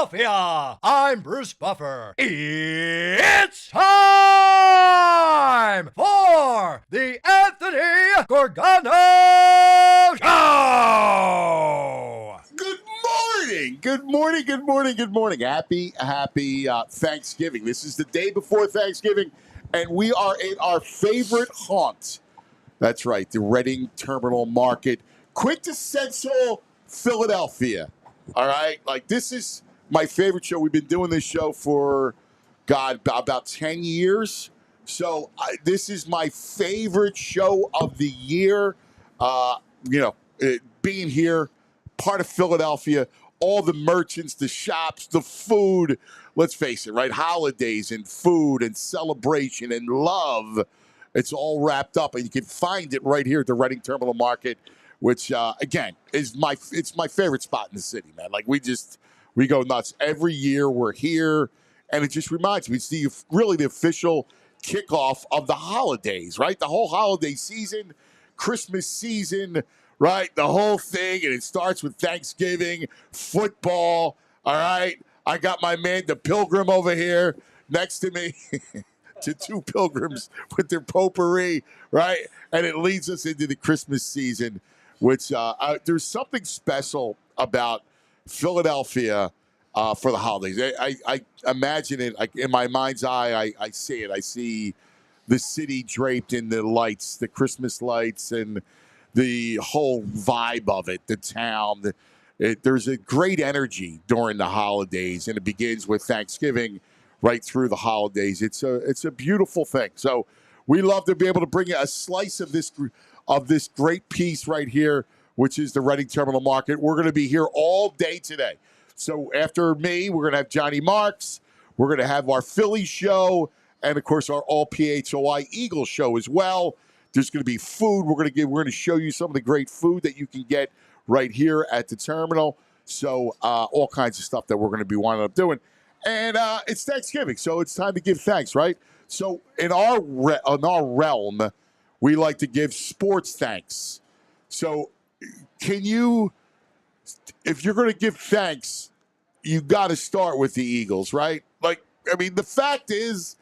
Philadelphia. I'm Bruce Buffer. It's time for the Anthony Gargano Show. Good morning. Happy Thanksgiving. This is the day before Thanksgiving, and we are in our favorite haunt. That's right, the Reading Terminal Market. Quintessential Philadelphia. All right? Like, this is my favorite show. We've been doing this show for, about 10 years. So this is my favorite show of the year. Being here, part of Philadelphia, all the merchants, the shops, the food. Let's face it, right? Holidays and food and celebration and love. It's all wrapped up, and you can find it right here at the Reading Terminal Market, which, again, is my favorite spot in the city, man. Like, we go nuts. Every year we're here, and it just reminds me, it's really the official kickoff of the holidays, right? The whole holiday season, Christmas season, right? The whole thing, and it starts with Thanksgiving, football, all right? I got my man, the Pilgrim, over here next to me. To two pilgrims with their potpourri, right? And it leads us into the Christmas season, which there's something special about Philadelphia for the holidays. I imagine it, like, in my mind's eye. I see it. I see the city draped in the lights, the Christmas lights, and the whole vibe of it, the town. There's a great energy during the holidays, and it begins with Thanksgiving right through the holidays. It's a beautiful thing. So we love to be able to bring you a slice of this great piece right here, which is the Reading Terminal Market. We're going to be here all day today. So after me, we're going to have Johnny Marks. We're going to have our Philly show, and of course our all PHLY Eagles show as well. There's going to be food. We're going to show you some of the great food that you can get right here at the terminal. So all kinds of stuff that we're going to be winding up doing. And it's Thanksgiving, so it's time to give thanks, right? So in our realm, we like to give sports thanks. So if you're going to give thanks, you got to start with the Eagles, right? Like, I mean, the fact is,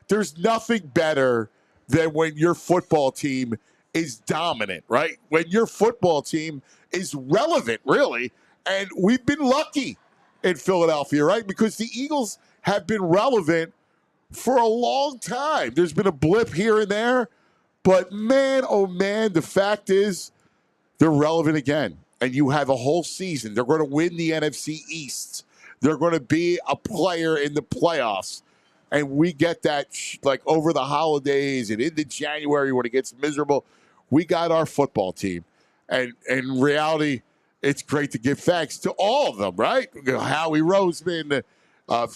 there's nothing better than when your football team is dominant, right? When your football team is relevant, really. And we've been lucky in Philadelphia, right? Because the Eagles have been relevant for a long time. There's been a blip here and there, but man, oh man, the fact is they're relevant again. And you have a whole season. They're going to win the NFC East. They're going to be a player in the playoffs. And we get that like over the holidays and into January when it gets miserable. We got our football team. And in reality, it's great to give thanks to all of them, right? Howie Roseman,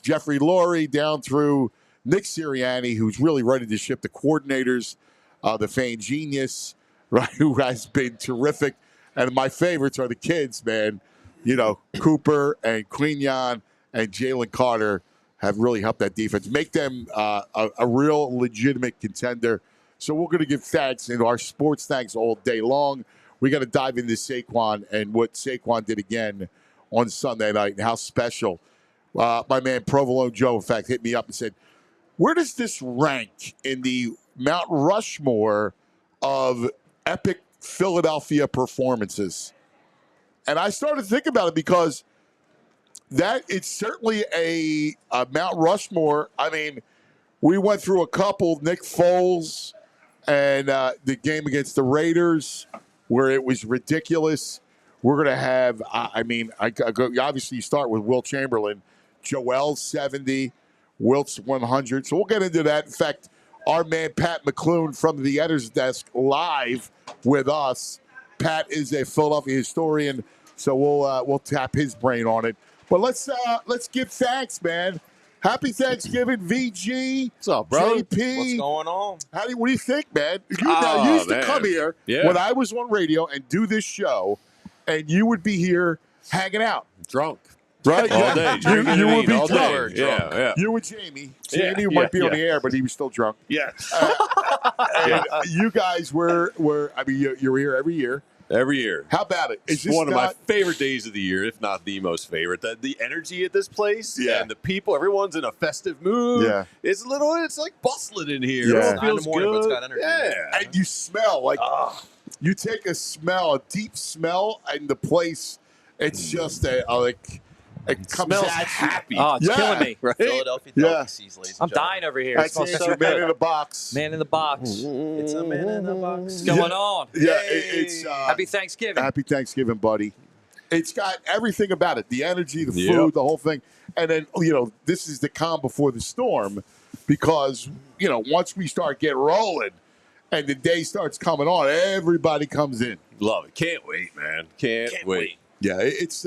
Jeffrey Lurie, down through Nick Sirianni, who's really ready to ship the coordinators, the Fan Genius, right, who has been terrific. And my favorites are the kids, man. You know, Cooper and Quignon and Jalen Carter have really helped that defense, make them a real legitimate contender. So we're going to give thanks and our sports thanks all day long. We got to dive into Saquon and what Saquon did again on Sunday night and how special. My man Provolone Joe, in fact, hit me up and said, where does this rank in the Mount Rushmore of epic Philadelphia performances? And I started to think about it because it's certainly a Mount Rushmore. I mean, we went through a couple, Nick Foles and the game against the Raiders, where it was ridiculous. We're going to have, obviously you start with Wilt Chamberlain, Joel 70, Wilt's 100. So we'll get into that. In fact, our man Pat McLoone from the editor's desk live with us. Pat is a Philadelphia historian, so we'll tap his brain on it. But let's give thanks, man. Happy Thanksgiving, VG. What's up, bro? JP. What's going on? What do you think, man? You used to come here when I was on radio and do this show, and you would be here hanging out. Drunk. Right? All day. You would be all drunk. Day. Yeah. You and Jamie. Jamie might be on the air, but he was still drunk. Yes. And you guys were you were here every year. Every year. How about it? It's one of my favorite days of the year, if not the most favorite. The energy at this place and the people, everyone's in a festive mood. Yeah. It's like bustling in here. Yeah. It feels morning, good. but it's got energy. Yeah. And you smell like you take a deep smell, and the place, it's just it comes smells at you. happy. Oh, it's killing me. Right? Philadelphia Yeah. delicacies, ladies and I'm gentlemen. dying over here. That's It smells so man in good. the box. Man in the box. It's a man in a box. What's going on? Yeah, it's Happy Thanksgiving. Happy Thanksgiving, buddy. It's got everything about it: the energy, the food, the whole thing. And then this is the calm before the storm, because once we start getting rolling, and the day starts coming on, everybody comes in. Love it. Can't wait, man. Can't wait. Yeah, it's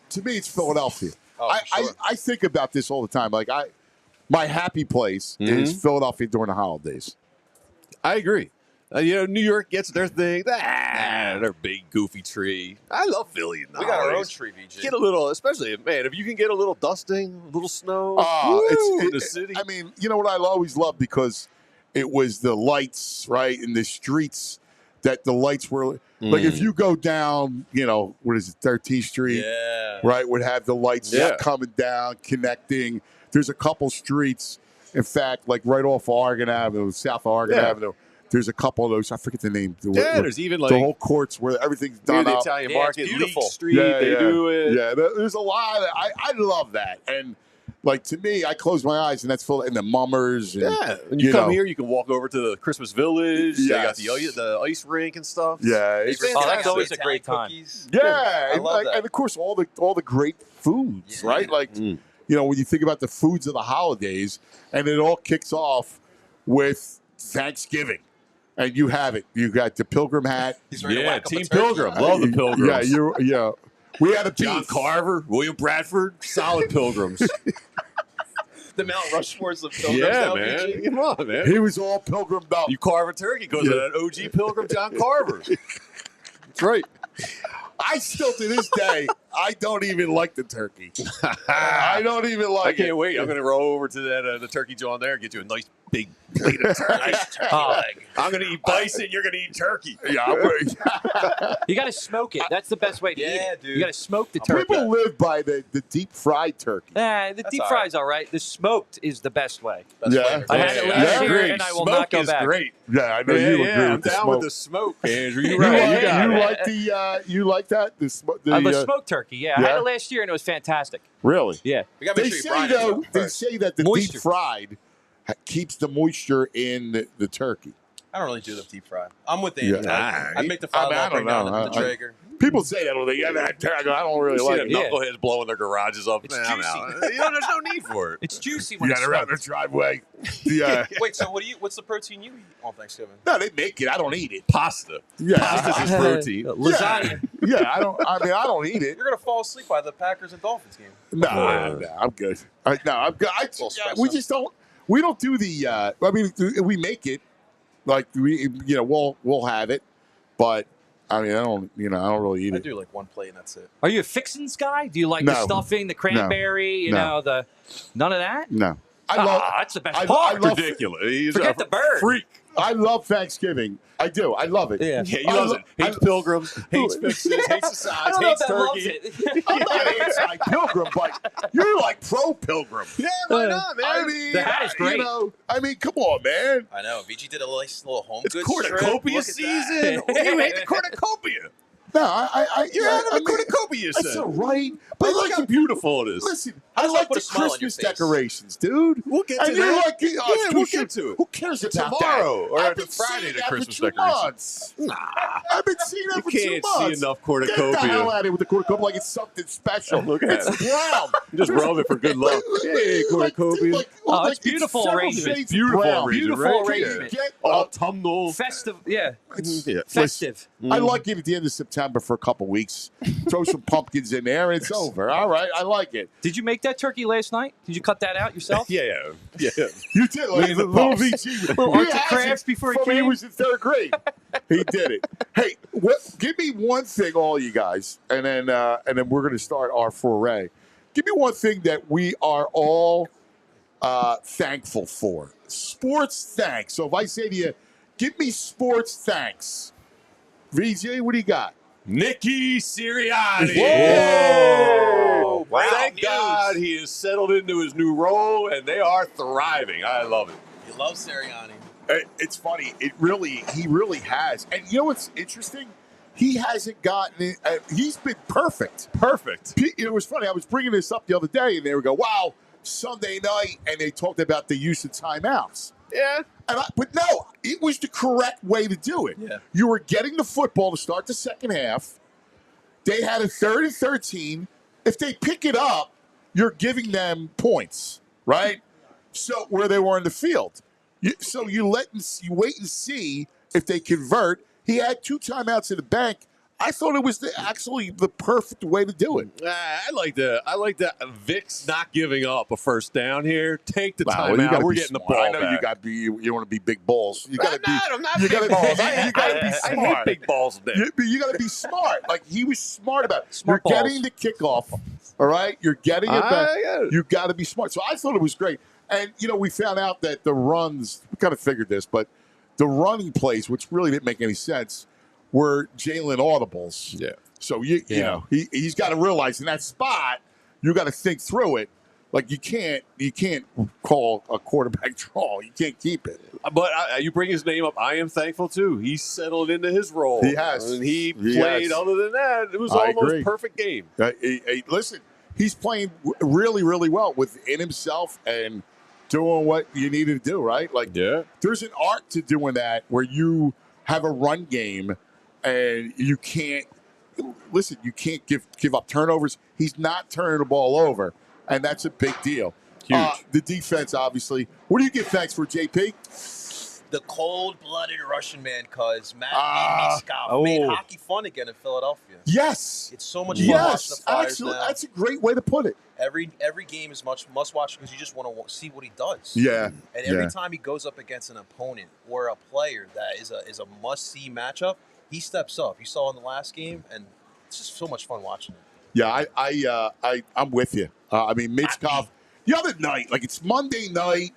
to me, it's Philadelphia. Oh, sure. I think about this all the time. Like my happy place is Philadelphia during the holidays. I agree. New York gets their thing. Their big goofy tree. I love Philly. We got our own tree, VG. Get a little, especially if you can get a little dusting, a little snow. It's the city. I mean, you know what I always loved, because it was the lights, right, in the streets. That the lights were like, if you go down, what is it, 13th Street, right, would have the lights coming down, connecting. There's a couple streets, in fact, like right off Oregon Avenue, South Oregon Avenue. There's a couple of those. I forget the name. There's even like the whole courts where everything's done the up. Italian Yeah, it's market, beautiful. Leek Street. They do it. Yeah, there's a lot of that. I love that. And like, to me, I close my eyes and that's full, and the mummers. And, when you come here, you can walk over to the Christmas Village. They got Yes. the ice rink and stuff. Yeah, It's Oh, that's always a Italian great time. cookies. yeah, I love that. and of course all the great foods, Yeah. right? Like, when you think about the foods of the holidays, and it all kicks off with Thanksgiving, and you have it. You got the pilgrim hat. He's ready to Yeah, whack up a Team turkey. Pilgrim. Love the Pilgrims. Yeah. We had a John beef. Carver, William Bradford, solid Pilgrims. The Mount Rushmores of pilgrims Yeah, now, man. VG. Come on, man. He was all pilgrimed up. You carve a turkey because of that OG Pilgrim, John Carver. That's right. I still, to this day, I don't even like the turkey. I don't even I like can't it. wait. I'm going to roll over to that the turkey joint there and get you a nice big plate of turkey. I'm going to eat bison. You're going to eat turkey. Yeah, I would. You got to smoke it. That's the best way to eat Yeah, it. dude. You got to smoke the turkey. People live by the deep fried turkey. The That's deep all fry's all right. The smoked is the best way. Best Yeah. flavor. I had it last year, great. and I will Smoke not go is back. great. Yeah, I know you agree I'm with the down smoke. with the smoke, Andrew. You're You right. like, You got you it. like the you like that? The smoked turkey, yeah. I had it last year, and it was fantastic. really? Yeah. We got to They make sure you say brine though. it They first. say that the Moisture. deep fried keeps the moisture in the turkey. I don't really do the deep fry. I'm with Andy. Yeah. I'd make the fry I bring don't down know. the Traeger. People say that. They get that. I don't really You see like them it. Yeah. knuckleheads blowing their garages up. It's I'm juicy. out. There's no need for it. It's juicy You when got it's it around smoked. the driveway. Yeah. Wait, so what's the protein you eat on Thanksgiving? No, they make it. I don't eat it. Pasta. Yeah. Pasta's his protein. Lasagna. Yeah, I don't. I mean, I don't eat it. You're gonna fall asleep by the Packers and Dolphins game. No, I'm good. No, I'm good. little We espresso. just don't. We don't do the. I mean, we make it. Like we'll have it, but I mean, I don't really eat I it. do like one plate and that's it. Are you a fixins guy? Do you like the No. stuffing, the cranberry, No. none of that? No, I love. That's the best I part. love- Ridiculous. He's Forget a the bird. freak. I love Thanksgiving. I do. I love it. Yeah. Yeah, he I loves lo- it. Hates pilgrims, hates fixes, hates the size, I don't know if hates that loves turkey. it. I'm not anti-pilgrim, but you're like pro-pilgrim. Yeah, why not, man? I mean, The hat is great. I mean, come on, man. I know. VG did a nice little home It's goods cornucopia trip. season. You hate the cornucopia. No, I You're having a cornucopia That's set. all right. But But look like, how beautiful it is. listen, I I just wanna like put the a smile on your Christmas face. decorations, dude. We'll get to And you're that. like, Yeah, we'll get to it. Who cares about Tomorrow that? or I've the been Friday, seeing the that Christmas for 2 decorations. months. I've been seeing that You for 2 can't months. see enough Get the cornucopia. hell out of here with the cornucopia like it's something special. Look at it's it. brown. Just rub it for good luck. Yeah, cornucopia. Oh, it's beautiful several arrangement. shades of Beautiful brown. arrangement, Beautiful right? arrangement. Get Autumnal. Festive, yeah. Yeah. Festive. I like it at the end of September for a couple weeks. Throw some pumpkins in there, and it's over. All right, I like it. Did you make that turkey last night? Did you cut that out yourself? Yeah. You did like Leave the little pups. VG. Little He arts and has crafts it before he from when came? He was in 3rd grade. He did it. Hey, give me one thing, all you guys, and then we're going to start our foray. Give me one thing that we are all thankful for. Sports thanks. So if I say to you, give me sports thanks. VJ, what do you got? Nicky Sirianni. Whoa! Wow. Thank God he has settled into his new role, and they are thriving. I love it. You love Sirianni. It's funny. He really has. And you know what's interesting? He hasn't gotten it. He's been perfect. Perfect. It was funny. I was bringing this up the other day, and they would go, wow, Sunday night, and they talked about the use of timeouts. Yeah. But no, it was the correct way to do it. Yeah. You were getting the football to start the second half. They had a 3rd and 13. If they pick it up, you're giving them points, right? So where they were in the field. You wait and see if they convert. He had 2 timeouts in the bank. I thought it was actually the perfect way to do it. I like that Vic's not giving up a first down here. Take the time out. We're getting smart. the ball I know back. you want to be big balls. You got to be. I'm not you big gotta, balls. You got to be I smart. hate big balls today. You got to be smart. Like he was smart about it. Smart You're balls. getting the kickoff. All right, you're getting it back. You got to be smart. So I thought it was great. And we found out that the runs. We kind of figured this, but the running plays, which really didn't make any sense, were Jalen audibles. Yeah. So he's got to realize in that spot you got to think through it. Like you can't call a quarterback draw. You can't keep it. But you bring his name up. I am thankful too. He's settled into his role. He has. And he He played. has. Other than that, it was I almost agree. perfect game. Listen, he's playing really, really well within himself and doing what you need to do. Right? Like there's an art to doing that where you have a run game and you can't. Listen, you can't give up turnovers. He's not turning the ball over, and that's a big deal. Huge. The defense, obviously. What do you give thanks for, JP? The cold-blooded Russian man, cuz Matt Miskov made hockey fun again in Philadelphia. Yes. It's so much fun watching the Flyers actually, now. that's a great way to put it. Every game is must watch because you just want to see what he does. Yeah. And every time he goes up against an opponent or a player that is a must-see matchup, he steps up. You saw in the last game, and it's just so much fun watching it. Yeah, I'm with you. I mean, Miskov, the other night, like it's Monday night,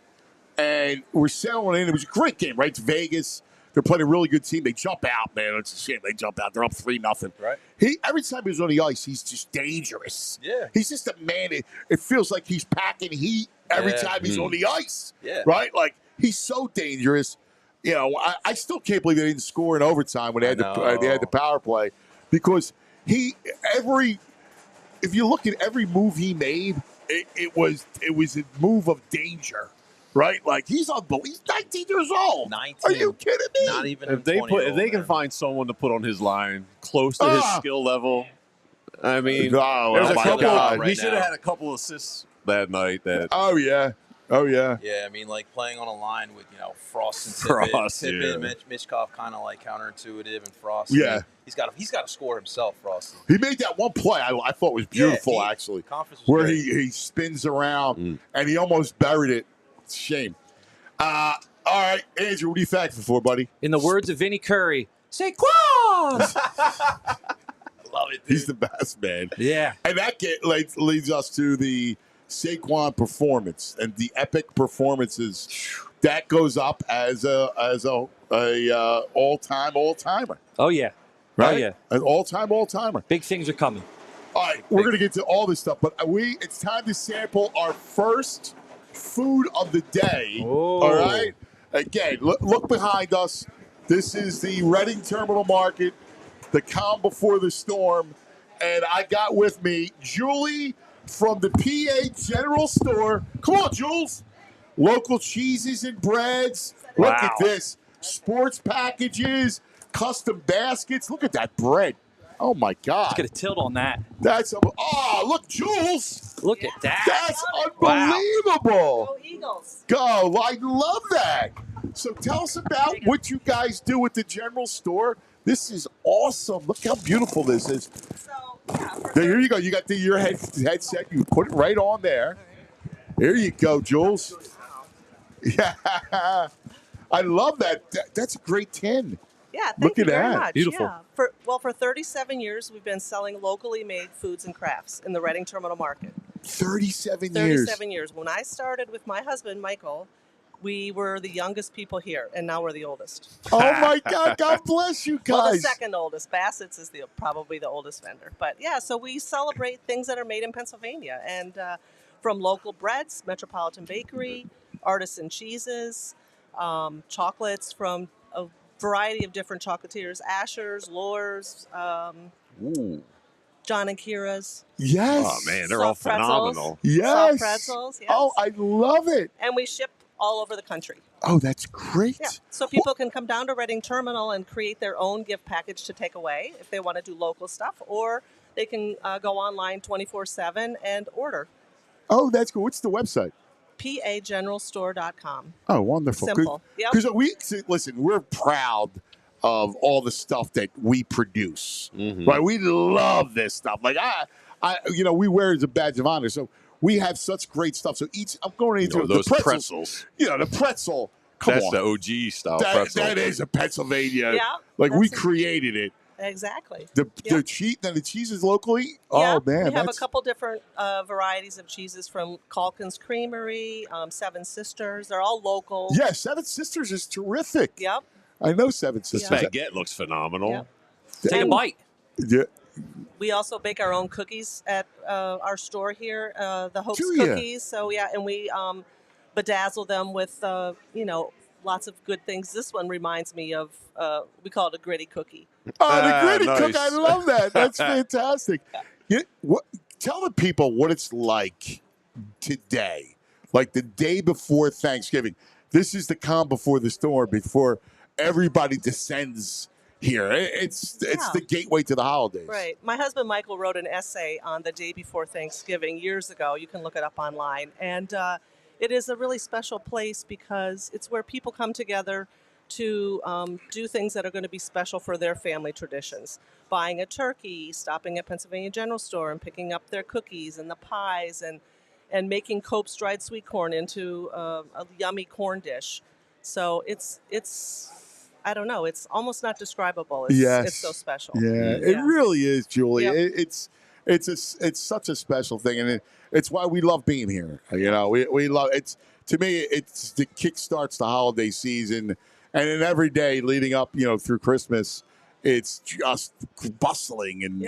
and we're settling in. It was a great game, right? It's Vegas. They're playing a really good team. They jump out, man. It's a shame they jump out. They're up 3-0. Right. Every time he's on the ice, he's just dangerous. Yeah. He's just a man. It feels like he's packing heat every time he's on the ice. Yeah. Right? Like he's so dangerous. I still can't believe they didn't score in overtime when they had the power play, because if you look at every move he made, it was a move of danger, right? Like he's unbelievable. He's 19 years old. 19. Are you kidding me? Not even If they can find someone to put on his line close to his skill level, I mean, there's a couple. God. He should have had a couple assists that night. Oh yeah. Yeah, I mean, like playing on a line with Frost and Tippett, Michkov, kind of like counterintuitive, and Frost. Yeah, he's got to score himself, Frost. He made that one play I thought was beautiful, actually, where he spins around and he almost buried it. It's a shame. All right, Andrew, what are you thankful for, buddy? In the words of Vinnie Curry, Saquon! I love it, dude. He's the best, man. Yeah. And that leads us to the Saquon performance and the epic performances. That goes up as a all-timer. Oh, yeah. Right? Oh, yeah. An all-timer. Big things are coming. All right, we're going to get to all this stuff, but it's time to sample our first food of the day. Oh. All right? Again, look behind us. This is the Reading Terminal Market, the calm before the storm, and I got with me Julie from the PA General Store. Come on, Jules. Local cheeses and breads. Wow. Look at this. Sports packages, custom baskets. Look at that bread. Oh, my God. Let's get a tilt on that. Look, Jules. Look at that. That's unbelievable. Go Eagles. Go. I love that. So tell us about what you guys do at the General Store. This is awesome. Look how beautiful this is. Here you go. You got your headset. You put it right on there. Here you go, Jules. Yeah. I love that. That's a great tin. Yeah, Look thank at you very that. much. Beautiful. Yeah. For 37 years, we've been selling locally made foods and crafts in the Reading Terminal Market. 37 years. 37 years. When I started with my husband, Michael, We were the youngest people here, and now we're the oldest. Oh my God! God bless you guys. Well, the second oldest. Bassett's is probably the oldest vendor. But yeah, so we celebrate things that are made in Pennsylvania, and from local breads, Metropolitan Bakery, artisan cheeses, chocolates from a variety of different chocolatiers: Asher's, Lohr's, Ooh. John and Kira's. Yes. Oh man, they're all Soft pretzels. phenomenal. Yes. Soft pretzels. Yes. Oh, I love it. And we ship all over the country. Oh, that's great. Yeah. So people can come down to Reading Terminal and create their own gift package to take away if they want to do local stuff, or they can go online 24/7 and order. Oh, that's cool. What's the website? PAGeneralStore.com. Oh, wonderful. Simple. Yep. Because listen, we're proud of all the stuff that we produce. Right? We love this stuff. Like we wear it as a badge of honor. So we have such great stuff. So I'm going into those the pretzels. The pretzel. Come That's on. the OG style pretzel. That is a Pennsylvania. Yeah, Like we created it. Exactly. The cheese is locally. Yeah, Oh man, we have a couple different varieties of cheeses from Calkins Creamery, Seven Sisters. They're all local. Yeah, Seven Sisters is terrific. Yep. I know Seven Sisters. Baguette looks phenomenal. Yep. Take a bite. Yeah. We also bake our own cookies at our store here, the Hopes Do ya? Cookies. So yeah, and we bedazzle them with lots of good things. This one reminds me of we call it a gritty cookie. Oh, the gritty nice. cook! I love that. That's fantastic. Tell the people what it's like today, like the day before Thanksgiving. This is the calm before the storm, before everybody descends here. It's the gateway to the holidays. Right. My husband Michael wrote an essay on the day before Thanksgiving years ago. You can look it up online. And it is a really special place because it's where people come together to do things that are going to be special for their family traditions. Buying a turkey, stopping at Pennsylvania General Store and picking up their cookies and the pies and making Cope's dried sweet corn into a yummy corn dish. So it's I don't know. It's almost not describable. It's so special. Yeah, it really is, Julie. Yep. It's such a special thing, and it's why we love being here. We love it. To me, it's the kickstarts the holiday season, and then every day leading up, through Christmas, it's just bustling, and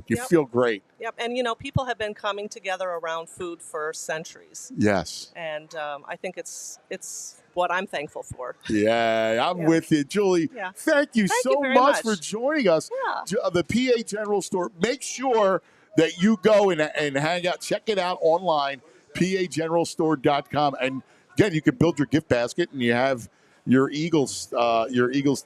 you feel great. Yep, and people have been coming together around food for centuries. Yes, and I think it's what I'm thankful for. Yeah, I'm with you, Julie. Yeah. Thank you so very much for joining us. Yeah. The PA General Store. Make sure that you go and hang out. Check it out online, PAGeneralStore.com. And again, you can build your gift basket, and you have your Eagles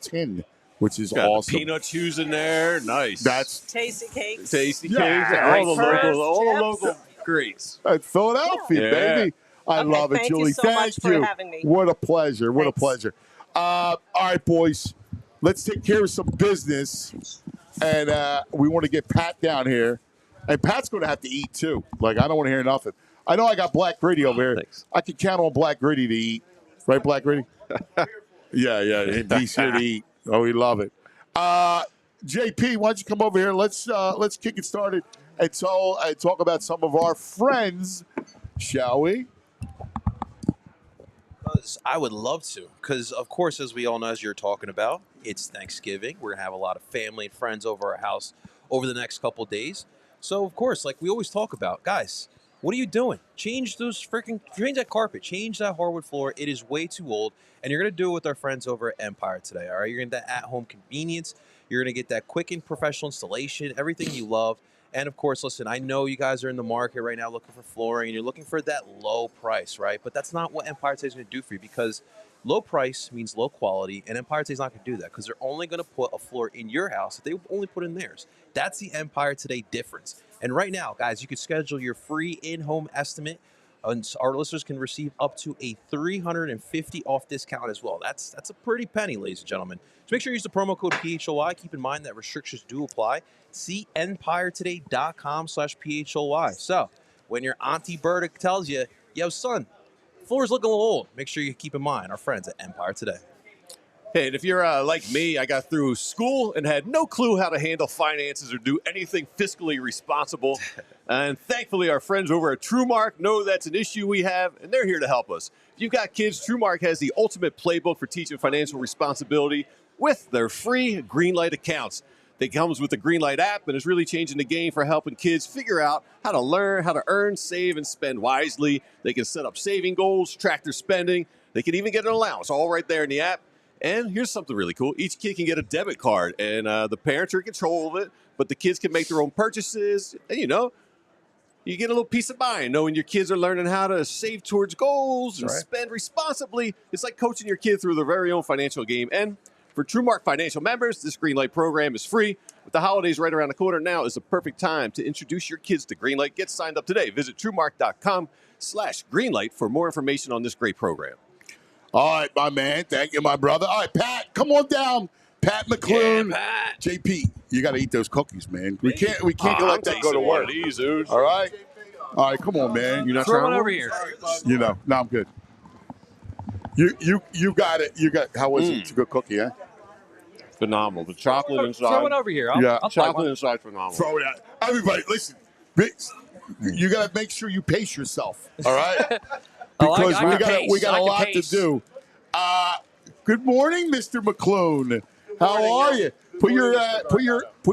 tin, which is Got awesome. The peanut chews in there, nice. That's tasty cakes. Tasty Yeah. cakes. All the local greats. Philadelphia, baby. I love it, thank Julie. you so much for having me. What a pleasure. What a Thanks. pleasure. All right, boys. Let's take care of some business. And we want to get Pat down here. And Pat's going to have to eat, too. Like, I don't want to hear nothing. I know I got Black Gritty over here. Thanks. I can count on Black Gritty to eat. Right, Black Gritty? Yeah. He's here to eat. Oh, we love it. JP, why don't you come over here? Let's kick it started and talk about some of our friends, shall we? I would love to, because of course, as we all know, as you're talking about, it's Thanksgiving. We're gonna have a lot of family and friends over our house over the next couple of days. So of course, like we always talk about, guys, what are you doing? Change that carpet, change that hardwood floor. It is way too old, and you're gonna do it with our friends over at Empire today. All right, you're gonna get that at-home convenience. You're gonna get that quick and professional installation, everything you love. And of course, listen, I know you guys are in the market right now looking for flooring and you're looking for that low price, right? But that's not what Empire Today is going to do for you, because low price means low quality, and Empire Today is not going to do that, because they're only going to put a floor in your house that they only put in theirs. That's the Empire Today difference. And right now, guys, you can schedule your free in-home estimate, and our listeners can receive up to a $350 off discount as well. That's a pretty penny, ladies and gentlemen. So make sure you use the promo code PHLY. Keep in mind that restrictions do apply. See empiretoday.com/PHLY. So when your Auntie Berta tells you, yo, son, floor's looking a little old, make sure you keep in mind our friends at Empire Today. And if you're like me, I got through school and had no clue how to handle finances or do anything fiscally responsible. And thankfully, our friends over at TrueMark know that's an issue we have, and they're here to help us. If you've got kids, TrueMark has the ultimate playbook for teaching financial responsibility with their free Greenlight accounts. It comes with the Greenlight app and is really changing the game for helping kids figure out how to learn, how to earn, save, and spend wisely. They can set up saving goals, track their spending. They can even get an allowance all right there in the app. And here's something really cool. Each kid can get a debit card, and the parents are in control of it, but the kids can make their own purchases. And, you know, you get a little peace of mind knowing your kids are learning how to save towards goals and spend responsibly. It's like coaching your kid through their very own financial game. And for TrueMark Financial members, this Greenlight program is free. With the holidays right around the corner, now is the perfect time to introduce your kids to Greenlight. Get signed up today. Visit TrueMark.com/Greenlight for more information on this great program. All right, my man. Thank you, my brother. All right, Pat, come on down. Pat McLoone. Yeah, Pat. JP, you got to eat those cookies, man. We can't let that go to One work. of these, dude. All right? All right, come on, man. You're not Throw trying one over here. You know, no, I'm good. You got it. How was it? It's a good cookie, huh? Phenomenal. The chocolate inside. Throw it over here. I'll try Chocolate one. inside, phenomenal. Throw it out. Everybody, listen. You got to make sure you pace yourself, all right? Because we got a lot to do. Good morning, Mr. McLoone. How are you? Put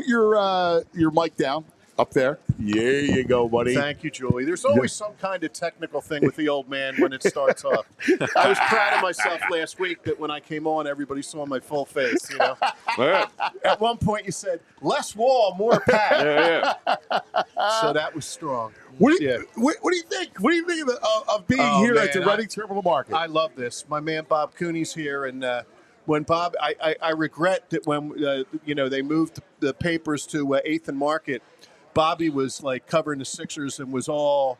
your mic down up there. There you go, buddy. Thank you, Julie. There's always some kind of technical thing with the old man when it starts off. I was proud of myself last week that when I came on, everybody saw my full face. You know. Yeah. At one point, you said less wall, more Pat. Yeah. So that was strong. What do you think? What do you think of being here at the Reading Terminal Market? I love this. My man Bob Cooney's here, and when Bob, I regret that when they moved the papers to 8th and Market, Bobby was like covering the Sixers and was all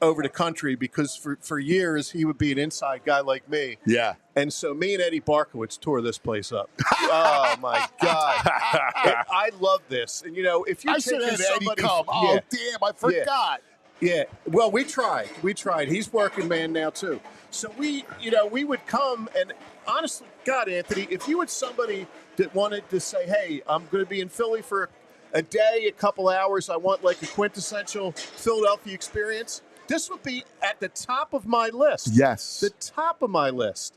over the country because for years he would be an inside guy like me. Yeah. And so me and Eddie Barkowitz tore this place up. Oh my God! I love this, and if you I should have Eddie somebody, come. Oh damn! I forgot. Yeah. Well, we tried. He's working man now too. So we would come and honestly, God, Anthony, if you had somebody that wanted to say, hey, I'm going to be in Philly for a day, a couple hours, I want like a quintessential Philadelphia experience, this would be at the top of my list. Yes. The top of my list.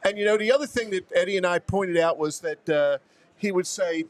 And, the other thing that Eddie and I pointed out was that he would say,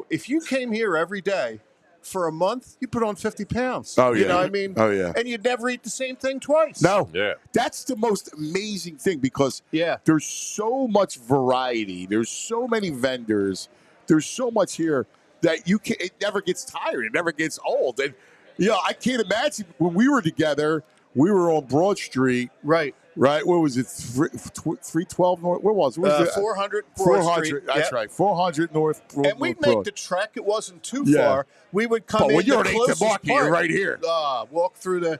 if you came here every day for a month, you put on 50 pounds. Oh, yeah. You know what I mean? Oh, yeah. And you'd never eat the same thing twice. No. Yeah. That's the most amazing thing because there's so much variety. There's so many vendors. There's so much here that it never gets tired. It never gets old. And, I can't imagine when we were together, we were on Broad Street. Right. Right? What was it? 312 North? What was it? 400 400. Broad Street. That's right. 400 North. And we'd Broad. make the trek. It wasn't too Yeah. far. We would come But in when you're the at 8th and closest Market, you're part. right here. Walk through the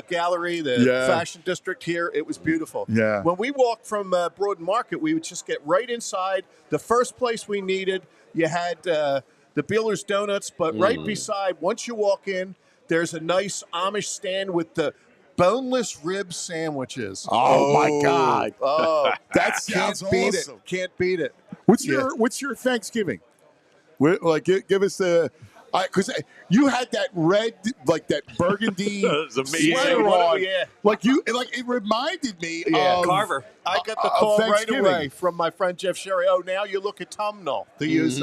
gallery, the fashion district here. It was beautiful. Yeah. When we walked from Broad Market, we would just get right inside. The first place we needed, you had the Beeler's Donuts, but right beside, once you walk in, there's a nice Amish stand with the boneless rib sandwiches. Oh my God! Oh, That sounds beat awesome. it. Can't beat it. What's your Thanksgiving? Like, give us the. Because you had that red, like that burgundy It's amazing. sweater on. Yeah. It reminded me of Carver. I got the call right Thanksgiving. away from my friend Jeff Sherry. Oh, now you look autumnal. They use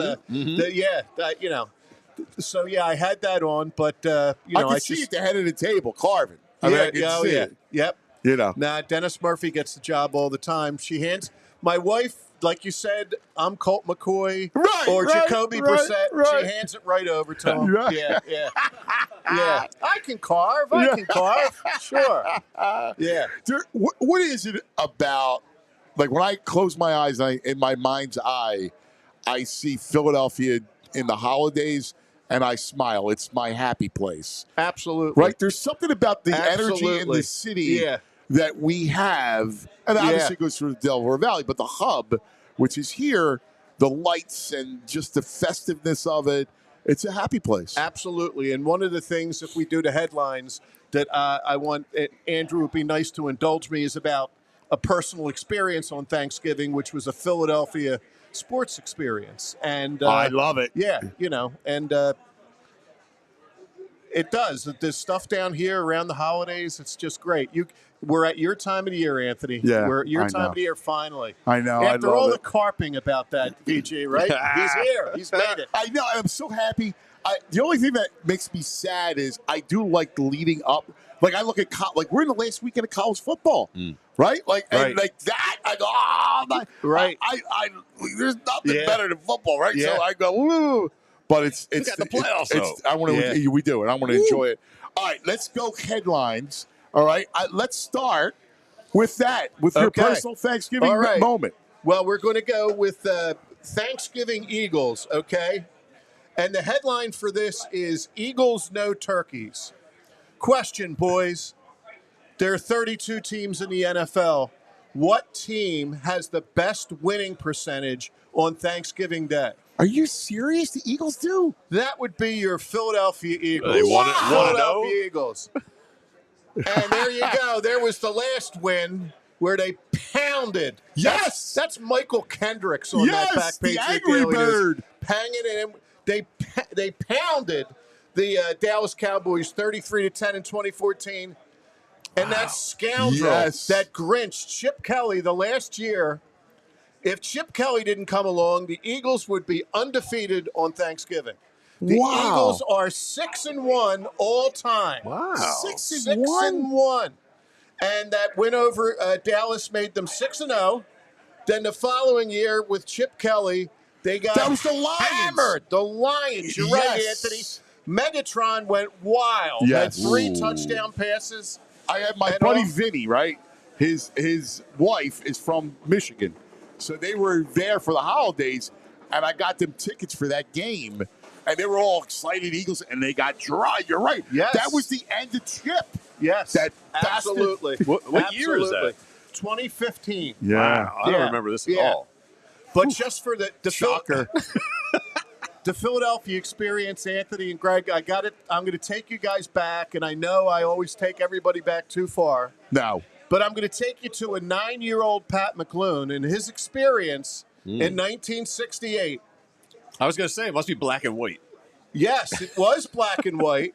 So I had that on, but I could see at the head of the table carving. I could see it. Yep. Nah, Dennis Murphy gets the job all the time. She hands my wife, like you said, I'm Colt McCoy or Jacoby Brissett. Right. She hands it right over to him. Right. Yeah. I can carve. Sure. Yeah. What is it about? Like when I close my eyes, in my mind's eye, I see Philadelphia in the holidays, and I smile. It's my happy place. Absolutely. Right? There's something about the energy in the city that we have, and obviously it goes through the Delaware Valley, but the hub, which is here, the lights and just the festiveness of it, it's a happy place. Absolutely. And one of the things, if we do the headlines, that I want Andrew would be nice to indulge me is about a personal experience on Thanksgiving, which was a Philadelphia sports experience. And I love it. Yeah, and it does. There's stuff down here around the holidays. It's just great. We're at your time of the year, Anthony. Yeah, we're at your I time know. of the year finally. I know. After I love all it. the carping about that, VG, right? He's here. He's made it. I know. I'm so happy. The only thing that makes me sad is I do like leading up. Like I look at we're in the last weekend of college football, right? Like Right. and like that. I go, oh, Right. I there's nothing Yeah. better than football, right? Yeah. So I go, woo. But it's got the playoffs, though. I want to. Yeah. We do it. I want to enjoy it. All right, let's go headlines. All right, let's start with that. With your Okay. personal Thanksgiving All right. moment. Well, we're going to go with Thanksgiving Eagles, okay? And the headline for this is Eagles No Turkeys. Question, boys. There are 32 teams in the NFL. What team has the best winning percentage on Thanksgiving Day? Are you serious? The Eagles do. That would be your Philadelphia Eagles. They won it 1-0. Philadelphia Eagles. And there you go. There was the last win where they pounded. Yes! That's Michael Kendricks on Yes, that back the page. of Angry Daily News. Bird. Hanging in. They pounded the Dallas Cowboys 33-10 in 2014. And that scoundrel, Yes. that Grinch, Chip Kelly, the last year, if Chip Kelly didn't come along, the Eagles would be undefeated on Thanksgiving. The Wow. Eagles are 6-1 all time. Wow. 6-1. And that win over Dallas made them 6-0. Then the following year with Chip Kelly, they got That was the Lions. hammered. The Lions. You're right, Yes. Anthony. Megatron went wild. Yes. Had 3 Ooh. touchdown passes. I had my And buddy all- Vinny, right? His wife is from Michigan. So they were there for the holidays, and I got them tickets for that game. And they were all excited, Eagles, and they got dry. You're right. Yes. That was the end of Chip. Yes. That bastard. absolutely. What year is that? Absolutely. 2015. Wow. I don't Yeah. remember this at Yeah. all. But just for the Shocker. the Philadelphia experience, Anthony and Greg, I got it. I'm going to take you guys back, and I know I always take everybody back too far. No. But I'm going to take you to a 9-year-old Pat McLoone and his experience in 1968. I was going to say, it must be black and white. Yes, it was black and white.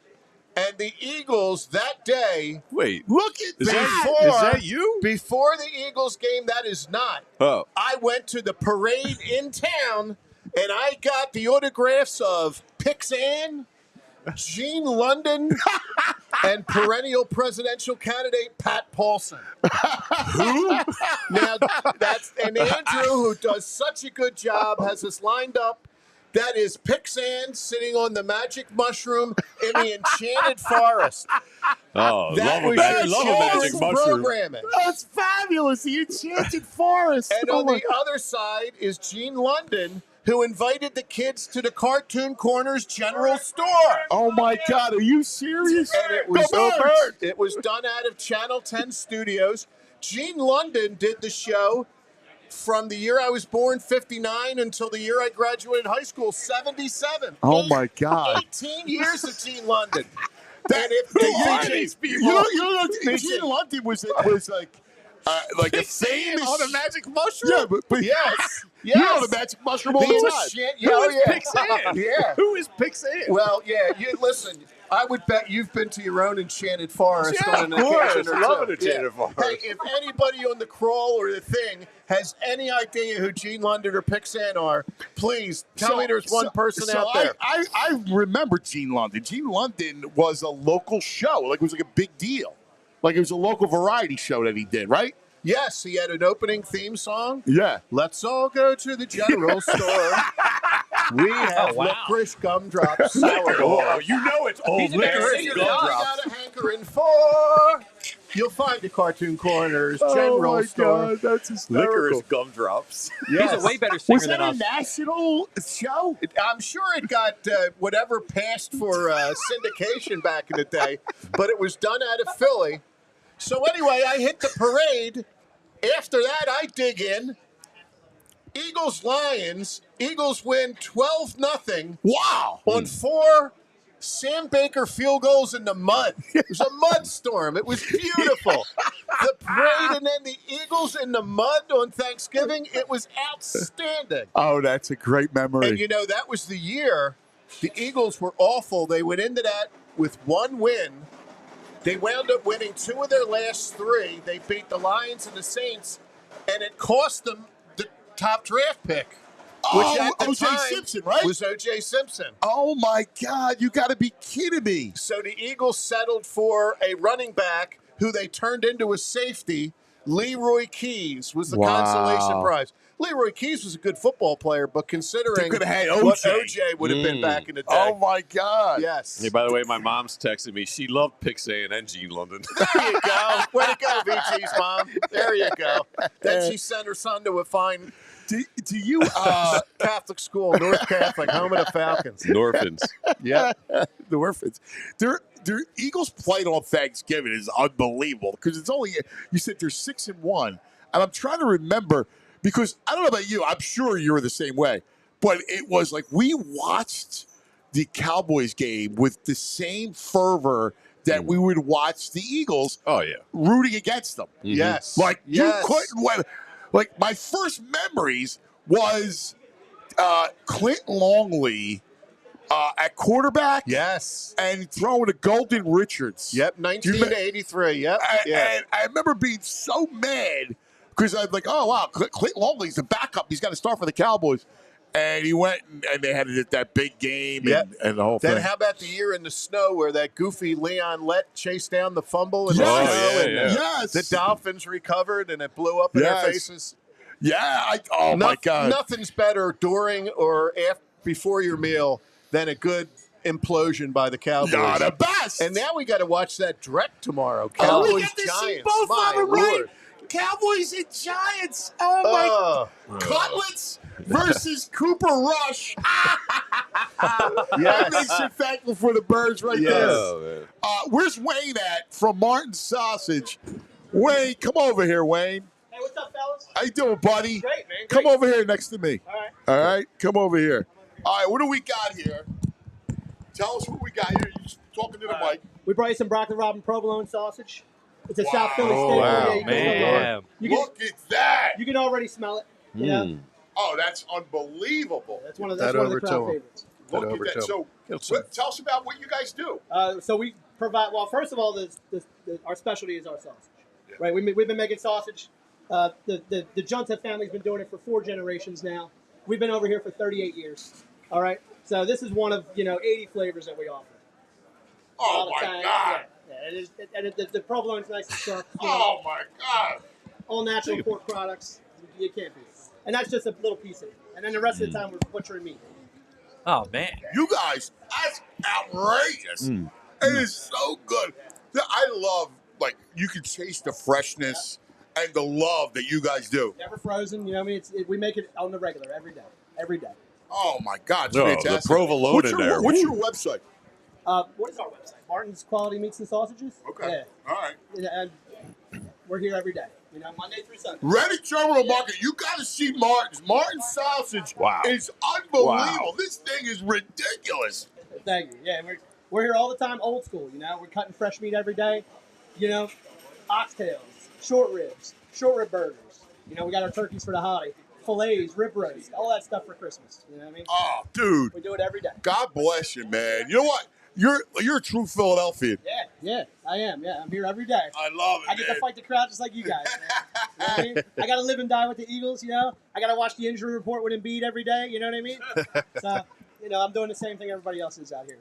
And the Eagles that day, Wait. Look at Is that. that you? before the Eagles game, that is not. Oh. I went to the parade in town, and I got the autographs of Pixan, Gene London, and perennial presidential candidate Pat Paulson. Who? Now, and Andrew, who does such a good job, has us lined up. That is Pixan sitting on the magic mushroom in the enchanted forest. Oh, That love was a your magic children's mushroom. programming. That's fabulous. The Enchanted Forest. And on the other side is Gene London, who invited the kids to the Cartoon Corners General Store. Oh, my God. Are you serious? And it was, Go Birds. it was done out of Channel 10 Studios. Gene London did the show from the year I was born, 59, until the year I graduated high school, 77. Oh, my God. 18 years of Gene London. That, And if who are VG these people? You know, VG Gene London was like a famous on a magic mushroom? Yeah, but Yes. you know Yes. the magic mushroom all The the time. enchant- Who oh, is yeah. Pixan? Yeah. Who is Pixan? Well, yeah. Listen, I would bet you've been to your own enchanted forest Yeah, on an of course. occasion or Love two. an enchanted forest. Hey, if anybody on the crawl or the thing has any idea who Gene London or Pixan are, please tell me there's one person out there. I remember Gene London. Gene London was a local show. Like, it was like a big deal. Like, it was a local variety show that he did, right? Yes, he had an opening theme song. Yeah. Let's all go to the general store. We have licorice gumdrops sourdough. Oh, you know it's old He's a licorice singer. All I gumdrops. got a hankering for. You'll find the Cartoon Corners General Store. that's hysterical. Licorice gumdrops. Yes. He's a way better singer Was than that a us. national show? I'm sure it got whatever passed for syndication back in the day, but it was done out of Philly. So anyway, I hit the parade. After that, I dig in. Eagles-Lions. Eagles win 12-0 Wow. on 4 Sam Baker field goals in the mud. It was a mud storm. It was beautiful. the parade and then the Eagles in the mud on Thanksgiving, it was outstanding. Oh, that's a great memory. And, that was the year the Eagles were awful. They went into that with one win. They wound up winning 2 of their last 3. They beat the Lions and the Saints, and it cost them the top draft pick. Which at the O.J. time Simpson, right? was O.J. Simpson. Oh, my God. You got to be kidding me. So the Eagles settled for a running back who they turned into a safety. Leroy Keys was the consolation prize. Leroy Keys was a good football player, but considering could have had what O.J. O.J. would have been back in the day. Oh, my God. Yes. Hey, by the way, my mom's texting me. She loved Pixie and Gene London. There you go. Way to go, VG's mom. There you go. Then she sent her son to a fine Do you Catholic school, North Catholic, home of the Falcons. Norphans. Yeah. the Orphans? Their Eagles played on Thanksgiving is unbelievable because it's only you said they're 6-1, and I'm trying to remember because I don't know about you. I'm sure you were the same way, but it was like we watched the Cowboys game with the same fervor that we would watch the Eagles. Oh yeah, rooting against them. Yes. Like Yes. you couldn't win. Like my first memories was Clint Longley at quarterback. Yes. And throwing to Golden Richards. Yep, 1983. Yep. And I remember being so mad because I was like, oh, wow, Clint Longley's the backup. He's got to start for the Cowboys. And he went and they had that big game and the whole thing. Then how about the year in the snow where that goofy Leon Lett chased down the fumble in Yes. the Oh, snow? yeah, and yeah. Yes. the Dolphins recovered and it blew up in their faces? Yeah. My God. Nothing's better during or before your meal than a good implosion by the Cowboys. You're the best. And now we got to watch that direct tomorrow. we Cowboys, get to Giants. see both My of them, right? Lord. Cowboys and Giants. Oh, my. Cutlets versus Cooper Rush. That makes you thankful for the birds right Yes. there. Oh, man. Where's Wayne at from Martin Sausage? Wayne, come over here, Wayne. Hey, what's up, fellas? How you doing, buddy? Great, man. Come Great. over here next to me. All right. All right, come over here. All right, what do we got here? Tell us what we got here. You just talking to the mic. We brought you some broccoli robin provolone sausage. It's a Wow. South Philly Oh, steak. wow, Yeah, you can- man. You can, Look at that. you can already smell it. You know? Oh, that's unbelievable. That's one of That the over crowd to 'em. favorites. Look over at that. to So, tell us about what you guys do. So we provide. Well, first of all, our specialty is our sausage. Right. We've been making sausage. The Junta family's been doing it for 4 generations now. We've been over here for 38 years. All right. So this is one of 80 flavors that we offer. Oh, All the my time. God. Yeah, it is, and the provolone's nice and sharp. Oh, my God. All natural pork products. You can't beat it. And that's just a little piece of it. And then the rest of the time we're butchering meat. Oh man. You guys, that's outrageous. It is so good. I love, like, you can taste the freshness and the love that you guys do. Never frozen. You know what I mean? we make it on the regular every day. Every day. Oh, my God. It's No, the fantastic. provolone What's in your, there. What's your website? What is our website? Martin's Quality Meats and Sausages. Okay. Yeah. All right. And we're here every day. Monday through Sunday. Ready Terminal Market. You got to see Martin's. Martin's Sausage is unbelievable. Wow. This thing is ridiculous. Thank you. Yeah, we're here all the time, old school. We're cutting fresh meat every day. Oxtails, short rib burgers. We got our turkeys for the holiday, fillets, rib roast, all that stuff for Christmas. You know what I mean? Oh, dude. We do it every day. God bless you, man. You know what? You're a true Philadelphian. Yeah, I am. Yeah, I'm here every day. I love it, I get man. to fight the crowd just like you guys. Man. You know what I mean? I got to live and die with the Eagles. I got to watch the injury report with Embiid every day. You know what I mean? So, I'm doing the same thing everybody else is out here.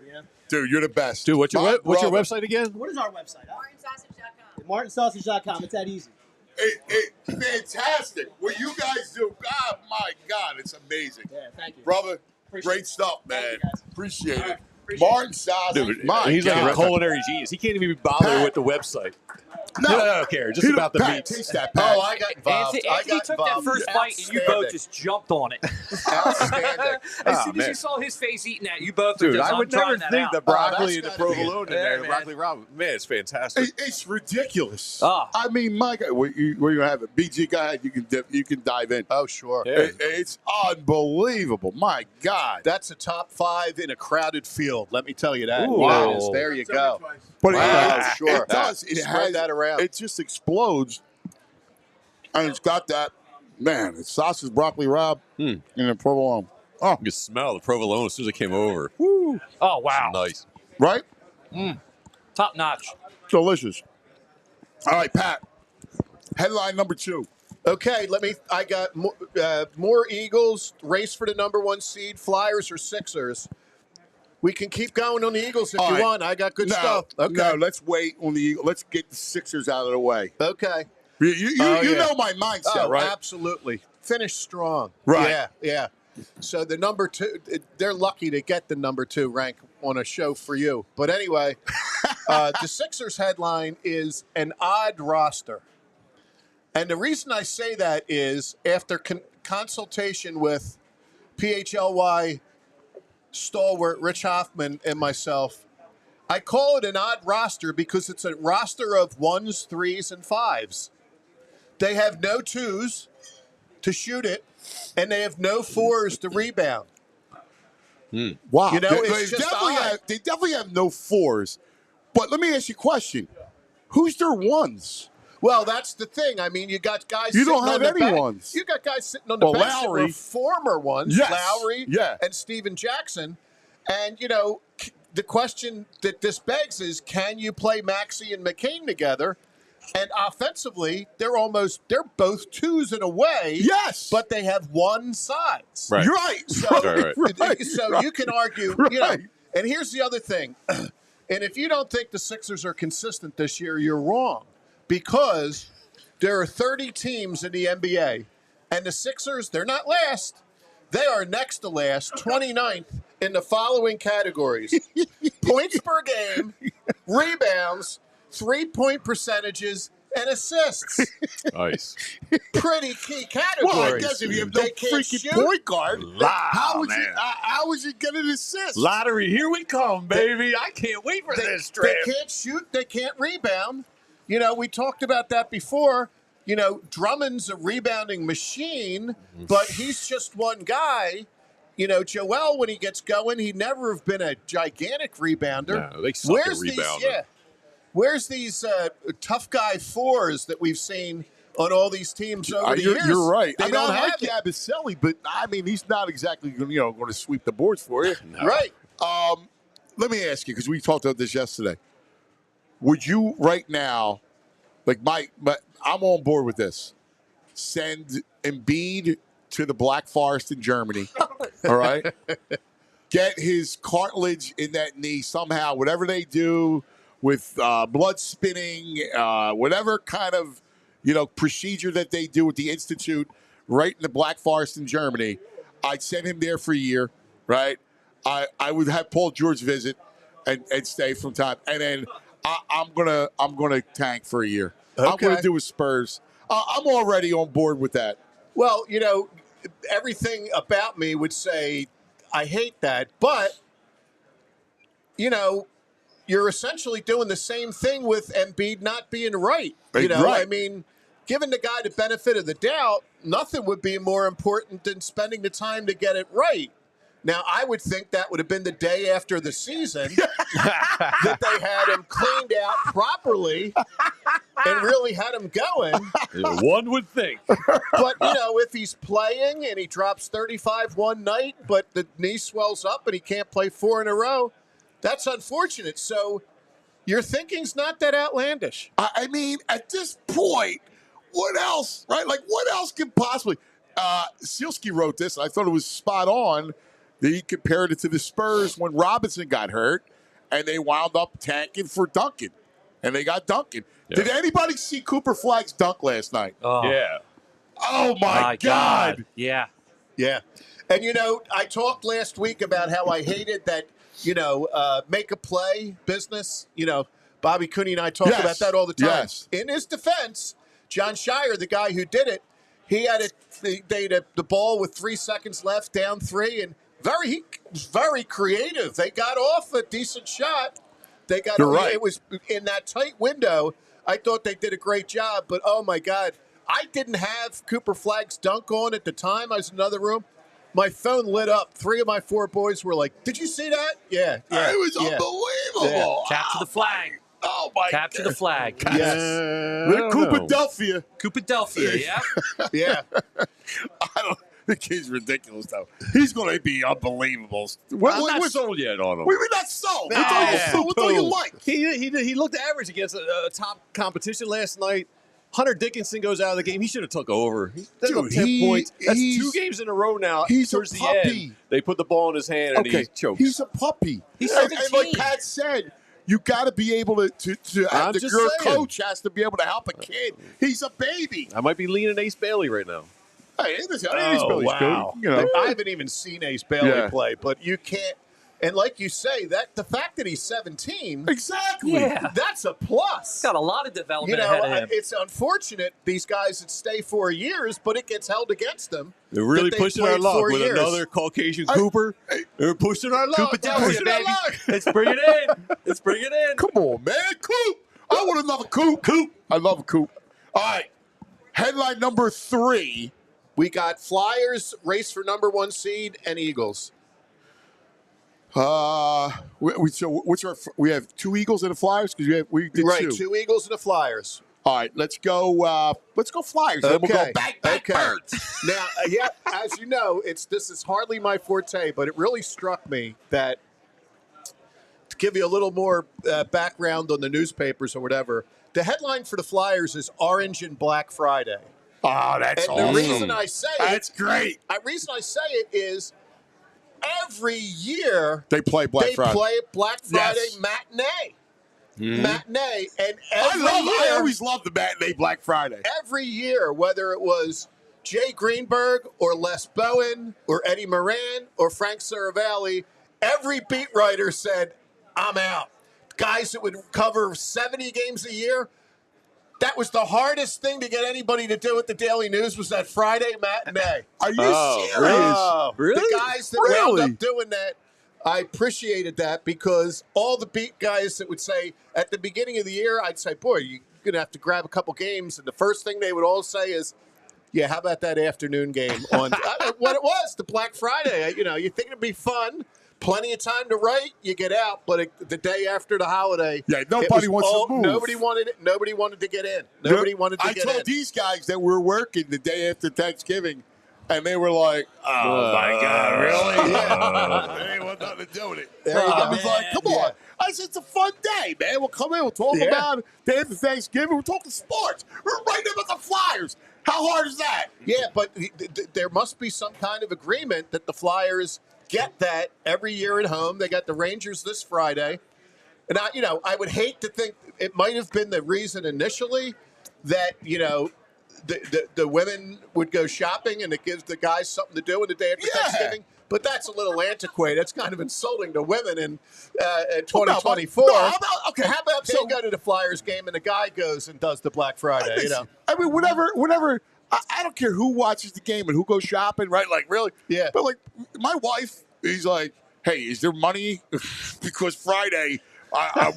Dude, you're the best. Dude, what's your My what's your brother. website again? What is our website? MartinSausage.com. MartinSausage.com. It's that easy. It's fantastic. What you guys do, God, my God, it's amazing. Yeah, thank you. Brother, Appreciate great it. stuff, man. Thank you, guys. Appreciate All it. right. Appreciate Martin Sausage, Dude, my he's God. like a culinary genius. He can't even be bothered with the website. No, I don't care. Just about the Pat, meats. taste that, Pat. Oh, I got involved. Anthony took that first bite and you both just jumped on it. Outstanding. As soon as man. you saw his face eating that, you both were Dude, just, I I'm would never trying that think out. the broccoli and that's the gotta be provolone in Yeah, there. The man. broccoli ramen. Man, it's fantastic. It's ridiculous. Ah. I mean, my God, where you gonna have it? BG, go ahead. You can dive in. Oh, sure. Yeah. It's unbelievable. My God. That's a top 5 in a crowded field. Let me tell you that. Ooh. Wow. There you go. But Wow, it, sure. it does. It Spread has that around. around. It just explodes. And it's got that, man, it's sausage, broccoli rabe, and a provolone. Oh, You can smell the provolone as soon as it came over. Woo. Oh, wow. Nice. right? Top notch. Delicious. All right, Pat. Headline number 2. Okay, I got more Eagles, race for the number 1 seed, Flyers or Sixers. We can keep going on the Eagles if All you right. want. I got good No, stuff. Okay. no, let's wait on the Eagles. Let's get the Sixers out of the way. Okay. You know my mindset, right? Absolutely. Finish strong. Right. Yeah. So the number 2, they're lucky to get the number 2 rank on a show for you. But anyway, the Sixers headline is an odd roster. And the reason I say that is after consultation with PHLY stalwart Rich Hoffman and myself, I call it an odd roster because it's a roster of 1s, 3s, and 5s. They have no 2s to shoot it, and they have no 4s to rebound. Wow. You know, they it's just odd. they definitely have no 4s. But let me ask you a question. Who's their 1s? Well, that's the thing. I mean, you got guys. You don't sitting have on the any bench. ones. You got guys sitting on the Well, bench that Lowry. were former ones. Yes. Lowry Yeah. and Steven Jackson. And, you know, the question that this begs is, can you play Maxey and McCain together? And offensively, they're both 2s in a way. Yes. But they have one size. Right. You're right. So, Right. so you can argue, you know. And here's the other thing. And if you don't think the Sixers are consistent this year, you're wrong. Because there are 30 teams in the NBA. And the Sixers, they're not last. They are next to last, 29th in the following categories. Points per game, rebounds, 3-point percentages, and assists. Nice. Pretty key categories. Well, I guess if you have no They can't freaking shoot. point guard, how man. is it get an assist? Lottery, here we come, baby. I can't wait for this trip. They can't shoot. They can't rebound. You know, we talked about that before. You know, Drummond's a rebounding machine, but he's just one guy. You know, Joel, when he gets going, he'd never have been a gigantic rebounder. No, they suck at these? rebounding. Yeah, where's these tough guy 4s that we've seen on all these teams over the years? You're right. They I mean, don't I have like it. Yabusele, but I mean, he's not exactly going to sweep the boards for you. No. Right. Let me ask you, because we talked about this yesterday. Would you right now, like I'm on board with this. Send Embiid to the Black Forest in Germany. All right. Get his cartilage in that knee somehow, whatever they do with blood spinning, whatever kind of procedure that they do at the Institute right in the Black Forest in Germany. I'd send him there for a year, right? I would have Paul George visit and stay from time, and then I'm gonna tank for a year. Okay. I'm gonna do with Spurs. I'm already on board with that. Well, you know, everything about me would say I hate that, but you know, you're essentially doing the same thing with Embiid not being right. You know, Right. I mean, giving the guy the benefit of the doubt, nothing would be more important than spending the time to get it right. Now, I would think that would have been the day after the season that they had him cleaned out properly and really had him going. One would think. But, you know, if he's playing and he drops 35 one night, but the knee swells up and he can't play 4 in a row, that's unfortunate. So your thinking's not that outlandish. I mean, at this point, what else, right? Like, what else could possibly? Sealski wrote this, and I thought it was spot on. He compared it to the Spurs when Robinson got hurt, and they wound up tanking for Duncan, and they got Duncan. Yeah. Did anybody see Cooper Flagg's dunk last night? Oh, Yeah. Oh, my God. Yeah. Yeah. And, you know, I talked last week about how I hated that, you know, make a play business. You know, Bobby Cooney and I talk Yes. about that all the time. Yes. In his defense, John Shire, the guy who did it, he had the ball with 3 seconds left, down 3, and he was very creative. They got off a decent shot. You're right. It was in that tight window. I thought they did a great job, but oh my God, I didn't have Cooper Flagg's dunk on at the time. I was in another room. My phone lit up. 3 of my 4 boys were like, "Did you see that?" Yeah. It was unbelievable. Capture the flag. Oh my Capture the flag. Yes. Coopadelphia. Coopadelphia, yeah. Yeah. I don't. The kid's ridiculous, though. He's going to be unbelievable. I'm not sold yet on him. We're not sold. Nah, What do you like? He looked average against a top competition last night. Hunter Dickinson goes out of the game. He should have took over. That's Dude, 10 points. That's he's- 2 games in a row now. he's a Towards the puppy. end, they put the ball in his hand and he chokes. He's a puppy. He's and like 17. Pat said, you got to be able to I'm your just saying. coach has to be able to help a kid. He's a baby. I might be leaning Ace Bailey right now. Hey, Ace Oh, Bailey's wow. good. You know. I haven't even seen Ace Bailey Yeah. play, but you can't. And like you say, that the fact that he's 17, Exactly. Yeah. that's a plus. Got a lot of You development know, ahead of him. it's unfortunate these guys that stay 4 years, but it gets held against them. They're really that they pushing our played luck 4 with years. another Caucasian Cooper. They're pushing our luck. Coopadelphia, Pushing our baby. luck. Let's bring it in. Let's bring it in. Come on, man. Coop. I want another Coop. I love a Coop. All right. Headline number 3. We got Flyers, race for number 1 seed, and Eagles. We have 2 Eagles and the Flyers because we did Right, 2. 2 Eagles and the Flyers. All right, let's go Flyers. Then we'll go back Birds. Now, as you know, this is hardly my forte, but it really struck me that to give you a little more background on the newspapers or whatever, the headline for the Flyers is Orange and Black Friday. Oh, that's And awesome. the reason I say That's great. The reason I say it is every year They play Black they Friday. play Black Friday Yes. matinee. Matinee. And I always love the matinee Black Friday. every year, whether it was Jay Greenberg or Les Bowen or Eddie Moran or Frank Saravalli, every beat writer said, I'm out. Guys that would cover 70 games a year, that was the hardest thing to get anybody to do at the Daily News was that Friday matinee. Are you serious? Really? The guys that wound up doing that, I appreciated that because all the beat guys that would say at the beginning of the year, I'd say, boy, you're going to have to grab a couple games. And the first thing they would all say is, yeah, how about that afternoon game on what it was, the Black Friday. You know, you think it'd be fun. Plenty of time to write, you get out, but the day after the holiday, Yeah, nobody wants to move. Nobody wanted it. Nobody wanted to get in. Nobody wanted to I get told in. these guys that we're working the day after Thanksgiving, and they were like, "Oh my God, really? Yeah. They ain't want nothing to do with it." There you I go. was like, "Come on!" I said, "It's a fun day, man. We'll come in. We'll talk Yeah. about it. Day after Thanksgiving. We're talking sports. We're writing about the Flyers. How hard is that?" Yeah, but there must be some kind of agreement that the Flyers get that every year at home. They got the Rangers this Friday. And I would hate to think it might have been the reason initially that, the women would go shopping and it gives the guys something to do in the day after Thanksgiving. But that's a little antiquated. It's kind of insulting to women in 2024. How about they go to the Flyers game and the guy goes and does the Black Friday, Listen, I mean, whenever. I don't care who watches the game and who goes shopping, right? Like, really? Yeah. But, like, my wife, he's like, hey, is there money? Because Friday,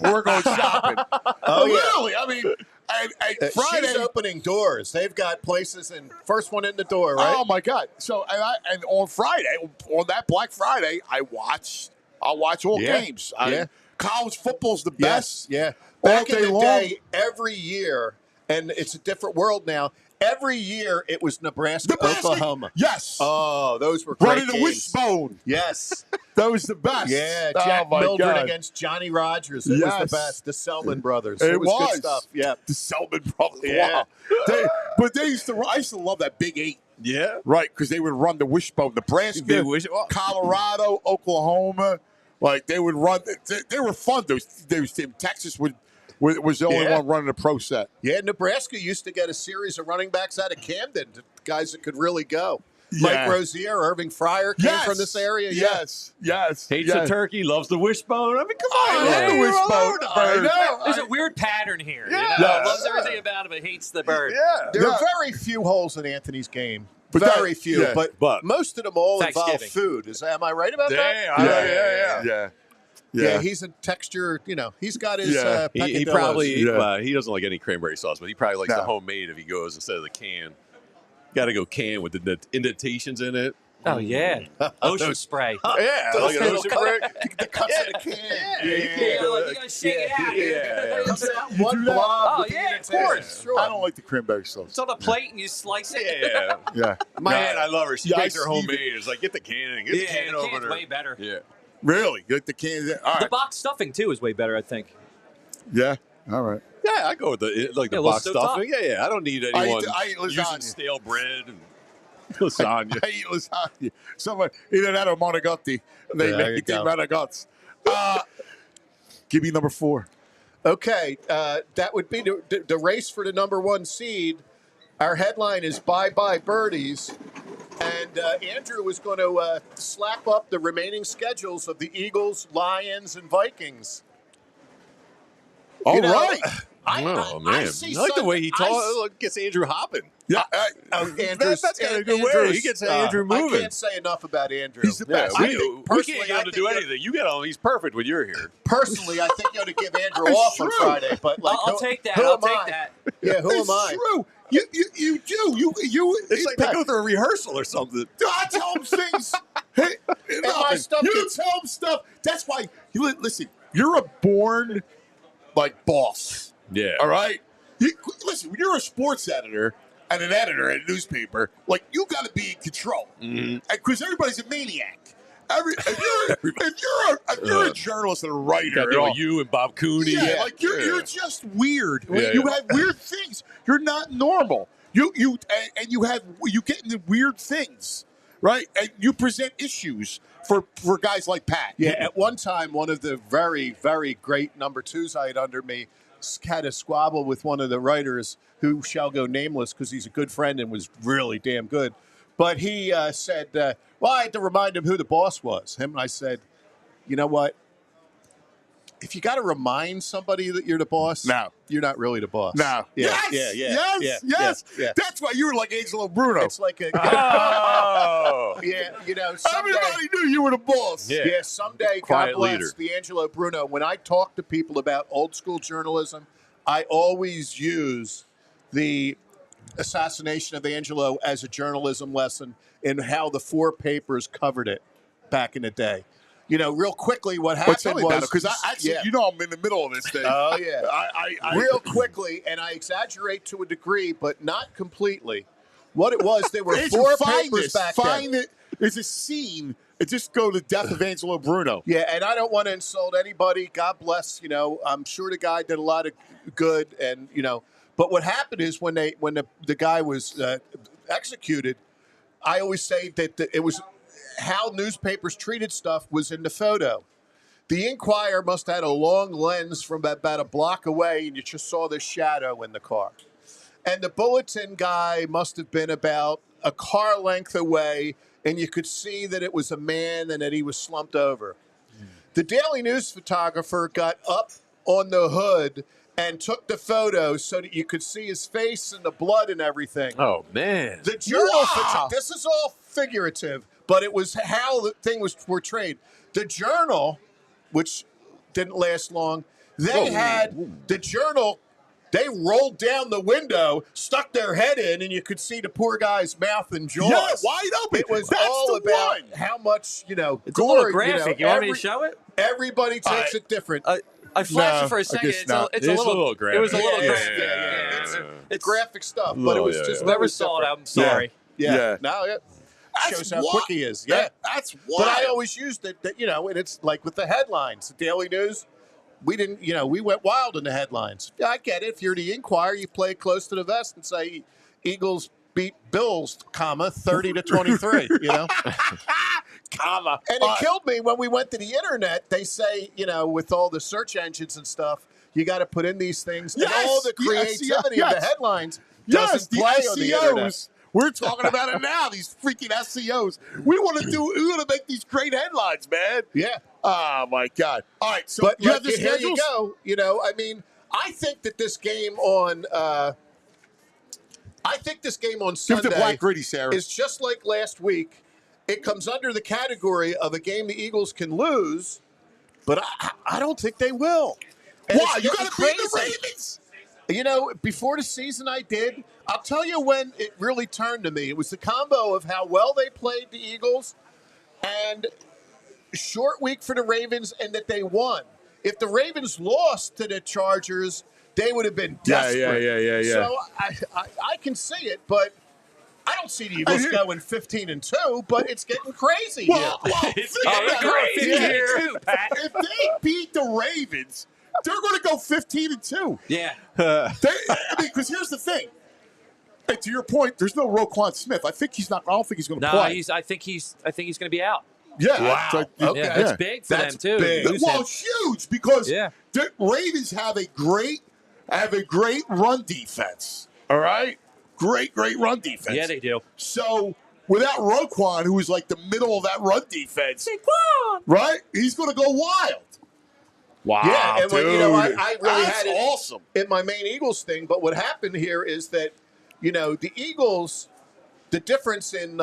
we're going shopping. Oh, yeah. Really? I mean, and Friday. She's opening doors. They've got places and first one in the door, right? Oh, my God. So, and on Friday, on that Black Friday, I'll watch all games. College football's the best. Yeah. All Back in day the long. day, every year, and it's a different world now, every year it was Nebraska, Oklahoma. Yes. Oh, those were great Running the games. wishbone. Yes. That was the best. Yeah, Oh, Jack my Mildred God. against Johnny Rogers. It was Yes. the best. The Selman brothers. It was was. good stuff. Yeah. The Selman brothers. Yeah. Wow. I used to love that Big 8. Yeah. Right, because they would run the wishbone. Nebraska, Colorado, Oklahoma. Like, they would run. They were fun. Those Texas was the only one running a pro set. Yeah, Nebraska used to get a series of running backs out of Camden, guys that could really go. Yeah. Mike Rozier, Irving Fryer came from this area. Yes. Hates yes. the turkey, loves the wishbone. I mean, come on. I love the wishbone. I know. There's a weird pattern here. Yeah. Loves everything about it, but hates the bird. Yeah. There are very few holes in Anthony's game. But Very that- few. yeah. But most of them all involve Thanksgiving. food. Am I right about that? Yeah. Yeah, he's a texture, he's got his Yeah. He peccadillos. probably Yeah. he doesn't like any cranberry sauce, but he probably likes No. the homemade if he goes instead of the can. Got to go can with the indentations in it. Oh yeah, ocean spray. Yeah, like an ocean break. The cuts of the can. You gotta shake it out. Yeah. One blob. Oh with the yeah, of antenna. course. Sure. I don't like the cranberry sauce. It's on a plate and you slice it. Yeah. Yeah. My No, aunt, I love her. She yeah, makes I her see homemade. It's like, get the can. Get the can the over can's there. way better. Yeah. Really? Get the cans. All The right. box stuffing too is way better, I think. Yeah. All right. Yeah, I go with the Yeah, a box little souped up. stuffing. Yeah. I don't need I anyone eat using lasagna. stale bread and lasagna. I eat lasagna. Someone, either that or Monogotti. They Yeah, there you make the go. Monogots. Give me number 4. Okay, that would be the race for the number 1 seed. Our headline is Bye Bye Birdies. And Andrew was going to slap up the remaining schedules of the Eagles, Lions, and Vikings. All You know, right. Oh, I man. see I like the some- way he I talks. Look, gets Andrew hopping. Yeah. Andrew's, That's got a good way. Andrew's, He gets Andrew moving. I can't say enough about Andrew. He's the Yeah, best. I we think can't personally, get him to do anything. You get him. He's perfect when you're here. Personally, I think you ought to give Andrew It's off on true. Friday. But like, I'll take that. Who I'll am take I? that. Yeah, who It's am I? true. You do. You. It's like they go through a rehearsal or something. I tell him things. Hey, my stuff you gets- tell him stuff. That's why. Listen, you're a born boss. Yeah. All right. Listen, when you're a sports editor and an editor at a newspaper, you got to be in control because everybody's a maniac. If you're a journalist and a writer, at all, You and Bob Cooney. yeah, you're just weird. Yeah, You yeah. have weird things. You're not normal. You get into weird things, right? And you present issues for guys like Pat. Yeah, at one time, one of the very, very great number 2s I had under me had a squabble with one of the writers who shall go nameless because he's a good friend and was really damn good. But he said, well, I had to remind him who the boss was. Him and I said, you know what? If you got to remind somebody that you're the boss, No. you're not really the boss. No. Yeah, Yes. yeah. That's why you were like Angelo Bruno. It's like a, Oh. yeah, someday. Everybody knew you were the boss. Yeah. Yeah, someday, Quiet God bless leader. the Angelo Bruno. When I talk to people about old school journalism, I always use the assassination of Angelo as a journalism lesson in how the 4 papers covered it back in the day. Real quickly, what But happened tell me about it, was because I actually, yeah. I'm in the middle of this thing. Oh yeah, I real quickly, and I exaggerate to a degree, but not completely. What it was, there were Andrew, 4 find papers this. back Find then. it. There's a scene. It just go to Death of Angelo Bruno. Yeah, and I don't want to insult anybody. God bless. I'm sure the guy did a lot of good, and But what happened is when the guy was executed, I always say that it was how newspapers treated stuff was in the photo. The Inquirer must have had a long lens from about a block away, and you just saw the shadow in the car. And the Bulletin guy must have been about a car length away, and you could see that it was a man and that he was slumped over. The Daily News photographer got up on the hood and took the photo so that you could see his face and the blood and everything. Oh, man. The journal, Wow. this is all figurative, but it was how the thing was portrayed. The Journal, which didn't last long, they rolled down the window, stuck their head in, and you could see the poor guy's mouth and jaws. Yeah, wide open. It was That's all the about one. how much, It's a gore. little graphic. You want me to show it? Everybody takes it different. I flashed No, it for a I second. guess It's not. a little graphic. It was a little Yeah, graphic. yeah. It's graphic stuff, but it Oh, was yeah, just yeah. Whoever very saw it, different. I'm sorry. Yeah. Yeah. No, it That's shows how wi- quick he is. Yeah. That's wild. But I always used it that, and it's like with the headlines, the Daily News, we didn't, we went wild in the headlines. Yeah, I get it. If you're the Inquirer, you play it close to the vest and say Eagles beat Bills, 30-23, Comma. And it killed me when we went to the internet. They say, with all the search engines and stuff, you got to put in these things. Yes, and all the the creativity SEO, of the yes. headlines Yes, doesn't the play on the internet. SEOs. We're talking about it now. These freaking SEOs. We want to make these great headlines, man. Yeah. Oh my God. All right. So But you have the here you schedules? go. I think that this game on Give Sunday the black gritty, Sarah. is just like last week. It comes under the category of a game the Eagles can lose, but I don't think they will. And Why? it's You getting got to beat the crazy. Ravens. You know, before the season I did. I'll tell you when it really turned to me. It was the combo of how well they played the Eagles and short week for the Ravens and that they won. If the Ravens lost to the Chargers, they would have been desperate. Yeah. So I can see it, but I don't see the Eagles going 15-2, but it's getting crazy here. It's crazy here. If they beat the Ravens, they're going to go 15-2. Yeah. Because here's the thing. And to your point, there's no Roquan Smith. I think he's not. I don't think he's going to play. I think he's going to be out. Yeah. Wow. Okay. Yeah, that's big for them too. Big. Well, it's huge because Yeah. the Ravens have a great run defense. All right, great run defense. Yeah, they do. So without Roquan, who is like the middle of that run defense, right? He's going to go wild. Wow, Yeah, and dude. when, I really That's had it awesome. in my main Eagles thing. But what happened here is that, the Eagles, the difference in,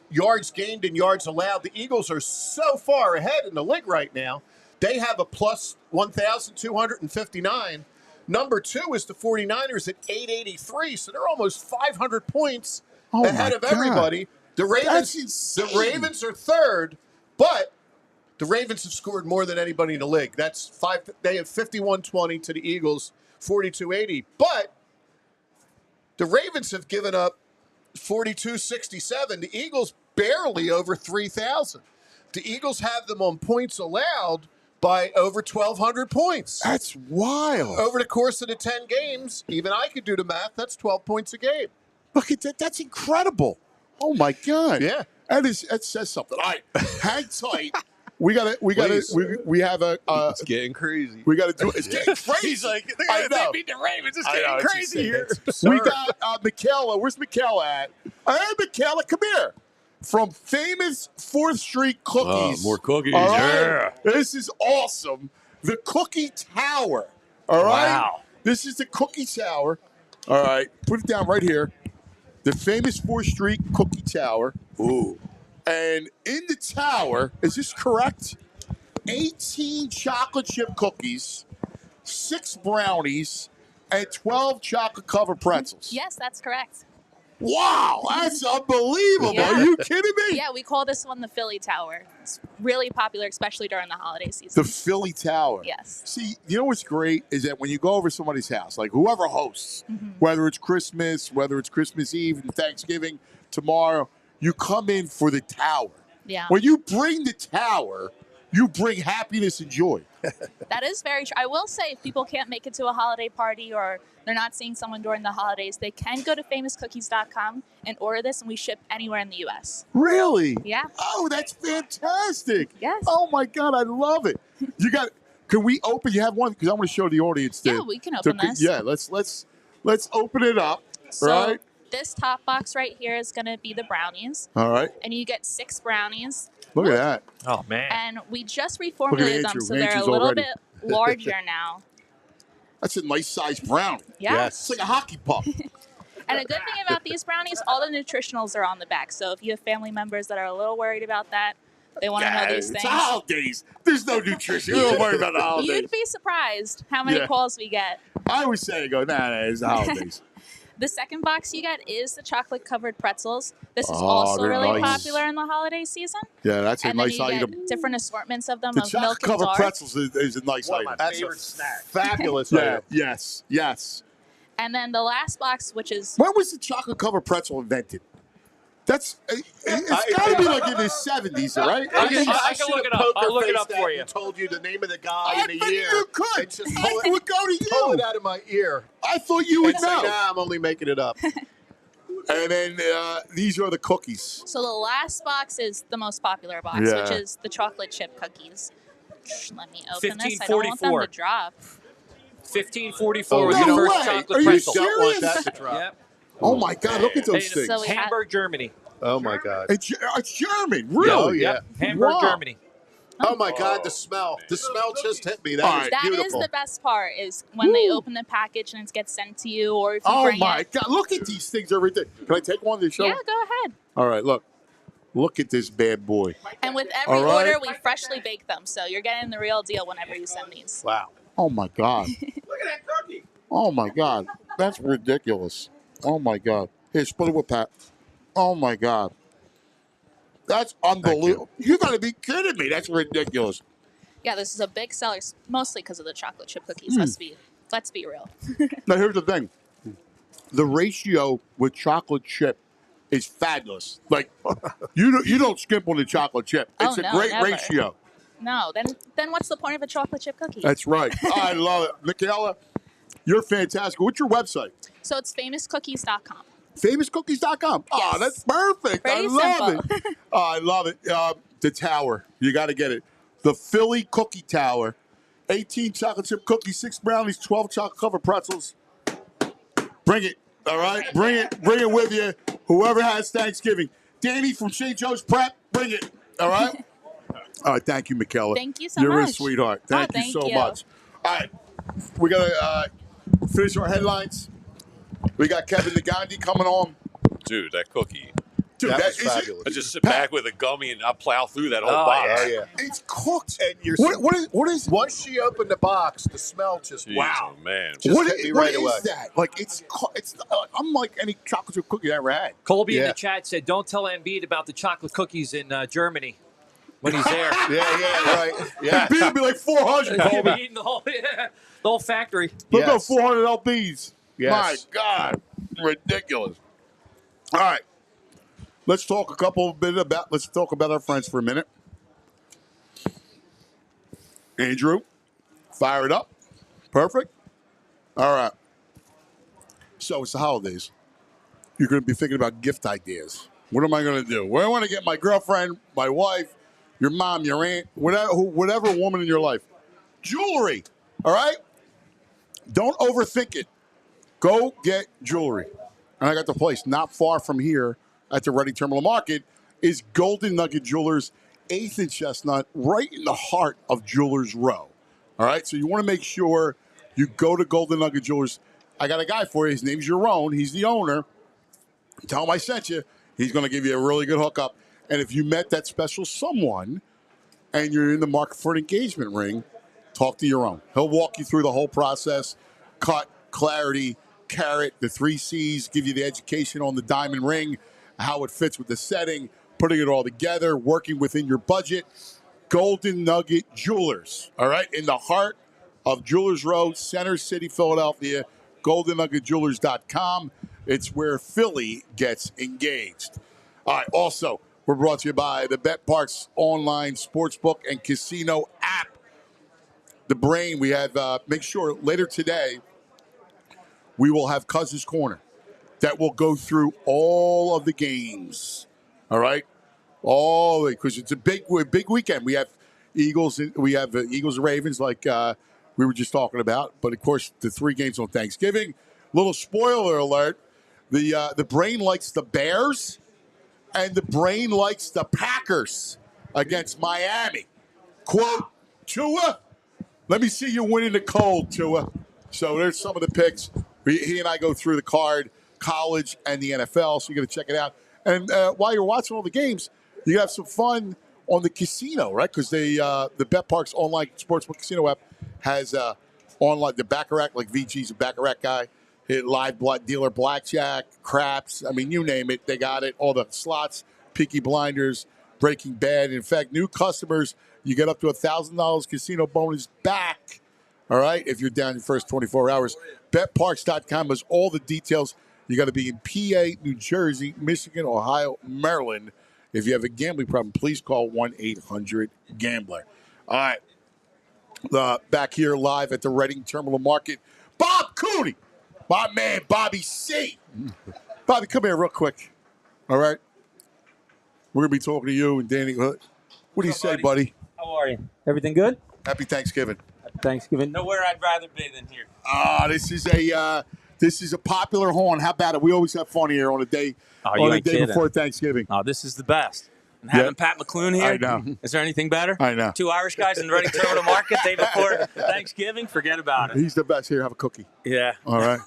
yards gained and yards allowed, the Eagles are so far ahead in the league right now. They have a plus 1,259. Number 2 is the 49ers at 883, so they're almost 500 points ahead of everybody. The Ravens are third, but the Ravens have scored more than anybody in the league. They have 51-20 to the Eagles, 42-80. But the Ravens have given up 42-67. The Eagles barely over 3,000. The Eagles have them on points allowed by over 1,200 points. That's wild. Over the course of the 10 games, even I could do the math, that's 12 points a game. Look at that. That's incredible. Oh my God. Yeah. That says something. All right, hang tight. We have a. It's getting crazy. We got to do it. It's getting crazy. He's like, I know. they beat the Ravens. It's getting crazy here. We got Michaela. Where's Michaela at? Hey, Michaela, come here. From famous 4th Street Cookies. More cookies. All right? Yeah. This is awesome. The Cookie Tower. All right? Wow. This is the Cookie Tower. All right. Put it down right here. The famous 4th Street Cookie Tower. Ooh. And in the tower, is this correct? 18 chocolate chip cookies, 6 brownies, and 12 chocolate covered pretzels. Yes, that's correct. Wow, that's unbelievable. Yeah. Are you kidding me? Yeah, we call this one the Philly Tower. It's really popular, especially during the holiday season. The Philly Tower. Yes. See, you know what's great is that when you go over somebody's house, like whoever hosts, whether it's Christmas Eve and Thanksgiving tomorrow, you come in for the tower. Yeah. When you bring the tower, you bring happiness and joy. That is very true. I will say, if people can't make it to a holiday party or they're not seeing someone during the holidays, they can go to famouscookies.com and order this, and we ship anywhere in the U.S. Really? Yeah. Oh, that's fantastic. Yes. Oh, my God, I love it. Can we open? You have one? Because I want to show the audience. Yeah, we can open this. Yeah, let's open it up, So right? this top box right here is going to be the brownies. All right. And you get 6 brownies. Look at that. Oh, man. And we just reformulated them, Andrew. so they're a Andrew's little already. bit larger now. That's a nice sized brownie. Yeah. It's like a hockey puck. And a good thing about these brownies, all the nutritionals are on the back. So if you have family members that are a little worried about that, they want to know these It's things. the holidays. There's no nutrition. We don't worry about the holidays. You'd be surprised how many Yeah. calls we get. I always say, nah, it's the holidays. The second box you get is the chocolate-covered pretzels. This is Oh, also they're really nice. popular in the holiday season. Yeah, that's a And then nice you item. get different assortments of them The of milk chocolate and covered dark. pretzels is a nice One of item. my That's favorite a snack. Fabulous. Yeah, item. yes. And then the last box, which is When was the chocolate covered pretzel invented? It's got to be like in the 70s, right? I can look it up. I'll look it up for you. And told you the name of the guy I and the bet year. you could. And just I would go to pull you. it out of my ear. I thought you would And say, know. nah, I'm only making it up. And then these are the cookies. so the last box is the most popular box, Yeah. which is the chocolate chip cookies. Let me open this. I don't want 1544. them to drop. 1544 was no the first way. chocolate Are you pretzel. Don't want serious? that to drop. Yep. Oh my God! Look at those Hey, things. so we- Hamburg, Germany. Oh, my God. It's German, really? Oh, yeah. Yep. Hamburg, Wow. Germany. Oh, my God, the smell. The smell just hit me. All That right. is That is beautiful. the best part, is when they open the package and it gets sent to you, or if you Oh bring my it. God! Look at these things over there. Can I take one to show? Yeah, go ahead. All right, look at this bad boy. And with every All right. order, we freshly bake them, so you're getting the real deal whenever you send these. Wow. Oh my God! Look at that cookie. Oh, my God. That's ridiculous. Oh, my God. Here, split it with Pat. Oh, my God. That's unbelievable. You got to be kidding me. That's ridiculous. Yeah, this is a big seller, mostly because of the chocolate chip cookies. Let's be real. Now, here's the thing. The ratio with chocolate chip is fabulous. Like, you don't skimp on the chocolate chip. It's Oh, a no, great never. ratio. No, then what's the point of a chocolate chip cookie? That's right. I love it. Michaela, you're fantastic. What's your website? So it's famouscookies.com. Famouscookies.com. Oh, Yes. that's perfect. Pretty I love simple. it. Oh, I love it. The tower. You got to get it. The Philly Cookie Tower. 18 chocolate chip cookies, 6 brownies, 12 chocolate covered pretzels. Bring it. All right? Bring it. Bring it with you. Whoever has Thanksgiving. Danny from St. Joe's Prep, bring it. All right? All right. Thank you, Michaela. Thank you so You're much. a sweetheart. Thank you so thank you. much. All right. We got to finish our headlines. We got Kevin Negandhi coming on. Dude, that cookie. Dude, That that was is fabulous. I just sit back with a gummy and I'll plow through that whole box. Oh, yeah. It's cooked. And you're What is once she opened the box, the smell just Jeez, wow. oh, man. Just what hit is, me what right is away. that? Like it's unlike any chocolate chip cookie I ever had. Colby in Yeah. the chat said, "Don't tell Embiid about the chocolate cookies in Germany when he's there." Yeah, right. Yeah. It'd be like 400. He'll Colby. be eating the whole factory. Look at Yes. 400 LBs. Yes. My God, ridiculous. All right, let's talk Let's talk about our friends for a minute. Andrew, fire it up. Perfect. All right. So it's the holidays. You're going to be thinking about gift ideas. What am I going to do? Where do I want to get my girlfriend, my wife, your mom, your aunt, whatever woman in your life? Jewelry. All right? Don't overthink it. Go get jewelry. And I got the place not far from here at the Reading Terminal Market is Golden Nugget Jewelers, 8th and Chestnut, right in the heart of Jewelers Row. All right? So you want to make sure you go to Golden Nugget Jewelers. I got a guy for you. His name's Jerome. He's the owner. Tell him I sent you. He's going to give you a really good hookup. And if you met that special someone and you're in the market for an engagement ring, talk to Jerome. He'll walk you through the whole process, cut, clarity, carat, the 3 C's, give you the education on the diamond ring, how it fits with the setting, putting it all together, working within your budget. Golden Nugget Jewelers, all right, in the heart of Jewelers Road, Center City, Philadelphia, goldennuggetjewelers.com. It's where Philly gets engaged. All right, also, we're brought to you by the Bet Parks online sportsbook and casino app. The Brain, we have, make sure later today, we will have Cousins Corner that will go through all of the games. All right? All because it's a big weekend. We have Eagles and Ravens like we were just talking about. But of course, the 3 games on Thanksgiving. Little spoiler alert: the Brain likes the Bears, and the Brain likes the Packers against Miami. Quote, Tua, let me see you winning the cold, Tua. So there's some of the picks. He and I go through the card, college and the NFL, so you got to check it out. And while you're watching all the games, you can have some fun on the casino, right? Because the Bet Parks online sportsbook casino app has online the Baccarat, like VG's a Baccarat guy, live dealer blackjack, craps. I mean, you name it, they got it. All the slots, Peaky Blinders, Breaking Bad. In fact, new customers, you get up to $1,000 casino bonus back. All right, if you're down your first 24 hours. BetParks.com has all the details. You got to be in PA, New Jersey, Michigan, Ohio, Maryland. If you have a gambling problem, please call 1-800-GAMBLER. All right, back here live at the Reading Terminal Market, Bob Cooney, my man Bobby C. Bobby, come here real quick. All right, we're gonna be talking to you and Danny. What do you say, buddy? How are you? Everything good? Happy Thanksgiving. Happy Thanksgiving. Nowhere I'd rather be than here. This is a popular horn. How about it? We always have fun here on a day before Thanksgiving. Oh, this is the best. And having Pat McLoone here. I know. Is there anything better? I know. 2 Irish guys in the Reading Terminal Market day before Thanksgiving. Forget about it. He's the best. Here, have a cookie. Yeah. All right.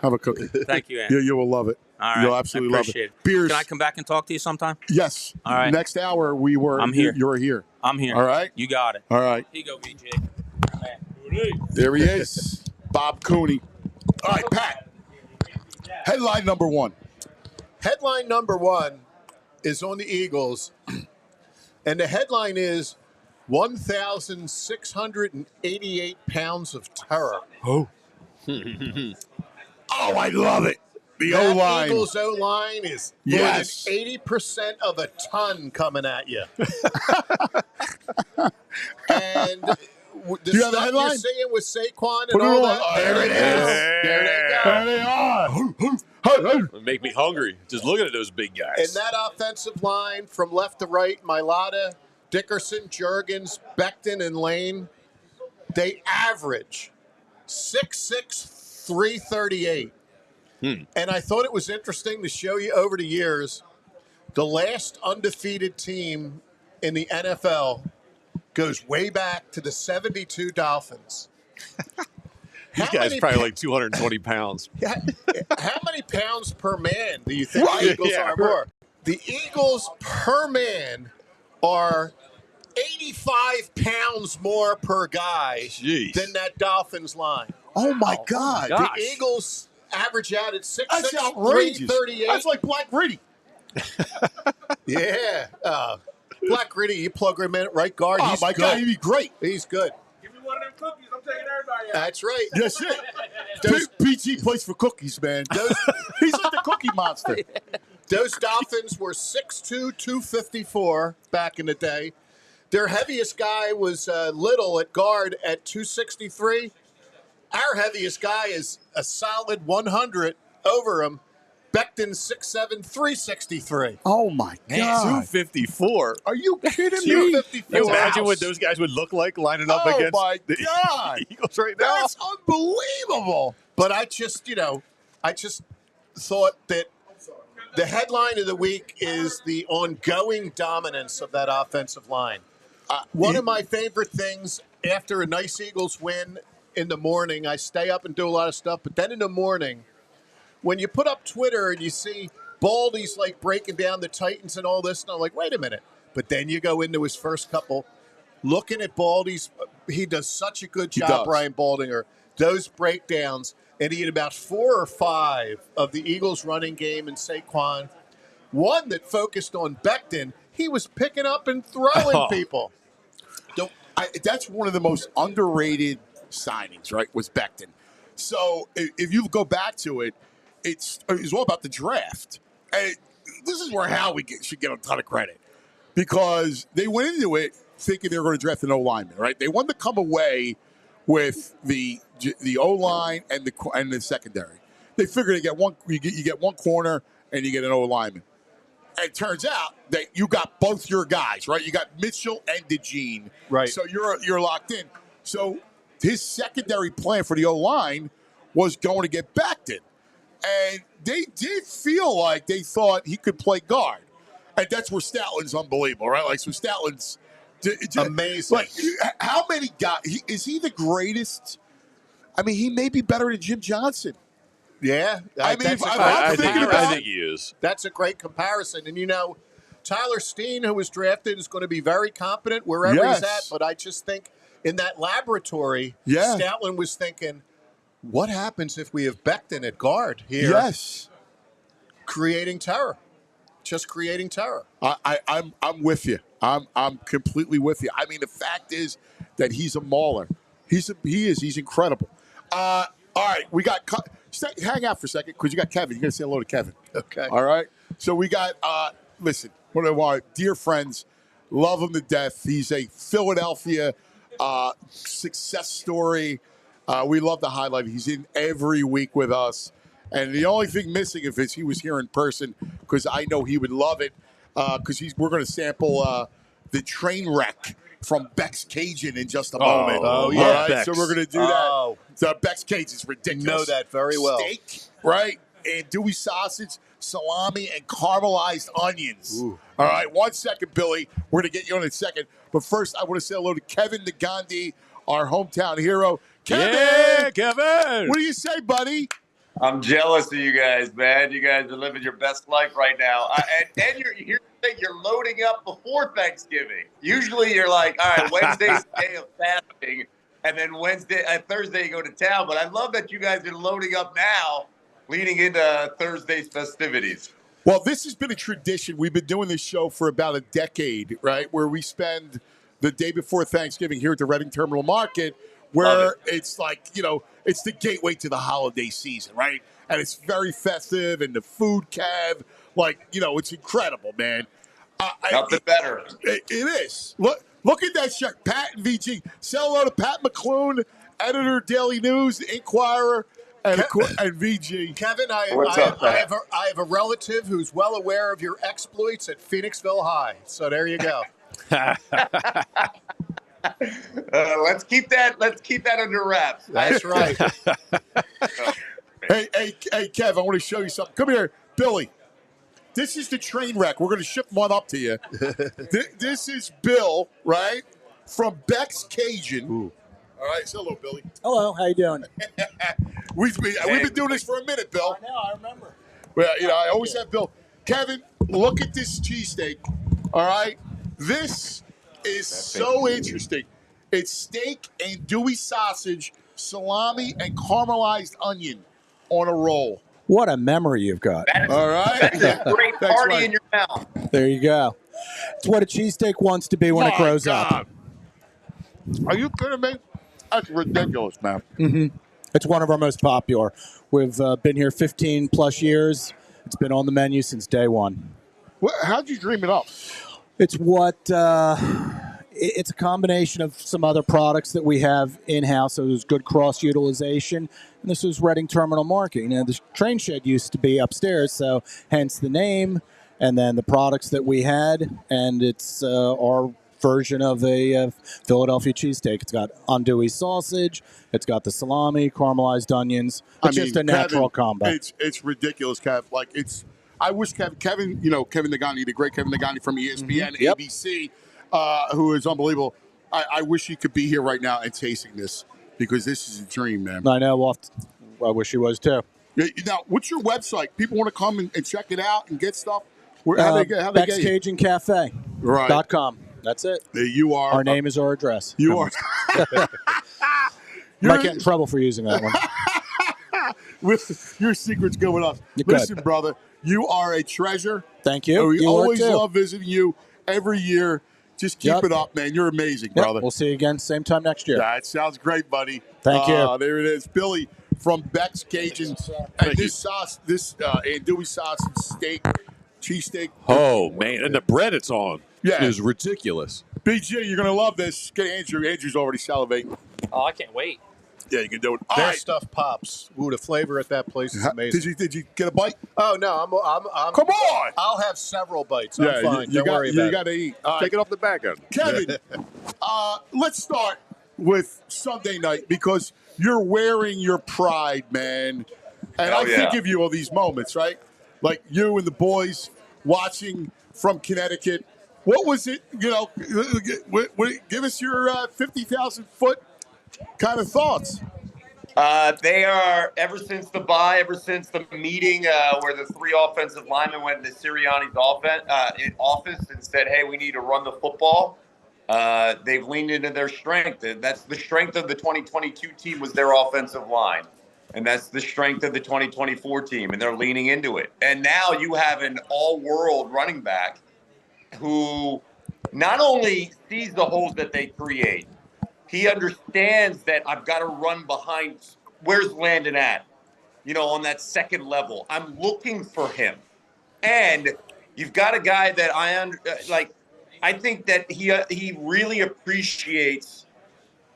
Have a cookie. Thank you, Andy. You will love it. All right. You'll absolutely I love appreciate it. Beers. Can I come back and talk to you sometime? Yes. All right. Next hour, I'm here. You're here. I'm here. All right. You got it. All right. Here you go, BJ. There he is. Bob Cooney. All right, Pat. Headline number one. Headline number one is on the Eagles, and the headline is 1,688 pounds of terror. Oh, I love it. The That O-line. Eagles O-line is more than 80% of a ton coming at you. And the Do you have the stuff headline? you're seeing with Saquon and Put it all on. that. There it is. There they go. There they are. It make me hungry just looking at those big guys. And that offensive line from left to right, Mailata, Dickerson, Juergens, Becton, and Lane, they average 6'6", 338. And I thought it was interesting to show you over the years, the last undefeated team in the NFL goes way back to the 72 Dolphins. These guys probably like 220 pounds. How many pounds per man do you think the Eagles are more? The Eagles per man are 85 pounds more per guy than that Dolphins line. Oh, my God. The Eagles average out at 6'6", That's outrageous. 338. That's like Black Gritty. Yeah. Black Gritty, you plug him in at right guard. Oh, He's my good. God, he'd be great. He's good. Give me one of them cookies. I'm taking everybody out. That's right. Yes, it. PG plays for cookies, man. He's like the cookie monster. Those Dolphins were 6'2", 254 back in the day. Their heaviest guy was Little at guard at 263. Our heaviest guy is a solid 100 over him. Becton 6'7", 363. Oh, my God. 254. Are you kidding me? 254. Can you imagine what those guys would look like lining up against the Eagles right now? That's unbelievable. But I just thought that the headline of the week is the ongoing dominance of that offensive line. One of my favorite things after a nice Eagles win in the morning, I stay up and do a lot of stuff, but then in the morning, when you put up Twitter and you see Baldy's like breaking down the Titans and all this, and I'm like, wait a minute. But then you go into his first couple, looking at Baldy's, he does such a good job, Brian Baldinger, those breakdowns, and he had about 4 or 5 of the Eagles running game and Saquon. One that focused on Becton, he was picking up and throwing people. That's one of the most underrated signings, right, was Becton. So if you go back to it, it's all about the draft. And this is where Howie should get a ton of credit because they went into it thinking they were going to draft an O-lineman, right? They wanted to come away with the O-line and the secondary. They figured you get one corner and you get an O-lineman. And it turns out that you got both your guys, right? You got Mitchell and DeJean. Right. So you're locked in. So his secondary plan for the O-line was going to get Becton. And they did feel like they thought he could play guard. And that's where Statlin's unbelievable, right? Like, so Statlin's amazing. Like, how many guys? Is he the greatest? I mean, he may be better than Jim Johnson. Yeah. I think he is. That's a great comparison. And, Tyler Steen, who was drafted, is going to be very competent wherever he's at. But I just think in that laboratory, Statlin was thinking, what happens if we have Becton at guard here? Yes. Creating terror. Just creating terror. I'm with you. I'm completely with you. I mean, the fact is that he's a mauler. He's incredible. All right, we got hang out for a second because you got Kevin. You got to say hello to Kevin. Okay. All right. So we got listen. One of our dear friends, love him to death. He's a Philadelphia success story. We love to highlight it. He's in every week with us. And the only thing missing is he was here in person because I know he would love it because we're going to sample the train wreck from Beck's Cajun in just a moment. Oh, yeah. All right, Beck's. so we're going to do that. So Beck's Cajun is ridiculous. Know that very well. Steak, right? Andouille sausage, salami, and caramelized onions. Ooh. All right, 1 second, Billy. We're going to get you in a second. But first, I want to say hello to Kevin Negandhi, our hometown hero. Kevin! Yeah, Kevin! What do you say, buddy? I'm jealous of you guys, man. You guys are living your best life right now. And you're loading up before Thanksgiving. Usually you're like, all right, Wednesday's the day of fasting, and then Thursday you go to town. But I love that you guys are loading up now, leading into Thursday's festivities. Well, this has been a tradition. We've been doing this show for about a decade, right? Where we spend the day before Thanksgiving here at the Reading Terminal Market, where it's like, it's the gateway to the holiday season, right? And it's very festive, and the food, Kev, it's incredible, man. Nothing better. It is. Look at that shirt. Pat and VG. Say hello to Pat McLoone, editor, Daily News, Inquirer, and VG. Kevin, I have a relative who's well aware of your exploits at Phoenixville High. So there you go. Let's keep that under wraps. That's right. Hey, Kev, I want to show you something. Come here, Billy. This is the train wreck. We're going to ship one up to you. This is Bill, right, from Beck's Cajun. Ooh. All right, say hello, Billy. Hello, how you doing? We've been doing this for a minute, Bill. I know, I remember. Well, I always have Bill. Kevin, look at this cheesesteak. All right, this is so interesting. It's steak and andouille sausage, salami, and caramelized onion on a roll. What a memory you've got. All right. That is a great party in your mouth. There you go. It's what a cheesesteak wants to be when it grows up. Are you kidding me? That's ridiculous, man. Mm-hmm. It's one of our most popular. We've been here 15 plus years. It's been on the menu since day one. How'd you dream it up? It's it's a combination of some other products that we have in-house. So there's good cross-utilization. And this was Reading Terminal Market. The train shed used to be upstairs, so hence the name. And then the products that we had. And it's our version of a Philadelphia cheesesteak. It's got andouille sausage. It's got the salami, caramelized onions. It's just a natural combo. It's ridiculous, Kev. I wish Kevin, Kevin Negandhi, the great Kevin Negandhi from ESPN, ABC, who is unbelievable. I wish he could be here right now and tasting this, because this is a dream, man. I know. I wish he was too. Now, what's your website? People want to come and check it out and get stuff. How they get Cajun Cafe. Right. .com. That's it. You are. Our name is our address. You are. Might get in trouble for using that one. With your secret's going up. Listen, brother, you are a treasure. Thank you. We You always are too. love visiting you every year. Just keep it up, man. You're amazing, brother. We'll see you again same time next year. That sounds great, buddy. Thank you. There it is. Billy from Beck's Cajun. And this andouille sausage steak, cheesesteak. Oh, man. And the bread it's on is ridiculous. BG, you're going to love this. Get Andrew. Andrew's already salivating. Oh, I can't wait. Yeah, you can do it. Their stuff pops. Ooh, the flavor at that place is amazing. Did you get a bite? Oh no, I'm. Come on! I'll have several bites. I'm fine. You Don't worry about it. You got to eat. Take it off the back end. Kevin, let's start with Sunday night, because you're wearing your pride, man. And I think of you all these moments, right? Like you and the boys watching from Connecticut. What was it? Give us your 50,000-foot kind of thoughts. They are, ever since the meeting where the three offensive linemen went into Sirianni's office and said, hey, we need to run the football, they've leaned into their strength. That's the strength of the 2022 team, was their offensive line. And that's the strength of the 2024 team, and they're leaning into it. And now you have an all-world running back who not only sees the holes that they create, he understands that I've got to run behind. Where's Landon at? On that second level. I'm looking for him. And you've got a guy that I think that he really appreciates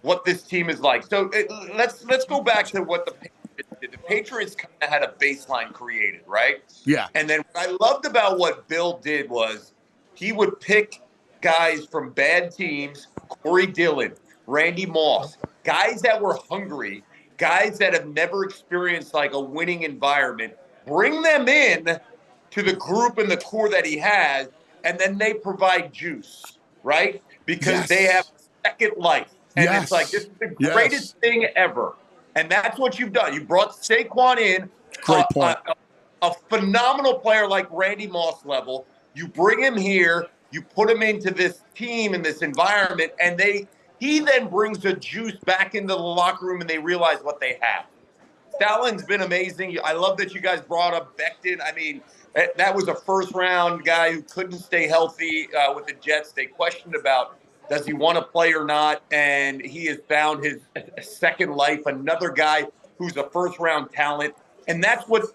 what this team is like. So let's go back to what the Patriots did. The Patriots kind of had a baseline created, right? Yeah. And then what I loved about what Bill did was he would pick guys from bad teams, Corey Dillon, Randy Moss, guys that were hungry, guys that have never experienced like a winning environment, bring them in to the group and the core that he has, and then they provide juice, right? Because they have a second life. And it's like, this is the greatest thing ever. And that's what you've done. You brought Saquon in, a phenomenal player like Randy Moss level. You bring him here, you put him into this team and this environment, and He then brings the juice back into the locker room, and they realize what they have. Stallin's been amazing. I love that you guys brought up Becton. I mean, that was a first-round guy who couldn't stay healthy with the Jets. They questioned about does he want to play or not, and he has found his second life. Another guy who's a first-round talent, and that's what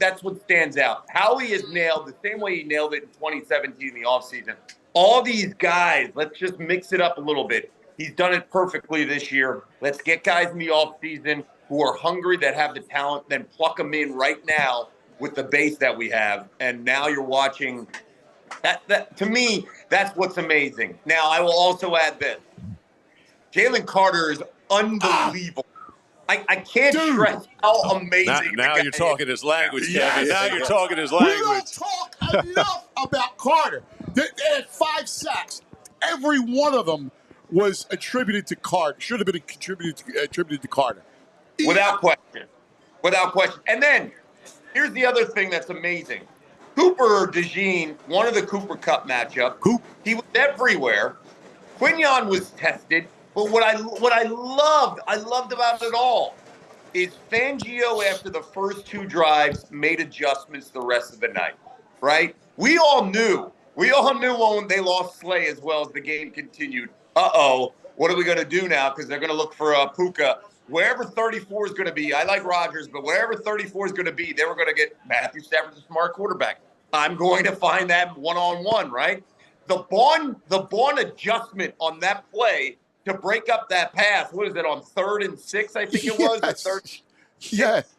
stands out. Howie has nailed the same way he nailed it in 2017 in the offseason. All these guys, let's just mix it up a little bit. He's done it perfectly this year. Let's get guys in the offseason who are hungry, that have the talent, then pluck them in right now with the base that we have. And now you're watching that to me, that's what's amazing. Now, I will also add this. Jalen Carter is unbelievable. I can't stress how amazing. Now you're talking his language, Kevin. Yes. Now you're talking his We language. don't talk enough about Carter. They had 5 sacks. Every one of them was attributed to Carter. Should have been attributed to Carter. Without question. Without question. And then, here's the other thing that's amazing. Cooper DeJean, one of the Cooper Cup matchup, he was everywhere. Quignon was tested. But what I loved about it all is Fangio, after the first 2 drives, made adjustments the rest of the night, right? We all knew when they lost Slay as well as the game continued. What are we going to do now? Because they're going to look for Puka. Wherever 34 is going to be, I like Rodgers, but wherever 34 is going to be, they were going to get Matthew Stafford's a smart quarterback. I'm going to find that one-on-one, right? The Bond adjustment on that play to break up that pass, what is it, on 3rd and 6, I think it was? Yes.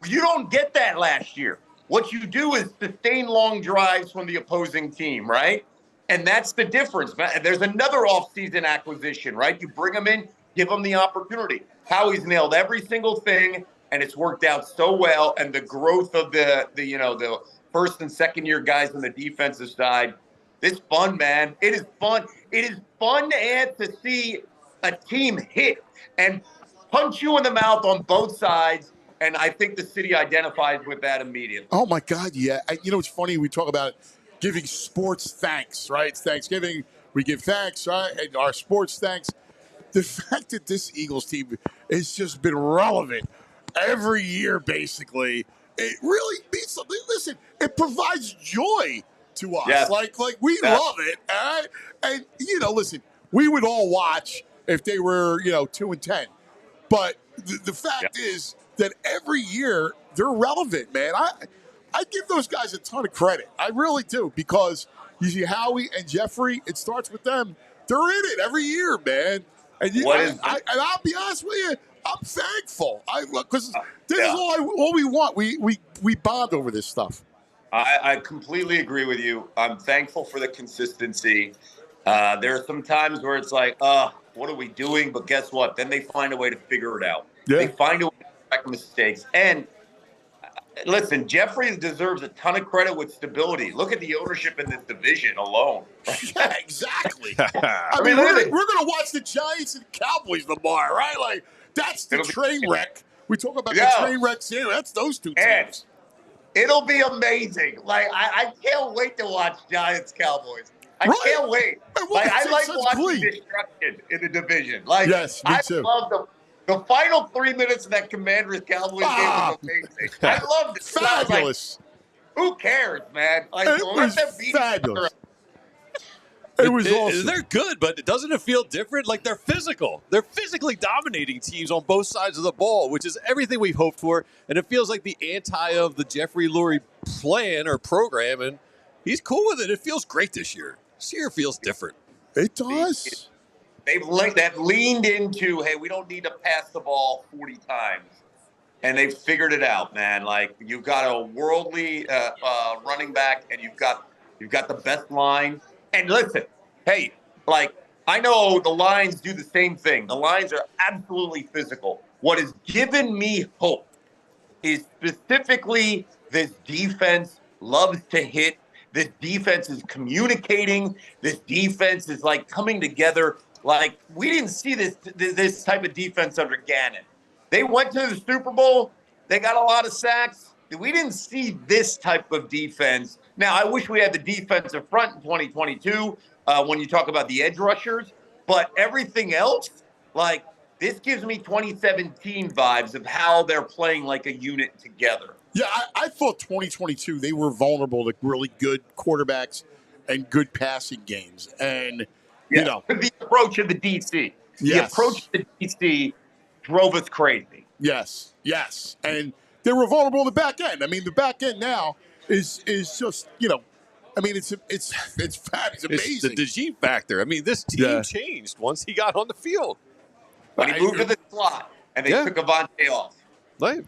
You don't get that last year. What you do is sustain long drives from the opposing team, right? And that's the difference. There's another offseason acquisition, right? You bring them in, give them the opportunity. Howie's nailed every single thing, and it's worked out so well. And the growth of the first and second year guys on the defensive side, it's fun, man. It is fun. It is fun to see a team hit and punch you in the mouth on both sides. And I think the city identifies with that immediately. Oh, my God, yeah. It's funny. We talk about giving sports thanks, right? It's Thanksgiving. We give thanks, right? And our sports thanks. The fact that this Eagles team has just been relevant every year, basically, it really means something. Listen, it provides joy to us. Yes. Like we love it. All right? And, listen, we would all watch if they were, 2-10. But the fact is that every year they're relevant, man. I give those guys a ton of credit. I really do, because you see Howie and Jeffrey, it starts with them. They're in it every year, man. And I'll be honest with you, I'm thankful. Because this is all we want. We bond over this stuff. I completely agree with you. I'm thankful for the consistency. There are some times where it's like, what are we doing? But guess what? Then they find a way to figure it out. Yeah. They find a way to correct mistakes. And listen, Jeffrey deserves a ton of credit with stability. Look at the ownership in this division alone. Yeah, exactly. I mean, we're going to watch the Giants and Cowboys tomorrow, right? Like, that's the train wreck. We talk about the train wrecks here. That's those two teams. It'll be amazing. Like, I can't wait to watch Giants Cowboys. I can't wait. I like watching destruction in the division. Like, yes, me too. I love the final 3 minutes of that Commanders-Cowboys game was amazing. I loved it. Fabulous. Like, who cares, man? Like, it was fabulous. It was awesome. They're good, but doesn't it feel different? Like, they're physical. They're physically dominating teams on both sides of the ball, which is everything we've hoped for. And it feels like the anti of the Jeffrey Lurie plan or program, and he's cool with it. It feels great this year. This year feels different. It does. They've leaned into, hey, we don't need to pass the ball 40 times. And they've figured it out, man. Like, you've got a worldly running back, and you've got the best line. And listen, hey, like, I know the Lions do the same thing. The Lions are absolutely physical. What has given me hope is specifically this defense loves to hit. This defense is communicating. This defense is, like, coming together. Like, we didn't see this type of defense under Gannon. They went to the Super Bowl. They got a lot of sacks. We didn't see this type of defense. Now, I wish we had the defensive front in 2022 when you talk about the edge rushers. But everything else, like, this gives me 2017 vibes of how they're playing like a unit together. Yeah, I thought 2022 they were vulnerable to really good quarterbacks and good passing games, and you know the approach of the DC, the approach of the DC drove us crazy. Yes, and they were vulnerable in the back end. I mean, the back end now is just I mean, it's fat. It's amazing. It's the G factor. I mean, this team changed once he got on the field. When he moved to the slot and they took Avante off. Right.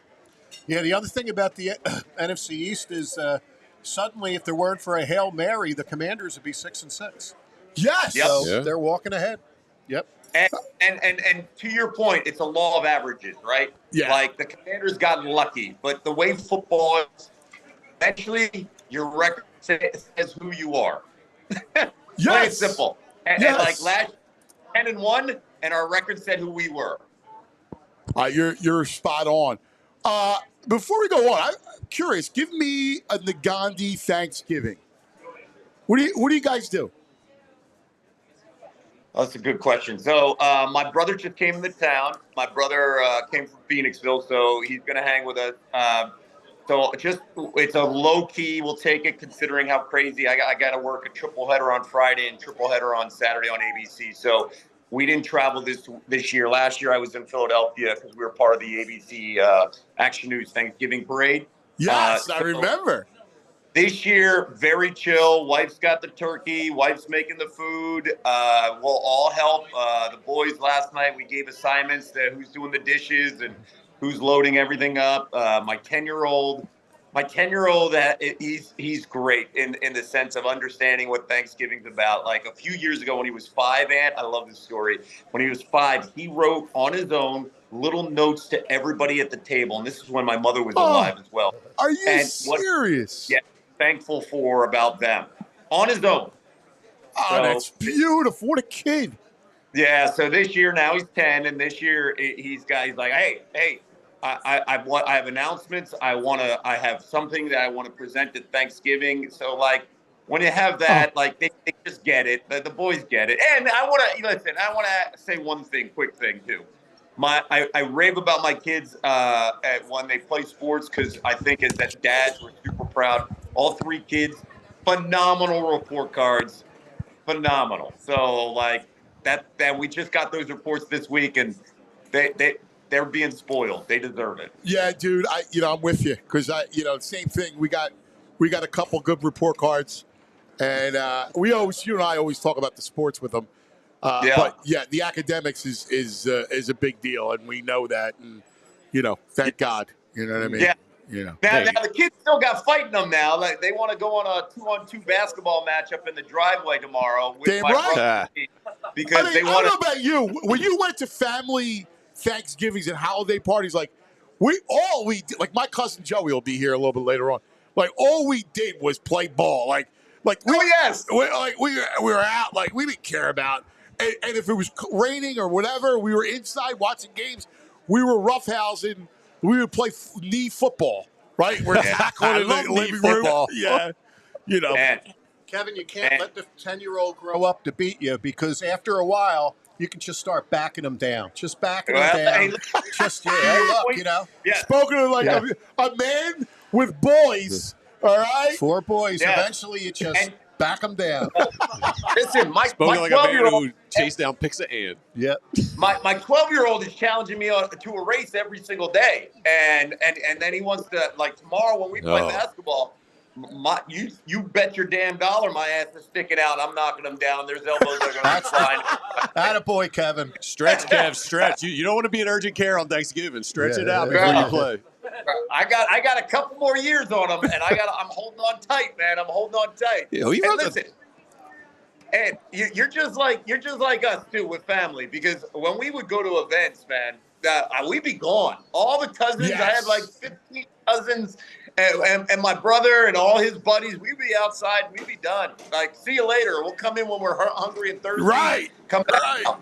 Yeah, the other thing about the NFC East is suddenly, if there weren't for a Hail Mary, the Commanders would be 6-6. Yes. Yep. So they're walking ahead. Yep. And to your point, it's a law of averages, right? Yeah. Like the Commanders got lucky, but the way football is, eventually your record says who you are. Plain and simple. And like last 10-1, and our record said who we were. You're spot on. Before we go on, I'm curious. Give me a Negandhi Thanksgiving. What do you guys do? That's a good question. So my brother just came into town. My brother came from Phoenixville, so he's going to hang with us. So it's a low key. We'll take it considering how crazy. I got to work a triple header on Friday and triple header on Saturday on ABC. So we didn't travel this year. Last year I was in Philadelphia because we were part of the ABC Action News Thanksgiving Parade. Yes, I remember. This year, very chill. Wife's got the turkey. Wife's making the food. We'll all help. The boys last night, we gave assignments to who's doing the dishes and who's loading everything up. My 10-year-old, he's great in the sense of understanding what Thanksgiving's about. Like a few years ago when he was 5, I love this story. When he was 5, he wrote on his own little notes to everybody at the table. And this is when my mother was alive as well. Are you serious? Yeah. Thankful for about them on his own. Oh, that's beautiful. What a kid. Yeah. So this year now he's 10, and this year he's like, hey, I have announcements. I have something that I want to present at Thanksgiving. So like when you have that, like they just get it. The boys get it. And I want to say one quick thing too. I rave about my kids when they play sports because I think as dads we're super proud. All 3 kids, phenomenal report cards, phenomenal. So like that we just got those reports this week, and they're being spoiled. They deserve it. Yeah, dude. I'm with you because same thing. We got a couple good report cards, and you and I always talk about the sports with them. But yeah, the academics is a big deal, and we know that, and thank God. You know what I mean? Yeah. Now the kids still got fighting them now. Like they want to go on a 2-on-2 basketball matchup in the driveway tomorrow. With Damn right. Because they want. I don't know about you. When you went to family Thanksgivings and holiday parties, like we did, like my cousin Joey will be here a little bit later on. Like all we did was play ball. Like we were out. Like we didn't care about. And if it was raining or whatever, we were inside watching games. We were roughhousing. We would play knee football, right? We're tackling in the living room. Yeah, Kevin, you can't let the 10-year-old grow up to beat you because after a while, you can just start backing them down. Just backing them down. Spoken of like a man with boys, all right? 4 boys. Yeah. Eventually, you just back them down. Listen, my Spoken like a man 12-year-old who chased down picks of Ann. Yep. My 12-year-old is challenging me to a race every single day, and then he wants to, like, tomorrow when we play basketball. You bet your damn dollar my ass is sticking out. I'm knocking him down. There's elbows that are going to fly. Attaboy, Kevin. Stretch, Kev, stretch. You don't want to be in urgent care on Thanksgiving. Stretch it out before you play. I got a couple more years on him, and I'm holding on tight, man. I'm holding on tight. Yeah, and listen, Ed, you're just like us too with family because when we would go to events, man, we'd be gone. All the cousins, I had like 15 cousins. And my brother and all his buddies, we'd be outside, we'd be done. Like, see you later. We'll come in when we're hungry and thirsty. Right. Come back out.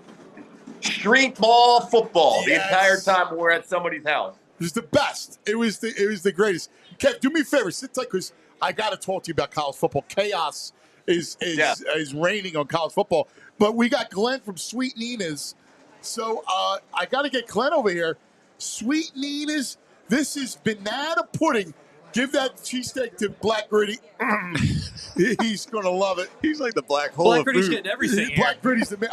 Street ball football the entire time we're at somebody's house. It was the best. It was the greatest. Kev, do me a favor. Sit tight because I got to talk to you about college football. Chaos is raining on college football. But we got Glenn from Sweet Nina's. So I got to get Glenn over here. Sweet Nina's. This is banana pudding. Give that cheesesteak to Black Gritty. He's going to love it. He's like the black hole Black of Gritty's food. getting everything here. Black Gritty's the man.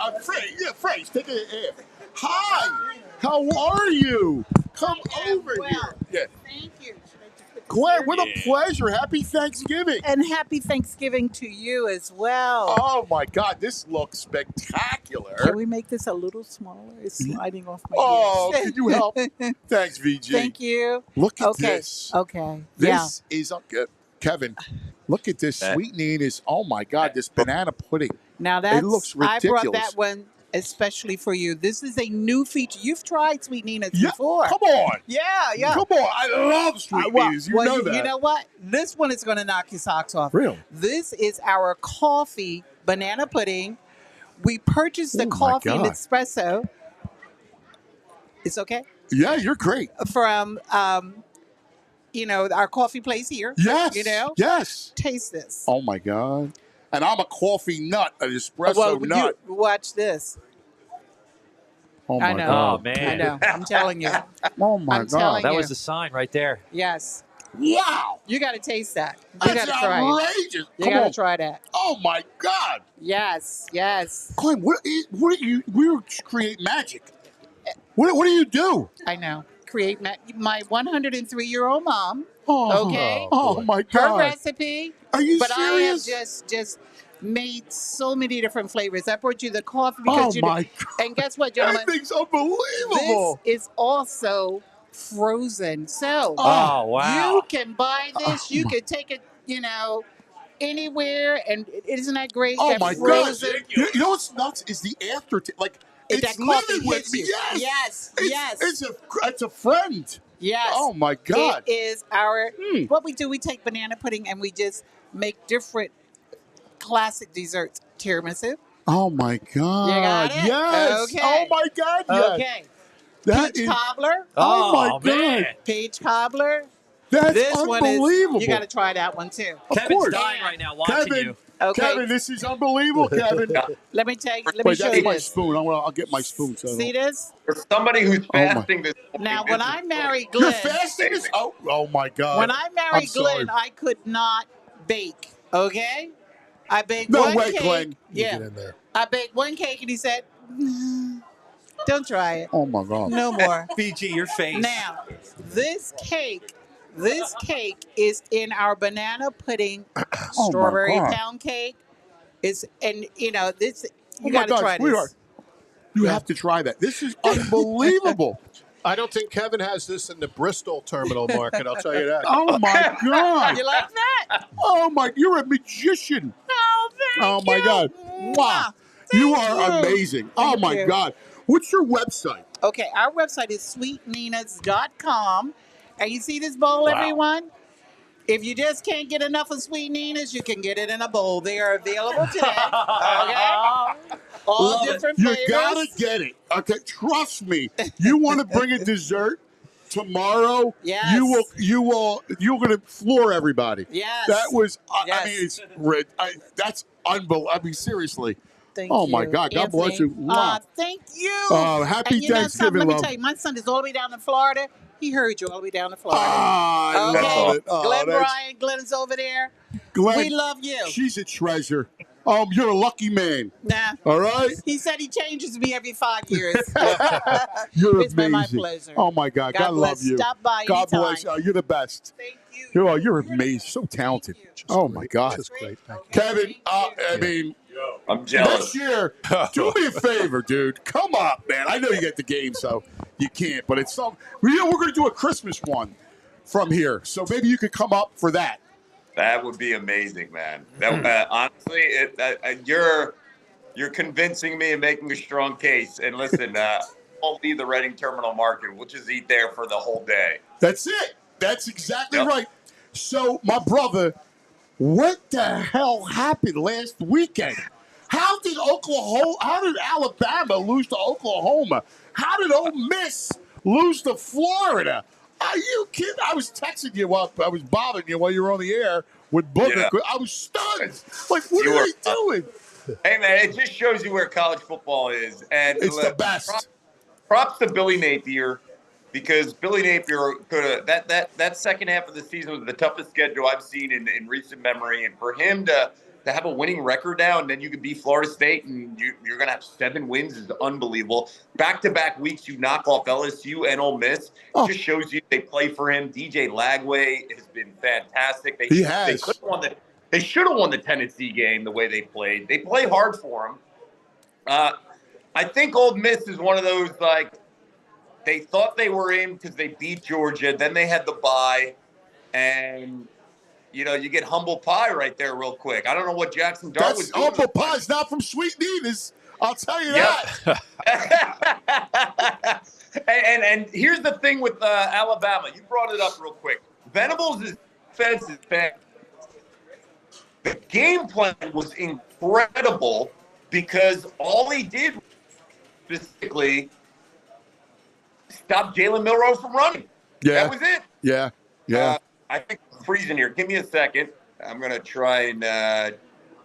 Fresh, take a air. Hi, how are you? Come over here. Yeah. Thank you. Glenn, what a pleasure. Happy Thanksgiving. And happy Thanksgiving to you as well. Oh, my God. This looks spectacular. Can we make this a little smaller? It's sliding off my Oh, ears. can you help? Thanks, VG. Thank you. Look at Okay. this. Okay. This is, Kevin, look at this. Sweet Nina's. Oh, my God, this banana pudding. Now that's it looks I ridiculous. brought that one especially for you. This is a new feature. You've tried Sweet Nina's Yeah, before. come on. Yeah. Come on. I love Sweet Nina's. You know that. You know what? This one is going to knock your socks off. Really? This is our coffee banana pudding. We purchased the Oh, my coffee and God. espresso. It's okay? Yeah, you're great. From, our coffee place here. Yes. Yes. Taste this. Oh, my God. And I'm a coffee nut, an espresso nut. Watch this. Oh, my I know. God. Oh, man. I know. I'm telling you. Oh, my I'm God. telling That you. was the sign right there. Yes. Wow. You got to taste that. You got That's to try it. outrageous. You Come got on. to try that. Oh, my God. Yes. Yes. Glenn, what do you, we create magic. What do you do? I know. Create my 103-year-old mom. Oh, Okay. Oh, my Her God. recipe. Are you but serious? I have just made so many different flavors. I brought you the coffee because Oh, my God. And guess what, gentlemen? That thing's unbelievable. This is also frozen. So Oh, wow. you can buy this. You can take it, anywhere. And isn't that great? Oh, That my God. frozen, You know what's nuts is the aftertaste. Like, That it's coffee living with hits me. you. Yes. Yes. It's a friend. Yes. Oh, my God. It is our, what we do, we take banana pudding and we just make different classic desserts. Tiramisu. Oh, my God. You got it? Yes. Okay. Oh, my God. Yes. Okay. That Peach is- cobbler. Oh, my God. man. Peach cobbler. That's This one is, unbelievable. you got to try that one too. Kevin's course. dying right now watching Kevin, you. Okay. Kevin, this is unbelievable, Kevin. Let me show Wait, that's you my this. spoon. I'll get my spoon. So See this? For somebody who's my- fasting this Now, morning, when this I is married You're Glenn, fasting? Oh, my God. when I I'm married sorry. Glenn, I could not bake. Okay, I baked No one way, cake. Glenn. Yeah, Get in there. I baked one cake, and he said, "Don't try it. Oh, my God. No more." BG, your face. Now, this cake is in our banana pudding Oh, my strawberry God. pound cake. This you Oh, my got to God, try sweetheart. this. You have to try that. This is unbelievable. I don't think Kevin has this in the Bristol terminal market. I'll tell you that. Oh, my God. You like that? Oh, my, you're a magician. Oh, Oh, my God. Wow. You are amazing. Oh, Thank my you. God. What's your website? Okay, our website is sweetninas.com. And you see this bowl, everyone? If you just can't get enough of Sweet Nina's, you can get it in a bowl. They are available today. Okay? All different You flavors. gotta get it. Okay, trust me. You want to bring a dessert tomorrow? Yes. You're gonna floor everybody. Yes. That was. I Yes. mean, it's that's unbelievable. I mean, seriously. Thank Oh you. my God! God bless you. Anthony. Wow. Thank you. Happy and you know something? Thanksgiving, Let me love. tell you, my son is all the way down in Florida. He heard you all the way down in Florida. Ah, I Okay. love it. Oh, Glenn that's- Bryan, Glenn is over there. Glenn, We love you. She's a treasure. You're a lucky man. Nah. All right. He said he changes me every 5 years. You're It's been amazing. my pleasure. Oh my God. God God love bless. you. Stop by God anytime. bless you. You're the best. Thank you. You're amazing. So talented. Oh my God. Just great. Thank you. Kevin, I mean, I'm jealous. next year, do me a favor, dude. Come up, man. I know you get the game, so you can't, but it's some. We're going to do a Christmas one from here, so maybe you could come up for that. That would be amazing, man. That, honestly, you're convincing me and making a strong case. And listen, I'll leave the Reading Terminal Market. We'll just eat there for the whole day. That's it. That's exactly Yep. right. So, my brother, what the hell happened last weekend? How did Alabama lose to Oklahoma? How did Ole Miss lose to Florida? Are you kidding? I was texting you while I was bothering you while you were on the air. with Booker. Yeah. I was stunned. Like, what You are were they doing? Hey, man, it just shows you where college football is. And It's the best. Props to Billy Napier, because Billy Napier could have that second half of the season was the toughest schedule I've seen in recent memory. And for him to have a winning record now, and then you could beat Florida State, and you're going to have 7 wins is unbelievable. Back-to-back weeks, you knock off LSU and Ole Miss. It just shows you they play for him. DJ Lagway has been fantastic. They should have won the Tennessee game the way they played. They play hard for him. I think Ole Miss is one of those, like, they thought they were in because they beat Georgia. Then they had the bye. And, you know, you get humble pie right there real quick. I don't know what Jackson Dart was doing. Humble pie's not from Sweet Nina's. I'll tell you that. and here's the thing with Alabama. You brought it up real quick. Venables' defense is bad. The game plan was incredible because all he did specifically stop Jalen Milroe from running. Yeah. That was it. Yeah. I think I'm freezing here. Give me a second. I'm going to try and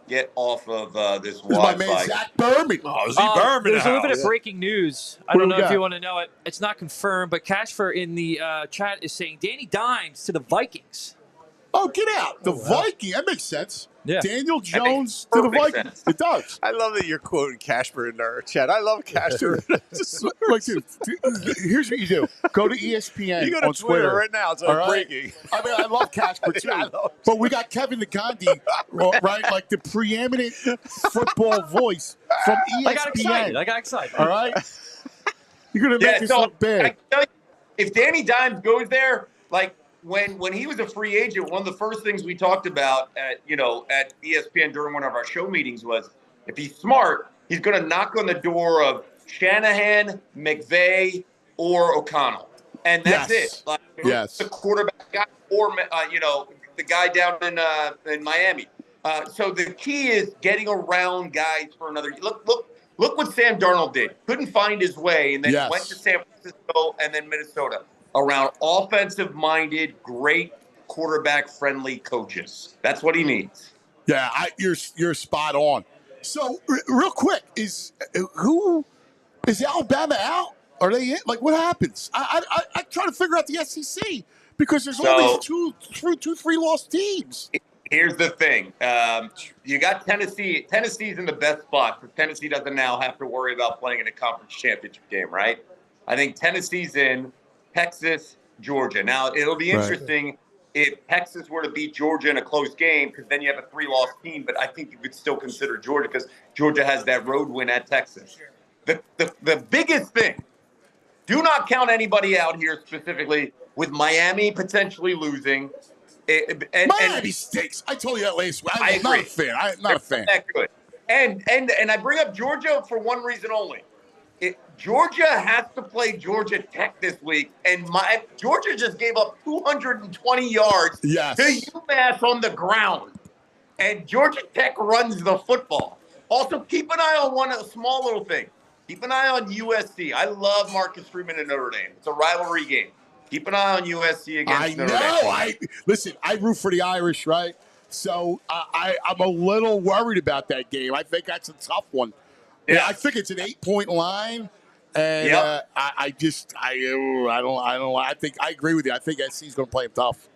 get off of this Wi-Fi. My man Zach Berman. Berman. There's a little bit of breaking news. I don't know if you want to know it. It's not confirmed, but Cashfer in the chat is saying Danny Dimes to the Vikings. Oh, get out. The Viking. That makes sense. Yeah. Daniel Jones to the Vikings. It does. I love that you're quoting Casper in our chat. I love Casper. Like, dude, here's what you do. Go to ESPN You go to on Twitter right now. It's breaking. I mean, I love Casper, too. But we got Kevin Negandhi, right? Like the preeminent football voice from ESPN. I got excited. All right? You're going to make us look bad. I can tell you, if Danny Dimes goes there, like, when he was a free agent, one of the first things we talked about at ESPN during one of our show meetings was, if he's smart, he's going to knock on the door of Shanahan, McVay, or O'Connell, and that's it. Like, the quarterback guy, or the guy down in Miami. So the key is getting around guys for another. Look what Sam Darnold did. Couldn't find his way, and then went to San Francisco and then Minnesota. Around offensive-minded, great quarterback-friendly coaches. That's what he needs. Yeah, you're spot on. So, real quick, is Alabama out? Are they in? Like, what happens? I try to figure out the SEC because there's all these two, 3 lost teams. Here's the thing. You got Tennessee. Tennessee's in the best spot because Tennessee doesn't now have to worry about playing in a conference championship game, right? I think Tennessee's in. Texas, Georgia. Now, it'll be interesting if Texas were to beat Georgia in a close game, because then you have a 3-loss team, but I think you could still consider Georgia because Georgia has that road win at Texas. The biggest thing, do not count anybody out here specifically with Miami potentially losing. Miami stinks. I told you that last week. I'm not a fan. I'm not a fan. That good. And I bring up Georgia for one reason only. Georgia has to play Georgia Tech this week, and Georgia just gave up 220 yards to UMass on the ground, and Georgia Tech runs the football. Also, keep an eye on a small little thing. Keep an eye on USC. I love Marcus Freeman in Notre Dame. It's a rivalry game. Keep an eye on USC against Notre Dame. Listen, I root for the Irish, right? So I'm a little worried about that game. I think that's a tough one. Yeah, I think it's an 8-point line, and I think I agree with you. I think SC's going to play him tough.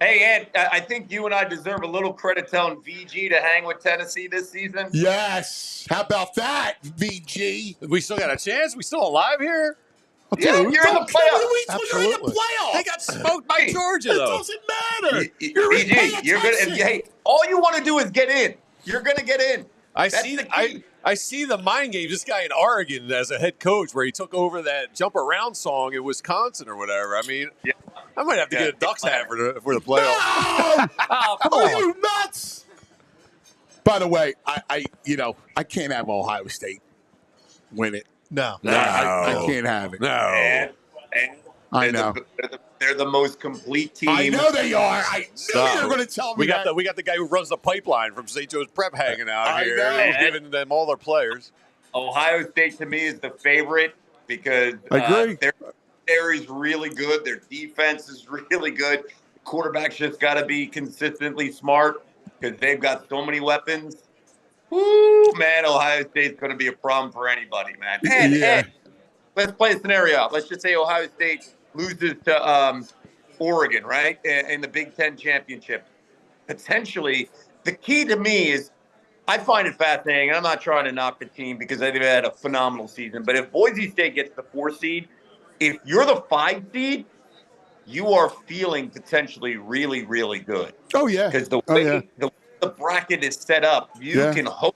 Hey, Ed, I think you and I deserve a little credit telling VG to hang with Tennessee this season. Yes, how about that, VG? We still got a chance. We still alive here. Yeah, you're in the playoffs. Absolutely. You're in the playoffs. They got smoked by Georgia, though. It doesn't matter. VG, you're good. Hey, all you want to do is get in. You're going to get in. I see the mind games. This guy in Oregon as a head coach, where he took over that jump around song in Wisconsin or whatever. I mean, I might have to get a Ducks hat for the playoffs. Oh, come on. Are you nuts? By the way, I can't have Ohio State win it. No. I can't have it. No. And I know. They're the most complete team. I know they are. I knew you were going to tell me we got the guy who runs the pipiline from St. Joe's Prep hanging out here. Know. He's giving them all their players. Ohio State, to me, is the favorite because I agree. their is really good. Their defense is really good. Quarterback's just got to be consistently smart because they've got so many weapons. Woo, man, Ohio State's going to be a problem for anybody, man. And let's play a scenario out. Let's just say Ohio State loses to Oregon, right, in the Big Ten championship. Potentially, the key to me is I find it fascinating, and I'm not trying to knock the team because they've had a phenomenal season, but if Boise State gets the 4 seed, if you're the 5 seed, you are feeling potentially really, really good. Oh, yeah. Because the way the bracket is set up, you can host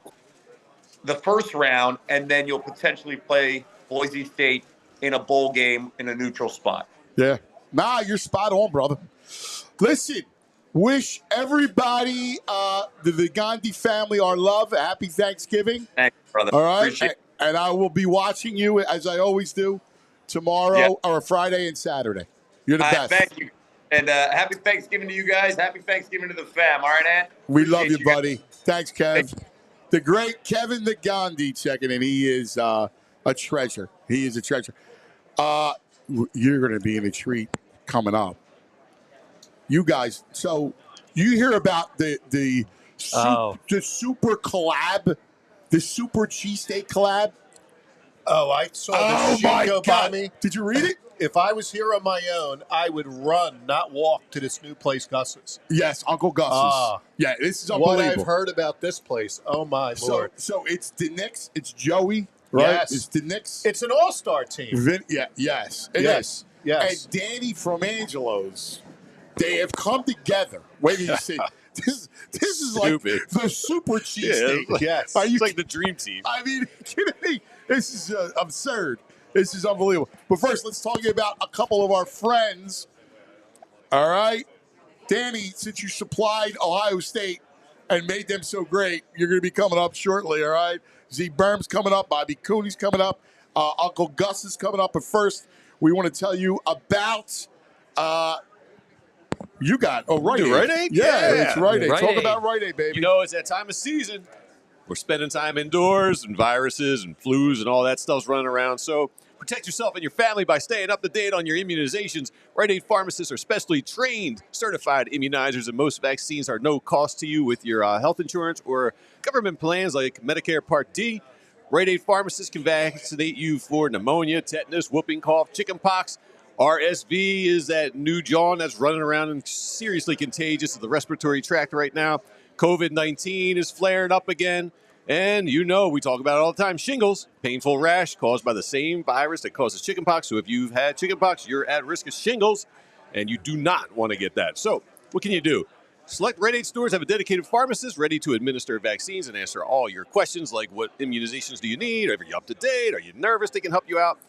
the first round, and then you'll potentially play Boise State in a bowl game in a neutral spot. Yeah. Nah, you're spot on, brother. Listen, wish everybody, the Negandhi family, our love. Happy Thanksgiving. Thanks, brother. All right. Appreciate it. And I will be watching you, as I always do, tomorrow or Friday and Saturday. You're the best. Thank you. And happy Thanksgiving to you guys. Happy Thanksgiving to the fam. All right, Ant? We love you, Appreciate buddy. Thanks, Kev. The great Kevin Negandhi checking in. He is a treasure. He is a treasure. You're going to be in a treat coming up. You guys, so you hear about the super collab, the super cheesesteak collab? Oh, I saw the sheet go by me. Did you read it? If I was here on my own, I would run, not walk, to this new place, Gus's. Yes, Uncle Gus's. Yeah, this is unbelievable. What I've heard about this place, oh my Lord. So it's the Knicks, it's Joey, right? Yes. It's the Knicks. It's an all-star team. Yes, it is. Yes. And Danny from Angelo's, they have come together. Wait till you see. This is like the super cheesesteak. Yes. It's like the dream team. I mean, kidding me? This is absurd. This is unbelievable. But first, let's talk about a couple of our friends. All right? Danny, since you supplied Ohio State and made them so great, you're going to be coming up shortly, all right? Z Berm's coming up. Bobby Cooney's coming up. Uncle Gus is coming up. But first, we want to tell you about you got Rite Aid. Rite Aid? Yeah, it's Rite Aid. Rite Talk Aid. about Rite Aid, baby. You know, it's that time of season. We're spending time indoors, and viruses and flus and all that stuff's running around. So protect yourself and your family by staying up to date on your immunizations. Rite Aid pharmacists are specially trained, certified immunizers, and most vaccines are no cost to you with your health insurance or government plans like Medicare Part D. Rite Aid pharmacists can vaccinate you for pneumonia, tetanus, whooping cough, chickenpox. RSV is that new John that's running around and seriously contagious to the respiratory tract right now. COVID-19 is flaring up again. And you know, we talk about it all the time, shingles, painful rash caused by the same virus that causes chickenpox. So if you've had chickenpox, you're at risk of shingles, and you do not want to get that. So what can you do? Select Rite Aid stores have a dedicated pharmacist ready to administer vaccines and answer all your questions like what immunizations do you need? Are you up to date? Are you nervous? They can help you out.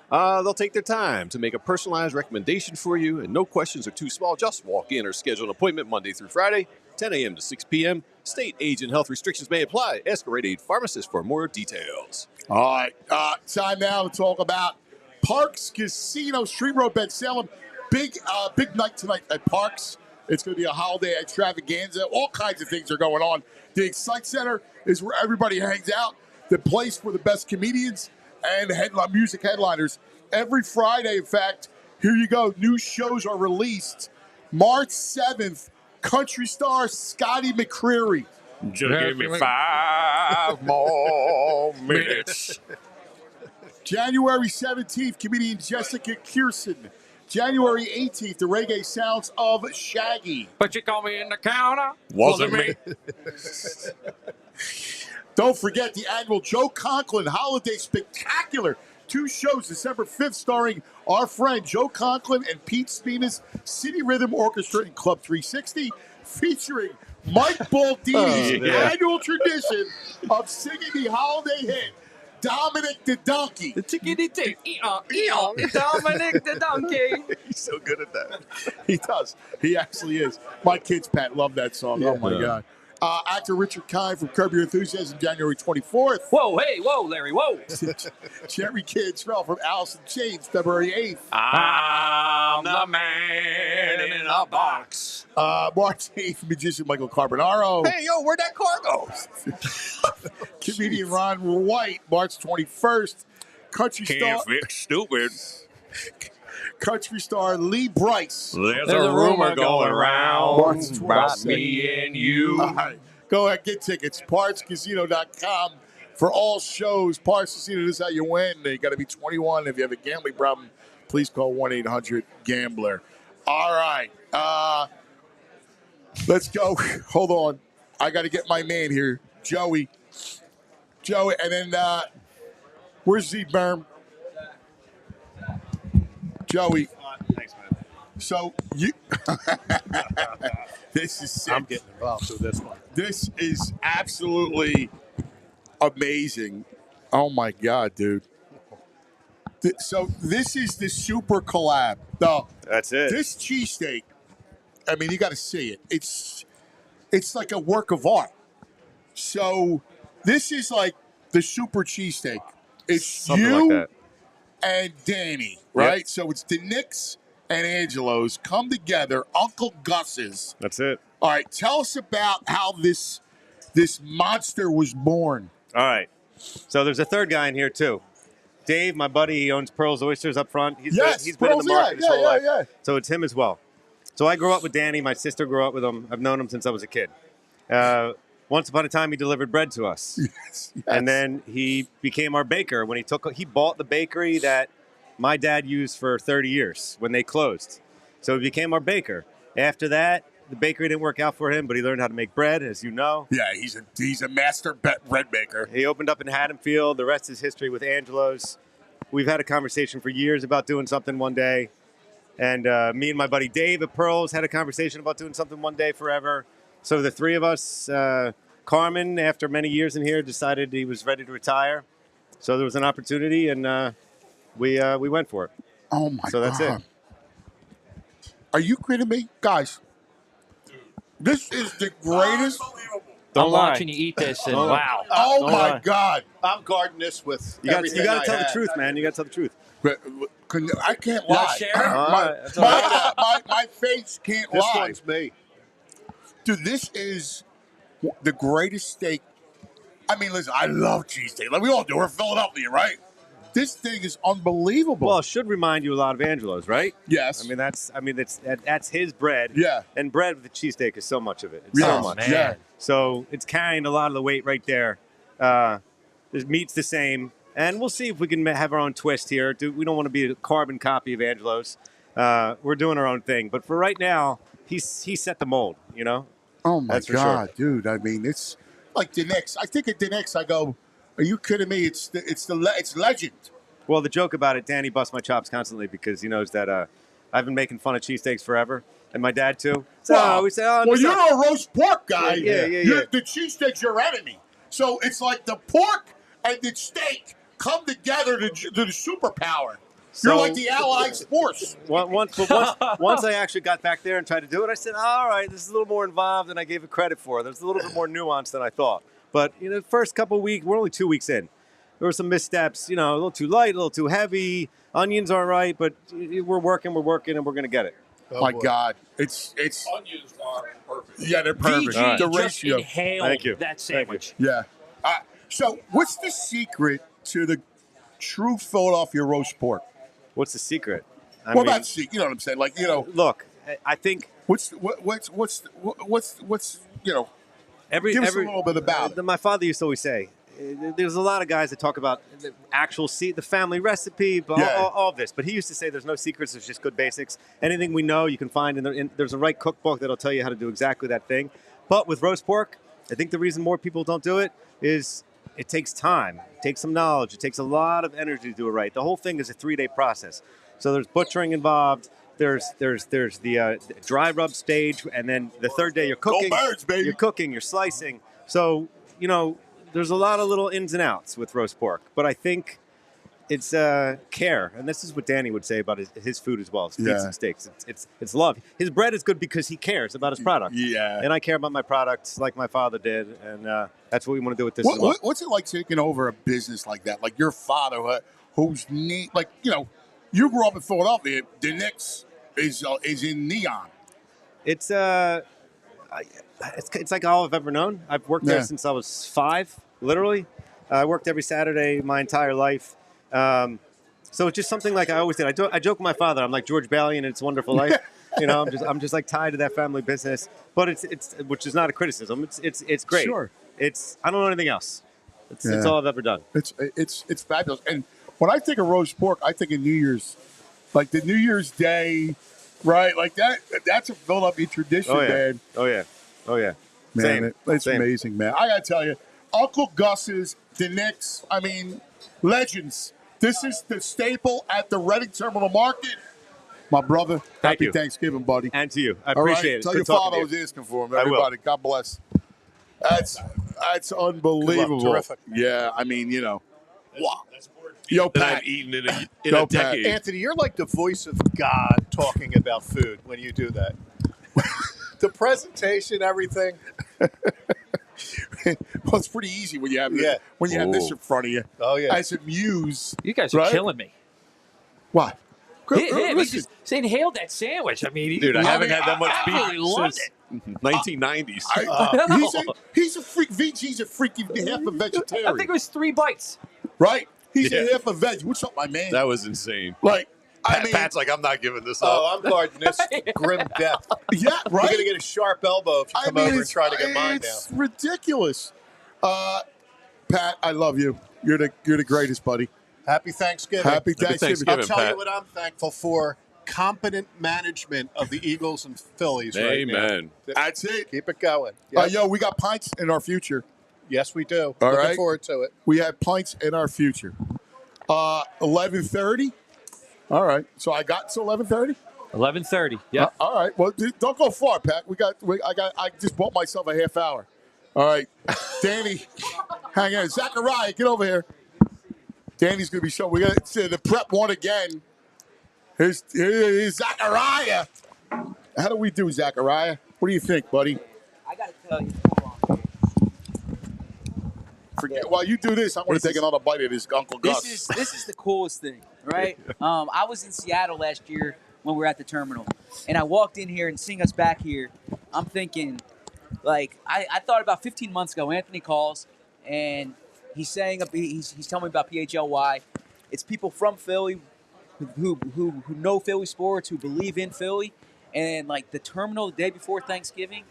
They'll take their time to make a personalized recommendation for you, and no questions are too small. Just walk in or schedule an appointment Monday through Friday, 10 a.m. to 6 p.m. State, age, and health restrictions may apply. Ask a Rite Aid pharmacist for more details. All right. Time now to talk about Parks Casino, Street Road, Ben Salem. Big night tonight at Parks. It's going to be a holiday extravaganza. All kinds of things are going on. The Excite Center is where everybody hangs out. The place for the best comedians and music headliners. Every Friday, in fact, here you go. New shows are released. March 7th, country star Scotty McCreery. Just give me 5 more minutes. January 17th, comedian Jessica Kierson. January 18th, the reggae sounds of Shaggy. But you call me in the counter. Wasn't me. Don't forget the annual Joe Conklin Holiday Spectacular. 2 shows, December 5th, starring our friend Joe Conklin and Pete Spina's City Rhythm Orchestra in Club 360, featuring Mike Baldini's annual tradition of singing the holiday hit, Dominic the Donkey. The tickety-tick. Dominic the Donkey. He's so good at that. He does. He actually is. My kids, Pat, love that song. Oh, my God. Actor Richard Kind from Curb Your Enthusiasm, January 24th. Whoa, hey, whoa, Larry, whoa. Jerry Cantrell from Alice in Chains, February 8th. I'm the man in a box. March 8th, magician Michael Carbonaro. Hey, yo, where'd that car go? Comedian Ron White, March 21st. Country Can't star. fix stupid. country star Lee Brice. There's a rumor going around about me and you. All right. Go ahead, get tickets. PartsCasino.com for all shows. Parts Casino, this is how you win. You got to be 21. If you have a gambling problem, please call 1-800-GAMBLER. All right. Let's go. Hold on. I got to get my man here, Joey, and then where's Z-Berm? Joey. Thanks, man. So you, this is sick. I'm getting involved with this one. This is absolutely amazing. Oh my God, dude. So this is the super collab. That's it. This cheesesteak, I mean, you got to see it. It's like a work of art. So this is like the super cheesesteak. It's Something you like that. and Danny, right? Yep. So it's the Knicks and Angelo's come together, Uncle Gus's. That's it. All right, tell us about how this monster was born. All right. So there's a third guy in here, too. Dave, my buddy, he owns Pearl's Oysters up front. He's been in the market his whole life. Yeah. So it's him as well. So I grew up with Danny. My sister grew up with him. I've known him since I was a kid. Once upon a time, he delivered bread to us. Yes. And then he became our baker. When he bought the bakery that my dad used for 30 years when they closed. So he became our baker. After that, the bakery didn't work out for him, but he learned how to make bread, as you know. Yeah, he's a master bread maker. He opened up in Haddonfield. The rest is history with Angelo's. We've had a conversation for years about doing something one day. And me and my buddy Dave at Pearl's had a conversation about doing something one day forever. So the three of us, Carmen, after many years in here, decided he was ready to retire. So there was an opportunity, and we went for it. Oh, my God. So that's it. Are you kidding me? Guys, this is the greatest. I'm watching you eat this, and wow. Oh, my God. I'm guarding this with You got everything to I tell the have. truth, man. You got to tell the truth. I can't You wanna lie. share? My face can't This lie. one's me. Dude, this is the greatest steak. I mean, listen, I love cheesesteak. Like we all do. We're Philadelphia, right? This thing is unbelievable. Well, it should remind you a lot of Angelo's, right? Yes. That's his bread. Yeah. And bread with the cheesesteak is so much of it. It's Yes, so much. man. Yeah. So it's carrying a lot of the weight right there. The meat's the same. And we'll see if we can have our own twist here. We don't want to be a carbon copy of Angelo's. We're doing our own thing. But for right now, he set the mold, you know? Oh, my That's for God, sure. dude. I mean, it's like the next. I think at the next, I go, are you kidding me? It's legend. Well, the joke about it, Danny busts my chops constantly because he knows that I've been making fun of cheesesteaks forever. And my dad, too. So we say, well, you're a roast pork guy. Yeah. The cheesesteak's your enemy. So it's like the pork and the steak come together to the superpower. You're like the Allied force. Once I actually got back there and tried to do it, I said, all right, this is a little more involved than I gave it credit for. There's a little bit more nuance than I thought. But the first couple of weeks, we're only 2 weeks in. There were some missteps, a little too light, a little too heavy. Onions aren't right, but we're working, and we're going to get it. Oh my God. It's Onions are perfect. Yeah, they're perfect. DG The just ratio. inhaled Thank you. that sandwich. Yeah. So what's the secret to the true Philadelphia roast pork? What's the secret? You know what I'm saying? Like, Look, I think what's give us a little bit about it. My father used to always say, there's a lot of guys that talk about the actual the family recipe, all of this. But he used to say there's no secrets, there's just good basics. Anything we know you can find, there's a right cookbook that'll tell you how to do exactly that thing. But with roast pork, I think the reason more people don't do it is it takes time. It takes some knowledge. It takes a lot of energy to do it right. The whole thing is a 3-day process. So there's butchering involved. There's the dry rub stage, and then the third day you're cooking. Go birds, baby. You're cooking. You're slicing. So there's a lot of little ins and outs with roast pork, but I think it's care, and this is what Danny would say about his food as well. It's meats and steaks. It's love. His bread is good because he cares about his product. Yeah, and I care about my products like my father did, and that's what we want to do with this. as well. What's it like taking over a business like that? Like your father, who's you grew up in Philadelphia. The Knicks is in neon. It's like all I've ever known. I've worked there since I was 5, literally. I worked every Saturday my entire life. So it's just something like I always did. I joke with my father. I'm like George Bailey in It's a Wonderful Life. You know, I'm just like tied to that family business. But it's which is not a criticism. It's great. Sure. I don't know anything else. It's all I've ever done. It's fabulous. And when I think of roast pork, I think of New Year's, like the New Year's Day, right? Like that. That's a Philadelphia tradition, man. Oh yeah. Man, it's amazing, man. I gotta tell you, Uncle Gus's, the Knicks. I mean, legends. This is the staple at the Reading Terminal Market. My brother, happy Thanksgiving, buddy. And to you. I appreciate it. Tell Good your father talking I to was you. asking for him, I will. everybody. God bless. That's unbelievable. Terrific. Yeah, I mean, you know. Wow. Yo, That Pat. I've eaten in a decade. Anthony, you're like the voice of God talking about food when you do that. The presentation, everything. Well, it's pretty easy when you have this, when you have this in front of you. Oh, yeah. As a muse. You guys are killing me. What? He just inhaled that sandwich. I mean, Dude, I haven't had that much beef absolutely loved since it. 1990s. He's a freak. VG's a freaky half a vegetarian. I think it was 3 bites. Right? He's Yeah. a half a veg. What's up, my man? That was insane. Like, I mean, Pat's like, I'm not giving this up. Oh, I'm guarding this grim death. Yeah, right. You're going to get a sharp elbow if you come over and try to get mine down. It's ridiculous. Pat, I love you. You're the greatest, buddy. Happy Thanksgiving. Happy Thanksgiving. I'll tell Pat. you what I'm thankful for. Competent management of the Eagles and Phillies right now. Amen. That's it. Keep it going. Yep. Yo, we got pints in our future. Yes, we do. All Looking right. forward to it. We have pints in our future. 11:30. All right. So I got to 11:30. 11:30. Yeah. All right. Well, don't go far, Pat. I just bought myself a half hour. All right. Danny, hang on. Zachariah, get over here. Danny's gonna be showing. We got to the prep one again. Here's Zachariah. How do we do, Zachariah? What do you think, buddy? I gotta tell you. While you do this, I'm going to take another bite of this Uncle Gus. This is the coolest thing, right? I was in Seattle last year when we were at the terminal, and I walked in here and seeing us back here, I'm thinking, like, I thought about 15 months ago, Anthony calls, and he's telling me about PHLY. It's people from Philly who know Philly sports, who believe in Philly, and like the terminal the day before Thanksgiving.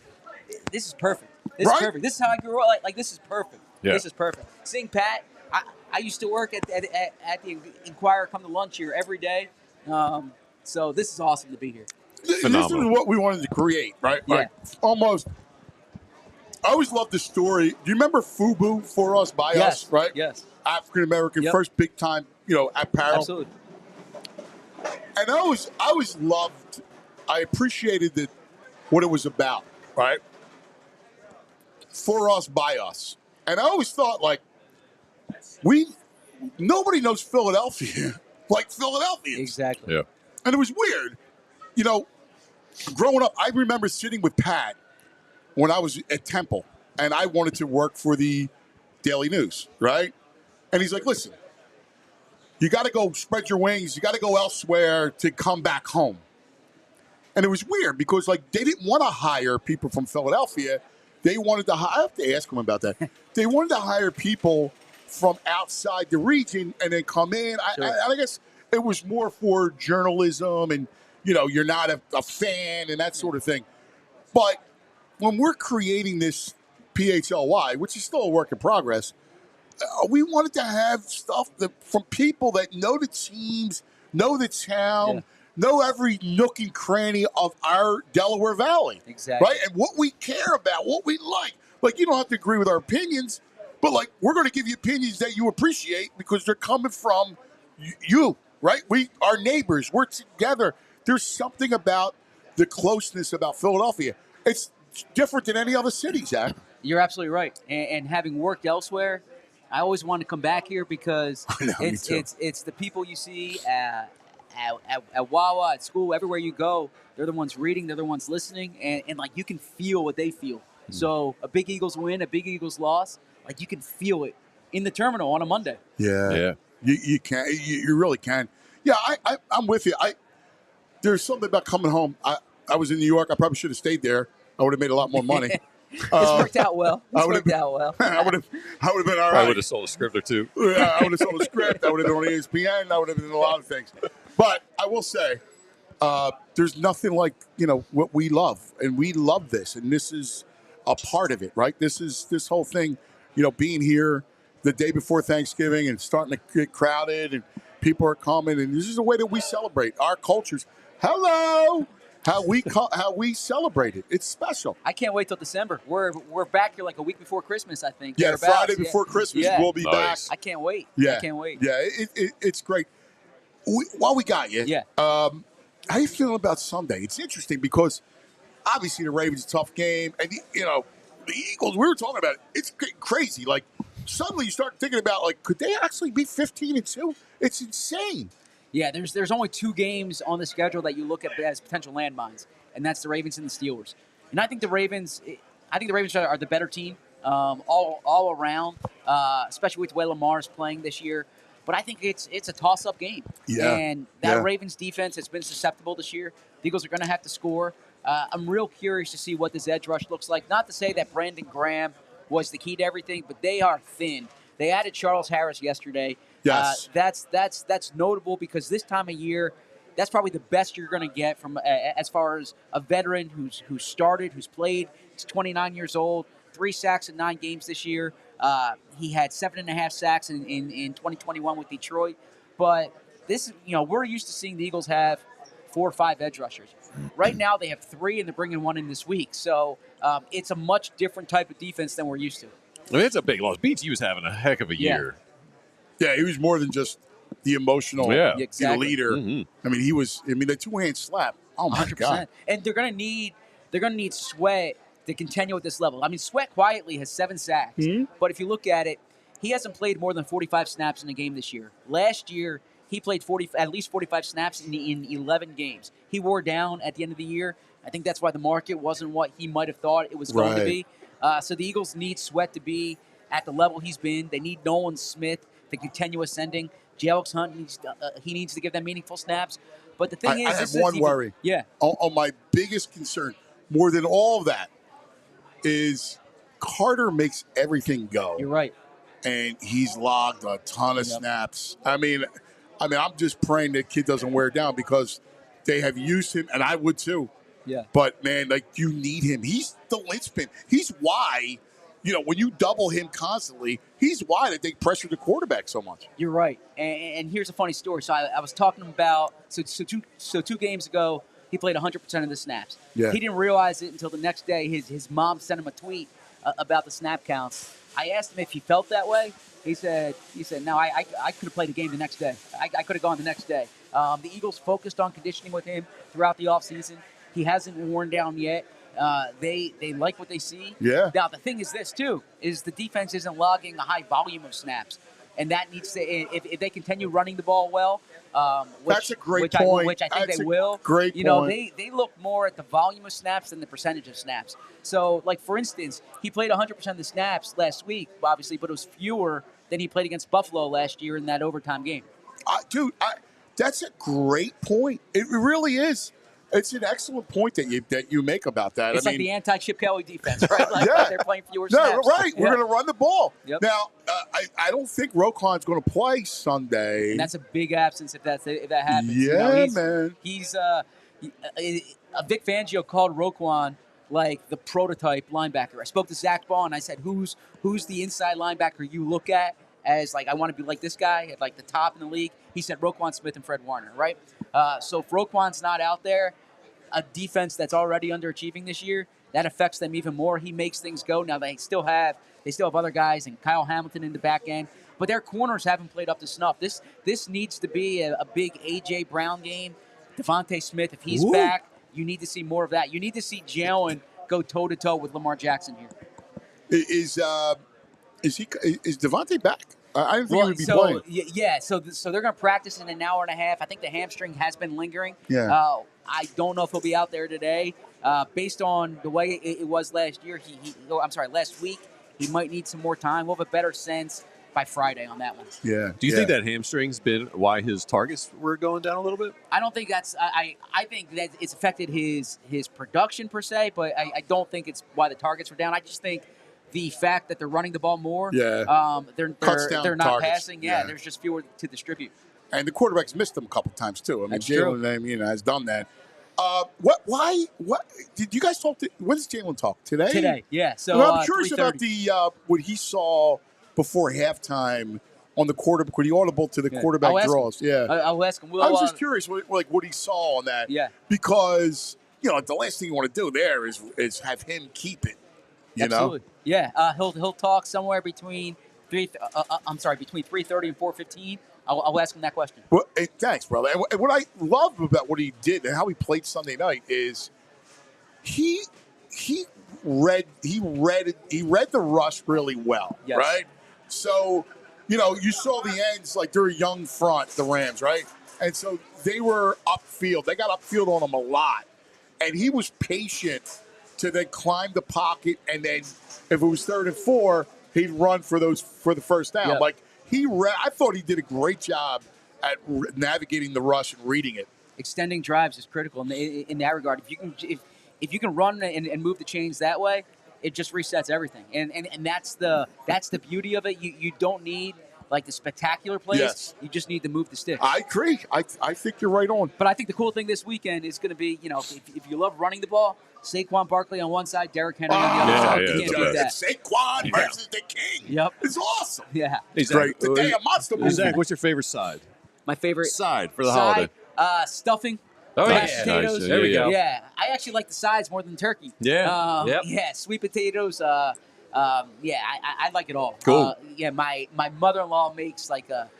This is perfect. This is perfect. This is how I grew up. Like this is perfect. Yeah. This is perfect. Seeing Pat, I used to work at the Inquirer, come to lunch here every day. So this is awesome to be here. This is what we wanted to create, right? Yeah. Like almost. I always loved the story. Do you remember FUBU, For Us, By Us, right? Yes. African American, first big time, apparel. Absolutely. And I always loved. I appreciated what it was about, right? For Us, By Us. And I always thought, like, nobody knows Philadelphia like Philadelphians. Exactly. Yeah. And it was weird. Growing up, I remember sitting with Pat when I was at Temple, and I wanted to work for the Daily News, right? And he's like, listen, you got to go spread your wings. You got to go elsewhere to come back home. And it was weird because, like, they didn't want to hire people from Philadelphia. They wanted to hire, I have to ask them about that. They wanted to hire people from outside the region and then come in. I guess it was more for journalism and, you're not a fan and that sort of thing. But when we're creating this PHLY, which is still a work in progress, we wanted to have stuff from people that know the teams, know the town, know every nook and cranny of our Delaware Valley. Exactly. Right? And what we care about, what we like. Like, you don't have to agree with our opinions, but, like, we're going to give you opinions that you appreciate because they're coming from you, right? Our neighbors, we're together. There's something about the closeness about Philadelphia. It's different than any other city, Zach. You're absolutely right. And having worked elsewhere, I always want to come back here because it's the people you see at Wawa, at school, everywhere you go. They're the ones reading, they're the ones listening, and like you can feel what they feel. So a big Eagles win, a big Eagles loss, like you can feel it in the terminal on a Monday. Yeah. You can. You really can. Yeah, I'm with you. There's something about coming home. I was in New York. I probably should have stayed there. I would have made a lot more money. It's worked out well. It's worked out well. I would have been all I right. would have sold a script or two. Yeah, I would have sold a script. I would have been on ESPN. I would have been a lot of things. But I will say, there's nothing like what we love, and we love this, and this is a part of it, right? This whole thing, being here the day before Thanksgiving and starting to get crowded, and people are coming, and this is the way that we celebrate our cultures. Hello. How we celebrate it. It's special. I can't wait till December. We're back here like a week before Christmas, I think. Yeah, Friday before Christmas, we'll be back. I can't wait. Yeah. I can't wait. Yeah, it's great. While we got you, how you feeling about Sunday? It's interesting because obviously the Ravens a tough game, and the Eagles. We were talking about it. It's crazy. Like suddenly you start thinking about could they actually be 15-2? It's insane. Yeah, there's only 2 games on the schedule that you look at as potential landmines, and that's the Ravens and the Steelers. And I think the Ravens are the better team all around, especially with the way Lamar is playing this year. But I think it's a toss-up game. Yeah. And that Ravens defense has been susceptible this year. The Eagles are going to have to score. I'm real curious to see what this edge rush looks like. Not to say that Brandon Graham was the key to everything, but they are thin. They added Charles Harris yesterday. Yes. That's notable because this time of year, that's probably the best you're going to get from as far as a veteran who's started, who's played. He's 29 years old, 3 sacks in 9 games this year. He had 7.5 sacks in 2021 with Detroit. But this, we're used to seeing the Eagles have 4 or 5 edge rushers. Right now they have 3, and they're bringing 1 in this week. So it's a much different type of defense than we're used to. I mean, it's a big loss. BT was having a heck of a year. Yeah, he was more than just the emotional leader. Mm-hmm. I mean, he was. I mean, the 2-hand slap. Oh my 100%. God! And they're gonna need Sweat to continue at this level. I mean, Sweat quietly has 7 sacks, but if you look at it, he hasn't played more than 45 snaps in a game this year. Last year, he played at least 45 snaps in 11 games. He wore down at the end of the year. I think that's why the market wasn't what he might have thought it was going to be. So the Eagles need Sweat to be at the level he's been. They need Nolan Smith to continue ascending. J.Alex Hunt needs to give them meaningful snaps. But the thing I have one worry. Yeah. On my biggest concern, more than all of that, is Carter makes everything go. You're right. And he's logged a ton of snaps. I mean, I'm just praying that kid doesn't wear down because they have used him, and I would too. Yeah. But man, you need him. He's the linchpin. He's why. When you double him constantly, he's why that they pressure the quarterback so much. You're right. And here's a funny story. So I was talking about, so 2 games ago, he played 100% of the snaps. Yeah. He didn't realize it until the next day. His mom sent him a tweet about the snap counts. I asked him if he felt that way. He said, no, I could have played a game the next day. I could have gone the next day. The Eagles focused on conditioning with him throughout the offseason. He hasn't been worn down yet. They like what they see. Yeah. Now, the thing is this, too, is the defense isn't logging a high volume of snaps. And that needs to, if they continue running the ball well, that's a great point. Which I think they will. Great point. They look more at the volume of snaps than the percentage of snaps. So, for instance, he played 100% of the snaps last week, obviously, but it was fewer than he played against Buffalo last year in that overtime game. Dude, that's a great point. It really is. It's an excellent point that you make about that. It's like the anti-Chip Kelly defense, right? They're playing fewer snaps. Right. We're going to run the ball. Yep. Now, I don't think Roquan's going to play Sunday. And that's a big absence if that happens. Yeah, man. He's Vic Fangio called Roquan the prototype linebacker. I spoke to Zach Ball and I said, "Who's the inside linebacker you look at as I want to be like this guy at the top in the league?" He said Roquan Smith and Fred Warner, right? So if Roquan's not out there, a defense that's already underachieving this year, that affects them even more. He makes things go. Now they still have other guys and Kyle Hamilton in the back end, but their corners haven't played up to snuff. This needs to be a big A.J. Brown game. Devontae Smith, if he's back, you need to see more of that. You need to see Jalen go toe-to-toe with Lamar Jackson here. Is Devontae back? I didn't think he would be playing. Yeah, so they're going to practice in an hour and a half. I think the hamstring has been lingering. Yeah. I don't know if he'll be out there today. Based on the way it was last year, last week, he might need some more time. We'll have a better sense by Friday on that one. Yeah. Do you think that hamstring's been why his targets were going down a little bit? I don't think that's. I think that it's affected his production per se, but I don't think it's why the targets were down. I just think the fact that they're running the ball more. Yeah. They're not targets. passing. Yeah, there's just fewer to distribute. And the quarterback's missed them a couple times too. I mean, That's true. Jalen, has done that. Why did you guys talk? When does Jalen talk today? Today, yeah. So Well, I'm curious 3:30. about the what he saw before halftime on the quarterback when he audible to the quarterback I'll ask draws. him. Yeah, I'll ask him. I was just curious, what he saw on that. Yeah. Because the last thing you want to do there is have him keep it. Absolutely. Yeah. He'll talk somewhere between between 3:30 and 4:15. I'll ask him that question. Well, thanks, brother. And what I love about what he did and how he played Sunday night is he read the rush really well, Yes. right? So, you saw the ends like they're a young front, the Rams, right? And so they were upfield. They got upfield on him a lot, and he was patient to then climb the pocket, and then if it was 3rd and 4, he'd run for the first down. Yep. Like. I thought he did a great job at navigating the rush and reading it. Extending drives is critical in that regard. If you can run and move the chains that way, it just resets everything. And that's the beauty of it. You don't need like the spectacular plays. Yes. You just need to move the sticks. I agree. I think you're right on. But I think the cool thing this weekend is going to be, if you love running the ball, Saquon Barkley on one side, Derrick Henry on the other side. You can't beat that. It's Saquon versus the King. Yep. It's awesome. Yeah. It's great. The day of monster movie. Zach, what's your favorite side? My favorite side for the side, holiday. Stuffing. Oh, mashed yeah. potatoes. Nice. There we go. Yeah, I actually like the sides more than turkey. Yeah. Yep. Yeah, sweet potatoes. I like it all. Cool. My mother-in-law makes like a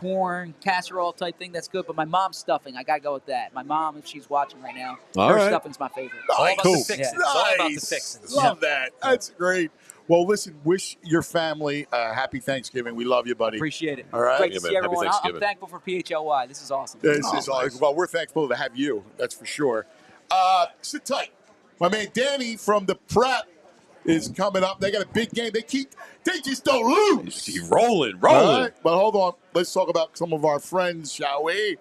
corn casserole type thing that's good, but my mom's stuffing, I gotta go with that. My mom, if she's watching right now, her stuffing's my favorite. All about cool. the fixins. It's all about the fixins. Love that. That's great. Well, listen, wish your family a happy Thanksgiving. We love you, buddy. Appreciate it. All right. Great Yeah, to man. see Happy everyone. I'm Thanksgiving. thankful for PHLY. This is awesome. This is awesome. Well, we're thankful to have you. That's for sure. Sit tight. My man Danny from the Prep is coming up. They got a big game. They just don't lose. Keep rolling. All right, but hold on. Let's talk about some of our friends, shall we?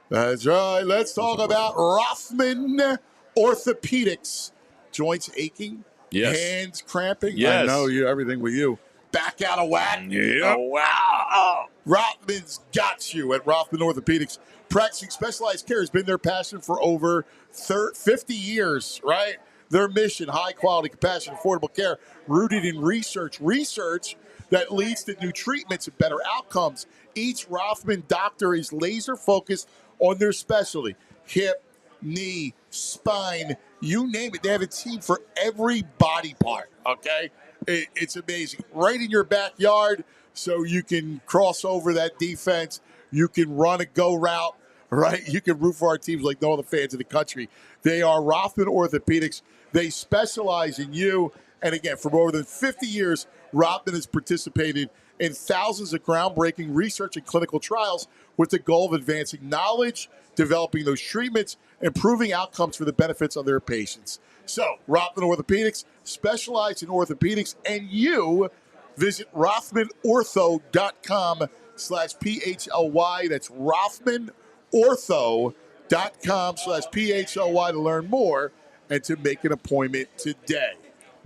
That's right. Let's talk about Rothman Orthopedics. Joints aching? Yes. Hands cramping? Yes. I know you. Everything with you. Back out of whack? Yep. Oh, wow. Rothman's got you at Rothman Orthopedics. Practicing specialized care has been their passion for over 50 years, right? Their mission, high-quality, compassionate, affordable care, rooted in research. Research that leads to new treatments and better outcomes. Each Rothman doctor is laser-focused on their specialty. Hip, knee, spine, you name it. They have a team for every body part, okay? It's amazing. Right in your backyard, so you can cross over that defense. You can run a go route, right? You can root for our teams like no other fans in the country. They are Rothman Orthopedics. They specialize in you. And again, for more than 50 years, Rothman has participated in thousands of groundbreaking research and clinical trials with the goal of advancing knowledge, developing those treatments, improving outcomes for the benefits of their patients. So, Rothman Orthopedics, specialize in orthopedics, and you visit RothmanOrtho.com/PHLY. That's RothmanOrtho.com/PHLY to learn more and to make an appointment today.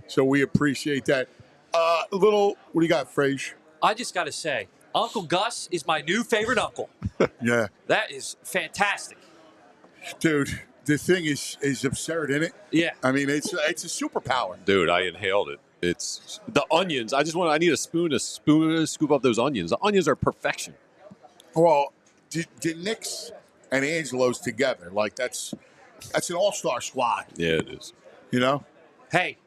So we appreciate that. What do you got, Frage? I just got to say, Uncle Gus is my new favorite uncle. Yeah. That is fantastic. Dude, the thing is absurd, isn't it? Yeah. I mean, it's a superpower. Dude, I inhaled it. It's the onions. I need a spoon to scoop up those onions. The onions are perfection. Well, the Knicks and Angelo's together, like that's an all-star squad. Yeah, it is. You know? Hey,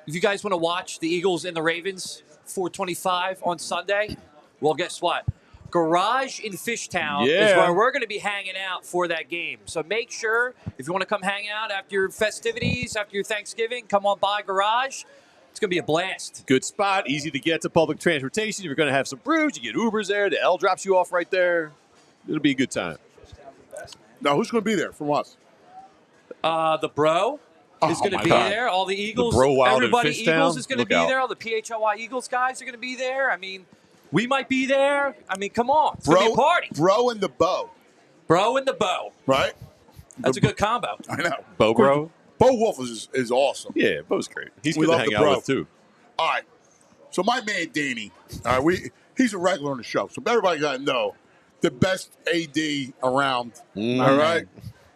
if you guys want to watch the Eagles and the Ravens, 4:25 on Sunday, well, guess what? Garage in Fishtown is where we're going to be hanging out for that game. So make sure, if you want to come hang out after your festivities, after your Thanksgiving, come on by Garage. It's going to be a blast. Good spot, easy to get to public transportation. If you're going to have some brews, you get Ubers there. The L drops you off right there. It'll be a good time. Now, who's going to be there from us? The Bro is going to be God. there. All the Eagles, The Bro Wild in everybody Fishtown. Eagles is going to Look be out. there. All the PHLY Eagles guys are going to be there. I mean, We might be there. I mean, come on. It's going to be a party. Bro and the Bo. Bro and the Bo. Right? That's a good combo. I know. Bo Bro. Bo Wolf is awesome. Yeah, Bo's great. He's We good to love hang the out bro. with, too. All right. So my man Danny, all right, he's a regular on the show. So everybody got to know the best AD around. All right.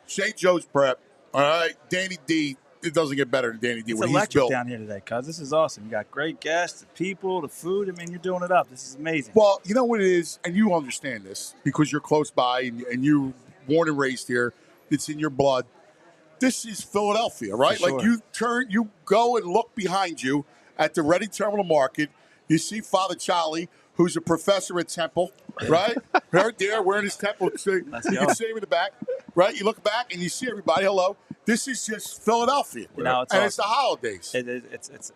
St. Joe's Prep. All right. Danny D. It doesn't get better than Danny D. It's When he's electric built. down here today, cuz. This is awesome. You got great guests, the people, the food. I mean, you're doing it up. This is amazing. Well, you know what it is, and you understand this because you're close by and you're born and raised here. It's in your blood. This is Philadelphia, right? For Like sure. you go and look behind you at the Reading Terminal Market. You see Father Charlie, who's a professor at Temple, right? Right there, wearing his Temple. You can see him in the back, right? You look back and you see everybody. Hello. This is just Philadelphia, You know, it's and awesome. it's the holidays. It's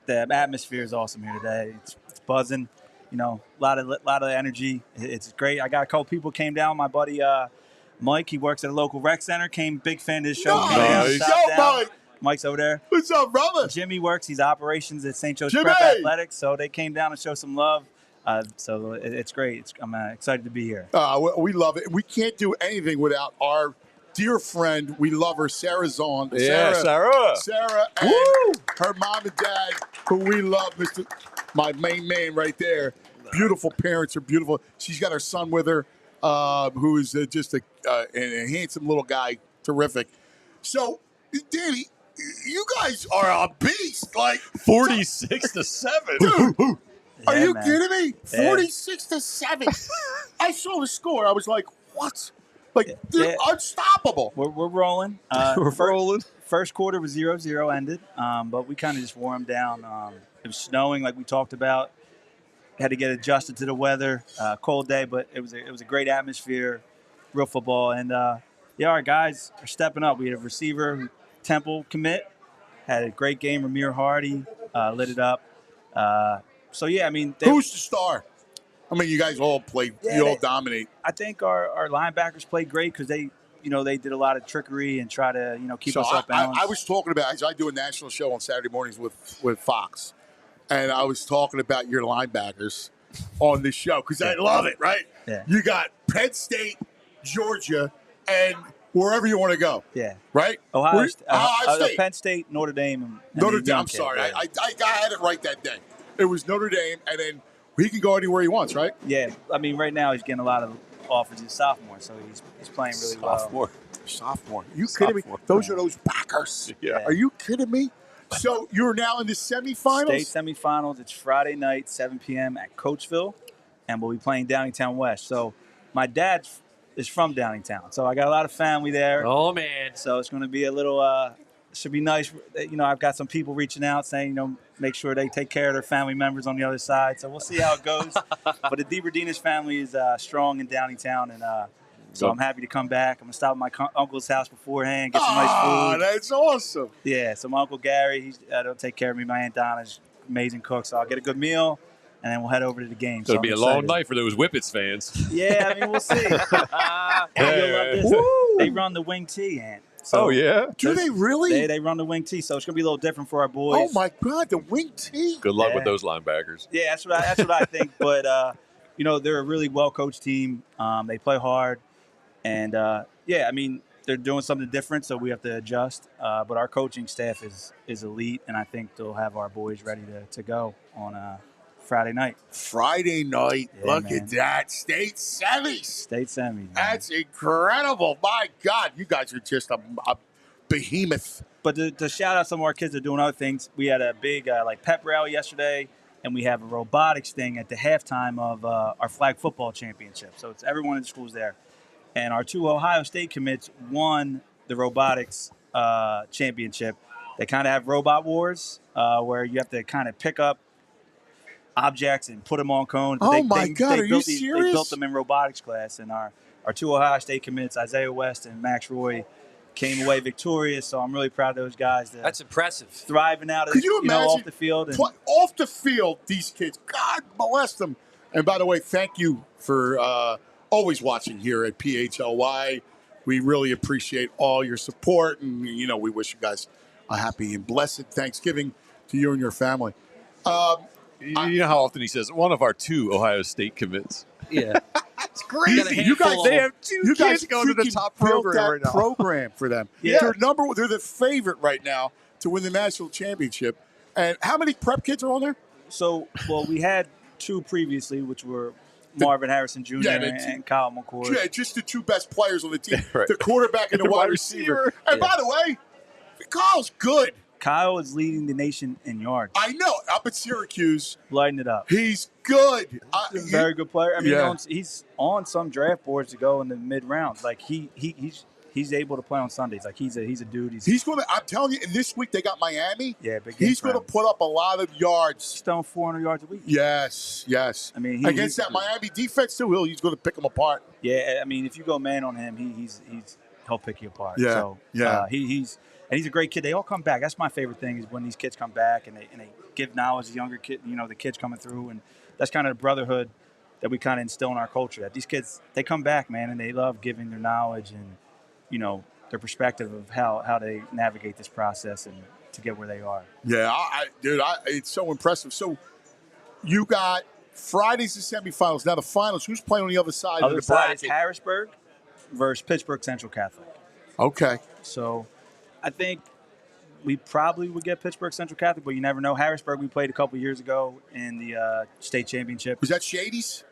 the atmosphere is awesome here today. It's buzzing. You know, a lot of energy. It's great. I got a couple people came down. My buddy Mike, he works at a local rec center. Came big fan of his show. Came down, Nice. stopped Yo, down. Mike. Mike's over there. What's up, brother? Jimmy works. He's operations at St. Joe's Jimmy! Prep Athletics. So they came down to show some love. So it's great. I'm excited to be here. We love it. We can't do anything without our dear friend. We love her, Sarah Zahn. Yeah, Sarah. Sarah and her mom and dad, who we love, my main man right there. Beautiful parents are beautiful. She's got her son with her, who is just a handsome little guy, terrific. So, Danny, you guys are a beast. Like 46-7. Dude, are Yeah, you man. kidding me? Yeah. 46-7. I saw the score. I was like, what? Like, they're Yeah. unstoppable. We're rolling. We're rolling. First quarter was 0-0 ended, but we kind of just wore them down. It was snowing, like we talked about. Had to get adjusted to the weather. Cold day, but it was a great atmosphere, real football. And, our guys are stepping up. We had a receiver, Temple commit, had a great game. Ramir Hardy lit it up. I mean. Who's the star? I mean, you guys all play. Yeah, you all dominate. I think our linebackers played great because they did a lot of trickery and try to, keep us off balance. I was talking about, I do a national show on Saturday mornings with Fox, and I was talking about your linebackers on this show because I love it, right? Yeah. You got Penn State, Georgia, and wherever you want to go. Yeah. Right? Ohio Ohio State. Penn State, Notre Dame. And Notre the Dame. young I'm kid, sorry. yeah. I had it right that day. It was Notre Dame, and then he can go anywhere he wants, right? Yeah. I mean, right now he's getting a lot of offers. He's a sophomore, so he's playing really well. Sophomore. You kidding me? Those are those backers. Yeah. Are you kidding me? So you're now in the semifinals? State semifinals. It's Friday night, 7 p.m. at Coachville, and we'll be playing Downingtown West. So my dad is from Downingtown, so I got a lot of family there. Oh, man. So it's going to be a little should be nice. I've got some people reaching out saying, make sure they take care of their family members on the other side. So we'll see how it goes. But the DeBerdinas family is strong in Downingtown, and so I'm happy to come back. I'm going to stop at my uncle's house beforehand, get some nice food. That's awesome. Yeah, so my Uncle Gary, he'll take care of me. My Aunt Donna's amazing cook, so I'll get a good meal, and then we'll head over to the game. It'll be I'm a long excited. night for those Whippets fans. Yeah, I mean, we'll see. You'll love this. They run the wing tee, Aunt. So Oh, yeah? Do they really? They run the wing tee, so it's going to be a little different for our boys. Oh, my God, the wing tee. Good luck Yeah. with those linebackers. Yeah, that's what I think. But they're a really well coached team. They play hard, and I mean they're doing something different, so we have to adjust. But our coaching staff is elite, and I think they'll have our boys ready to go on Friday night. Friday night. Yeah, Look man. at that. State semis. State semis. man. That's incredible. My God, you guys are just a behemoth. But to shout out some of our kids that are doing other things, we had a big pep rally yesterday, and we have a robotics thing at the halftime of our flag football championship. So it's everyone in the schools there. And our 2 Ohio State commits won the robotics championship. They kind of have robot wars where you have to kind of pick up objects and put them on cones. Oh, my God, are you They serious? built them in robotics class, and our 2 Ohio State commits, Isaiah West and Max Roy, came away victorious. So I'm really proud of those guys. That's impressive. Thriving out of Could you imagine off the field. And, off the field, these kids, God bless them. And by the way, thank you for always watching here at PHLY. We really appreciate all your support, and we wish you guys a happy and blessed Thanksgiving to you and your family. You know how often he says one of our 2 Ohio State commits. Yeah. It's crazy. You guys, they have 2 kids going to the freaking top built program that right now. program for them. Yeah. They're the favorite right now to win the national championship. And how many prep kids are on there? So, well, we had 2 previously, which were Marvin Harrison Jr. and Kyle McCord. Yeah, just the 2 best players on the team, Right. the quarterback and the wide receiver. And by the way, Kyle's good. Kyle is leading the nation in yards. I know. Up at Syracuse. Lighting it up. He's good. He's a very good player. I mean, Yeah. he's on some draft boards to go in the mid rounds. Like he's able to play on Sundays. Like he's a dude. He's going to. I'm telling you, this week they got Miami. Yeah, big game He's for going to him. put up a lot of yards. He's throwing 400 yards a week. Yes. I mean, against that Miami defense too, he's going to pick them apart. Yeah, I mean, if you go man on him, he'll pick you apart. Yeah, So yeah. He's a great kid. They all come back. That's my favorite thing is when these kids come back and they give knowledge to younger kid. You know, the kids coming through, and that's kind of the brotherhood that we kind of instill in our culture. That these kids they come back, man, and they love giving their knowledge and their perspective of how they navigate this process and to get where they are. Yeah, dude, it's so impressive. So you got Friday's the semifinals. Now the finals. Who's playing on the other side of Other the side is bracket? Harrisburg versus Pittsburgh Central Catholic. Okay. So I think we probably would get Pittsburgh Central Catholic, but you never know. Harrisburg, we played a couple years ago in the state championship. Was that Shady's?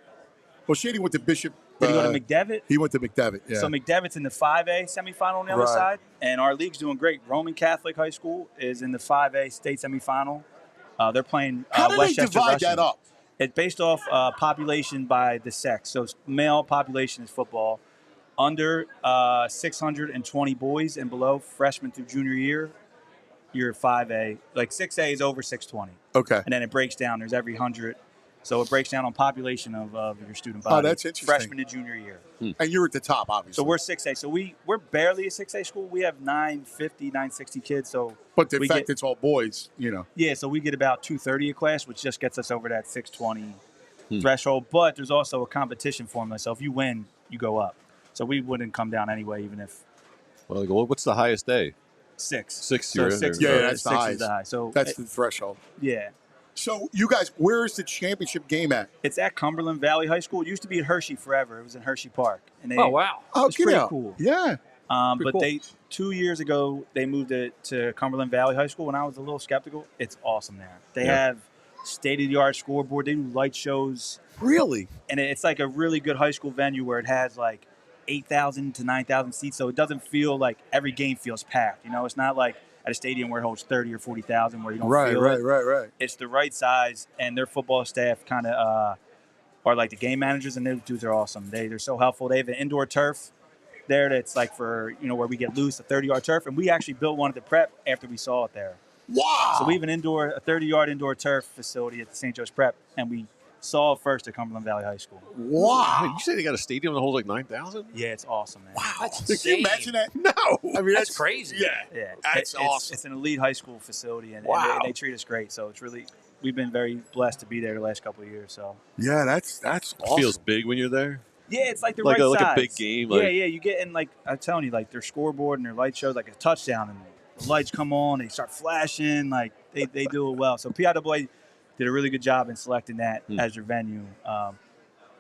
Well, Shady went to Bishop. Did he go to McDevitt? He went to McDevitt, yeah. So McDevitt's in the 5A semifinal on the other Right. side, and our league's doing great. Roman Catholic High School is in the 5A state semifinal. They're playing How do Westchester they divide Russian. that up? It's based off population by the sex. So male population is football. Under 620 boys and below, freshman through junior year, you're 5A. Like 6A is over 620. Okay. And then it breaks down. There's every 100. So it breaks down on population of your student body. Oh, that's interesting. Freshman to junior year. And you're at the top, obviously. So we're 6A. So we're barely a 6A school. We have 950, 960 kids. So But the we fact get- it's all boys, yeah, so we get about 230 a class, which just gets us over that 620 threshold. But there's also a competition formula. So if you win, you go up. So we wouldn't come down anyway, even if Well, what's the highest day? 6. 6 So you're in 6 there. Yeah, that's the 6 highest. is the high. So That's the threshold. yeah. So you guys, where is the championship game at? It's at Cumberland Valley High School. It used to be at Hershey forever. It was in Hershey Park. And they, Oh, wow. Oh, it's get pretty out. cool. Yeah. But Pretty cool. they 2 years ago they moved it to Cumberland Valley High School. When I was a little skeptical, it's awesome there. They have state-of-the-art scoreboard. They do light shows. Really? And it's like a really good high school venue where it has like 8,000 to 9,000 seats. So it doesn't feel like every game feels packed. It's not like at a stadium where it holds 30 or 40,000 where you don't feel it. Right. It's the right size, and their football staff kind of are like the game managers, and those dudes are awesome. They're so helpful. They have an indoor turf there that's like for, where we get loose, a 30-yard turf, and we actually built one at the prep after we saw it there. Wow. So we have a 30-yard indoor turf facility at the St. Joe's Prep, and we saw it first at Cumberland Valley High School. Wow. Wait, you say they got a stadium that holds like 9,000? Yeah, it's awesome, man. Wow. That's Can you insane. imagine that? No. I mean, That's crazy. Yeah. Yeah, That's awesome. It's an elite high school facility, and, Wow. and they treat us great. So it's really, we've been very blessed to be there the last couple of years. So Yeah, that's awesome. Feels big when you're there. yeah, it's like the Like right a- like a size. big game, Yeah, like- yeah. You get in like I'm telling you, like their scoreboard and their light shows like a touchdown, and the lights come on, they start flashing, like they do it well. So PIAA did a really good job in selecting that as their venue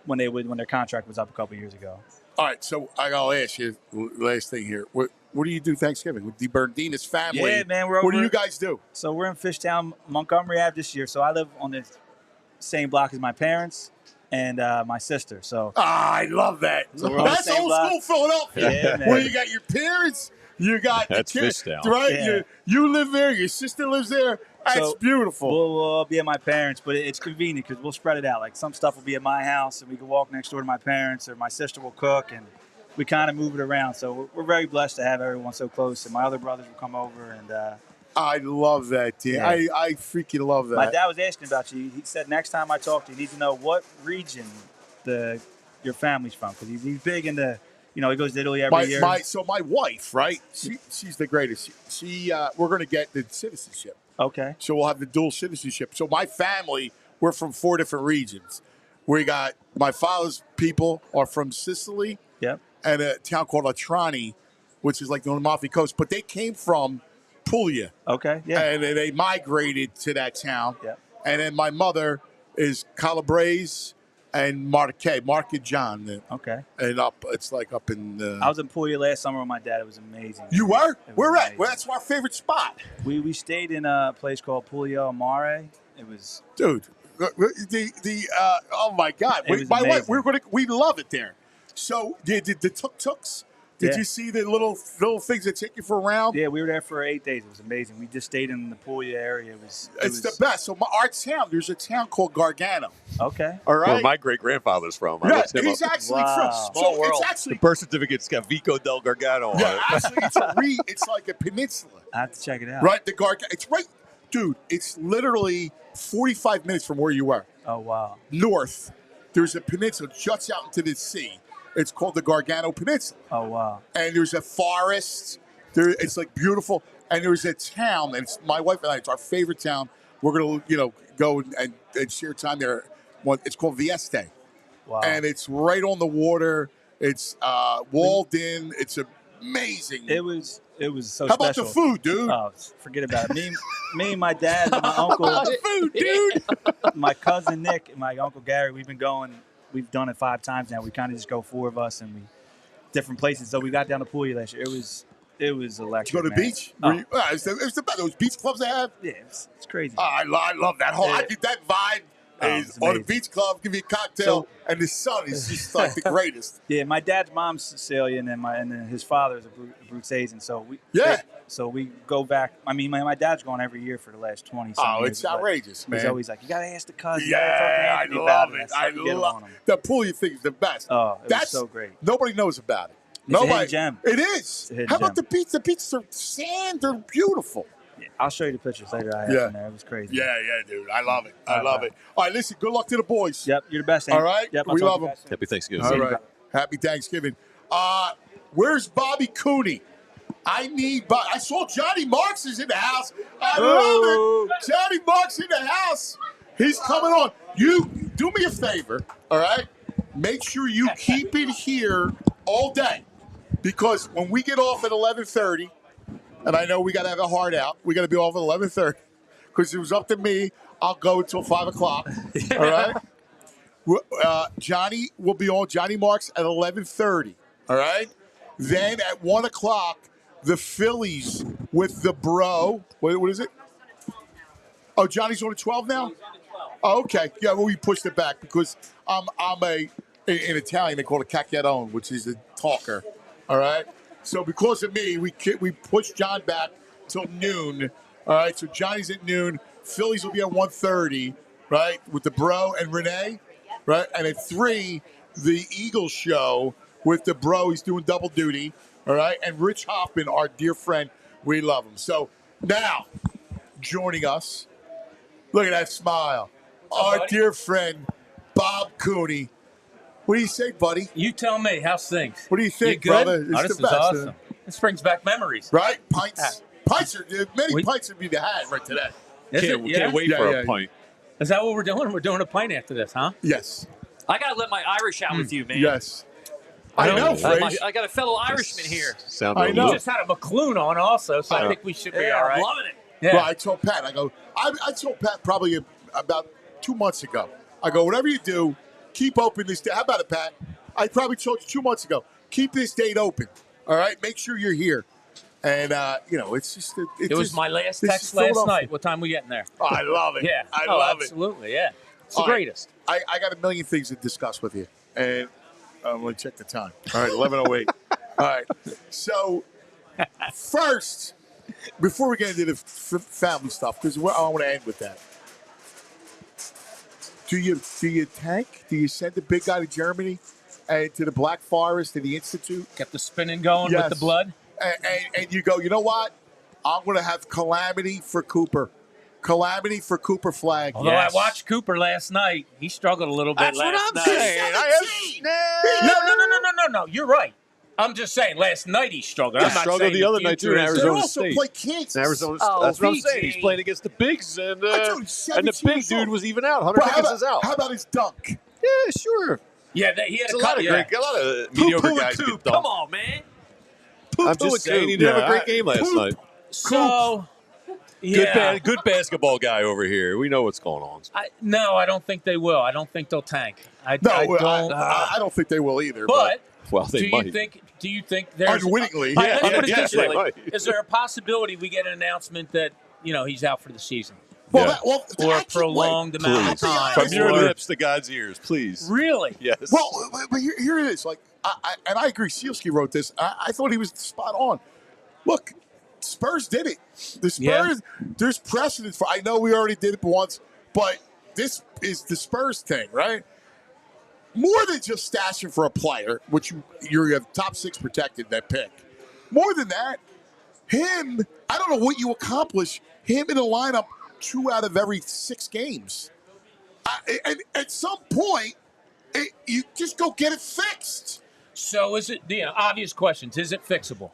when their contract was up a couple years ago. All right, so I'll ask you last thing here. What do you do Thanksgiving with the Bernardinez family? Yeah, man. We're What do over- you guys do? So we're in Fishtown, Montgomery Ave this year. So I live on the same block as my parents and my sister. So I love that. So we're on the That's same old block. school Philadelphia. Yeah, man. Where you got your parents, you got That's the kids, Fishtown. right? Yeah. You live there, your sister lives there. That's So beautiful. We'll be at my parents, but it's convenient because we'll spread it out. Like some stuff will be at my house, and we can walk next door to my parents, or my sister will cook, and we kind of move it around. So we're very blessed to have everyone so close. And my other brothers will come over, and I love that, Dan. Yeah. I freaking love that. my dad was asking about you. He said next time I talk to you, you need to know what region your family's from, because he's big into. He goes to Italy every year. So my wife, right? She's the greatest. We're going to get the citizenship. Okay. So we'll have the dual citizenship. So my family, we're from 4 different regions. We got my father's people are from Sicily. Yep. And a town called Latrani, which is like the Amalfi Coast. But they came from Puglia. Okay. Yeah. And they migrated to that town. Yep. And then my mother is Calabrese and Marquette John. Okay. And it's like up in. I was in Puglia last summer with my dad. It was amazing. You were? It was Where at? amazing. Well, that's our favorite spot. We stayed in a place called Puglia Mare. It was. Dude, oh my God! It was By the way, amazing. we love it there. So the tuk-tuks. Did Yeah. you see the little things that take you for a round? Yeah, we were there for 8 days. It was amazing. We just stayed in the Puglia area. It's the best. So our town, there's a town called Gargano. Okay. All right. Where my great grandfather's from. I Yeah, looked him he's up. actually from. So it's actually The birth certificate's got Vico del Gargano on yeah, it. actually it's like a peninsula. I have to check it out. Right, the Gargano. It's right, dude. It's literally 45 minutes from where you were. Oh wow. North, there's a peninsula juts out into the sea. It's called the Gargano Peninsula. Oh wow. And there's a forest. It's like beautiful. And there's a town, and it's my wife and I. It's our favorite town. We're gonna, go and share time there. It's called Vieste. Wow. And it's right on the water. It's walled in. It's amazing. It was so How about special. the food, dude? Oh, forget about it. Me and my dad and my uncle. The food, dude. My cousin Nick and my uncle Gary. We've done it 5 times now. We kind of just go 4 of us and we different places. So we got down to Puglia last year. It was electric. Did you go to the man. beach? Oh. It's the best. Those beach clubs they have. Yeah, it's crazy. Oh, I love that whole. I think that vibe is on the amazing. beach club. Give you a cocktail, and the sun is just like the greatest. Yeah, my dad's mom's Sicilian, and then his father is a Bruzzese, so we go back. I mean, my dad's going every year for the last 20. Oh, years, it's but outrageous, man. He's always like, you gotta ask the cousin. Yeah, I love it. I love it. the Puglia thing is the best. Oh, it That's was so great. Nobody knows about it. It's a hidden Nobody. gem. It is. a hidden How about gem. the beach? The beaches are sand. They're beautiful. Yeah, I'll show you the pictures later. I have Yeah. from there. It was crazy. Yeah, dude. I love it. I love it. All right, listen. Good luck to the boys. Yep, you're the best. All right, Yep, I'll we talk love to you them. guys soon. Happy Thanksgiving. All right, happy Thanksgiving. Where's Bobby Cooney? I need. I saw Johnny Marks is in the house. I love it. Johnny Marks in the house. He's coming on. You do me a favor. All right. Make sure you keep it here all day, because when we get off at 11:30, and I know we got to have a hard out. We got to be off at 11:30, because it was up to me. I'll go until 5 o'clock. All right. Johnny will be on. Johnny Marks at 11:30. All right. Then at 1 o'clock, the Phillies with the bro. What is it? Oh, Johnny's on at 12 now? Oh, okay. Yeah, well, we pushed it back because I'm in Italian, they call it cacchiarone, which is a talker. All right? So because of me, we pushed John back till noon. All right? So Johnny's at noon. Phillies will be at 1:30, right, with the bro and Renee, right? And at 3, the Eagles show with the bro. He's doing double duty, all right? And Rich Hoffman, our dear friend, we love him. So now, joining us, look at that smile. Our dear friend, Bob Cooney. What do you say, buddy? You tell me. How's things? What do you think, You good? brother? It's Oh, the this is best, awesome. This brings back memories. Right? Pints. Pints are many pints would be the had right today. Can't wait for a pint. Is that what we're doing? We're doing a pint after this, huh? Yes. I gotta let my Irish out with you, man. Yes. I know, Fraze. I got a fellow Irishman here. I know. We just had a McLoone on also, so I think we should be all right. I'm loving it. Yeah. Well, I told Pat, I told Pat probably about 2 months ago. I go, whatever you do, keep open this day. How about it, Pat? I probably told you 2 months ago. Keep this date open. All right? Make sure you're here. And, it's just... It was my last text last night. What time we getting there? Oh, I love it. Yeah. I love absolutely, yeah. It's the All right. greatest. I got a million things to discuss with you. And I'm going to check the time. All right, 11:08. All right. So, first, before we get into the family stuff, because I want to end with that. Do you tank? Do you send the big guy to Germany and to the Black Forest, to the Institute? Kept the spinning going with the blood. And you go, you know what? I'm going to have calamity for Cooper. Calamity for Cooper flag. Although I watched Cooper last night, he struggled a little bit That's what last I'm night. saying. No. You're right. I'm just saying, last night he struggled. I'm not struggled saying the other night too in Arizona State. Play Kansas. Arizona, Oh, that's what I'm PG. saying. He's playing against the bigs, and the 17 big years dude old. was even out. Hunter But Pickens is out. How about his dunk? Yeah, sure. Yeah, he had It's a lot of mediocre guys get dunked. Come on, man. I'm just saying he did have a great game last night. So, Good, good basketball guy over here. We know what's going on. No, I don't think they will. I don't think they'll tank. I don't think they will either. But well, they might. Do you think there's unwittingly? Let's put it this they way. might. Is there a possibility we get an announcement that he's out for the season? Well, or a prolonged amount of time. From your lips to God's ears, please. Really? Yes. Well, but here it is. Like, and I agree. Sealski wrote this. I thought he was spot on. Look, Spurs did it. The Spurs. There's precedent for. I know we already did it once, but this is the Spurs thing, right? More than just stashing for a player, which you have top 6 protected that pick. More than that, him. I don't know what you accomplish. Him in the lineup 2 out of every 6 games. And at some point, you just go get it fixed. So is it, obvious questions. Is it fixable?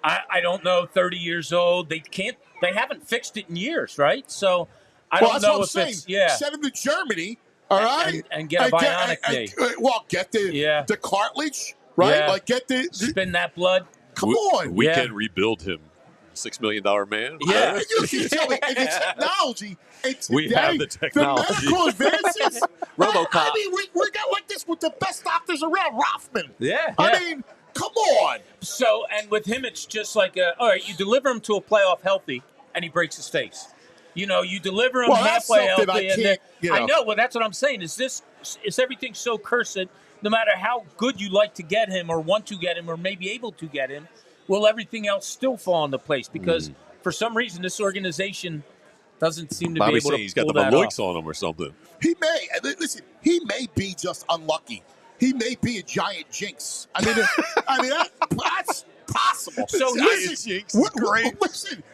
I don't know, 30 years old. They haven't fixed it in years, right? So I don't know if it's, Send him to Germany, all right? And get a bionic knee. Get the cartilage, right? Yeah. Like get the spin that blood. Come on. We can rebuild him. $6 million man. Yeah. You tell me, and the technology. We have the technology. The medical advances. RoboCop. I mean, we got like this with the best doctors around. Rothman. Yeah. I mean, come on. So, and with him, it's just like, all right, you deliver him to a playoff healthy, and he breaks his face. You deliver him halfway healthy. I know. Well, that's what I'm saying. Is everything so cursed? No matter how good you like to get him or want to get him or maybe able to get him, will everything else still fall into place? Because for some reason, this organization doesn't seem to be able to he's got the pull that Maloiks off. on him or something. He may. Listen, he may be just unlucky. He may be a giant jinx. I mean, that's possible. So listen, great. Listen,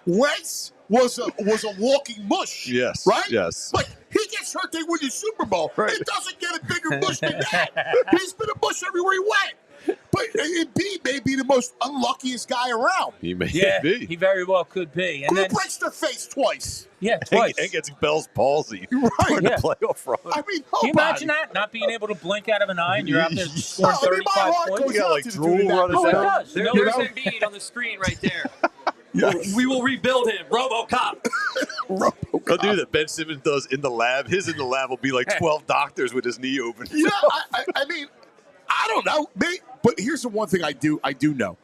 Wentz was a walking mush. Yes. Right? Yes. Like, he gets hurt, they win the Super Bowl. Right. It doesn't get a bigger mush than that. He's been a mush everywhere he went. But Embiid may be the most unluckiest guy around. He may He be. very well could be. And Who then, breaks their face twice? yeah, twice. And gets Bell's palsy. Right. In the playoff run. I mean, Can you imagine that? Not being able to blink out of an eye and you're out there scoring I mean, my 35 heart points? goes got out like to drool doing that. running Oh, it down. does. There's Embiid on the screen right there. Yes. We will rebuild him. RoboCop. He'll do that Ben Simmons does in the lab. His in the lab will be like 12 doctors with his knee open. Yeah, I mean, I don't know. But here's the one thing I do know.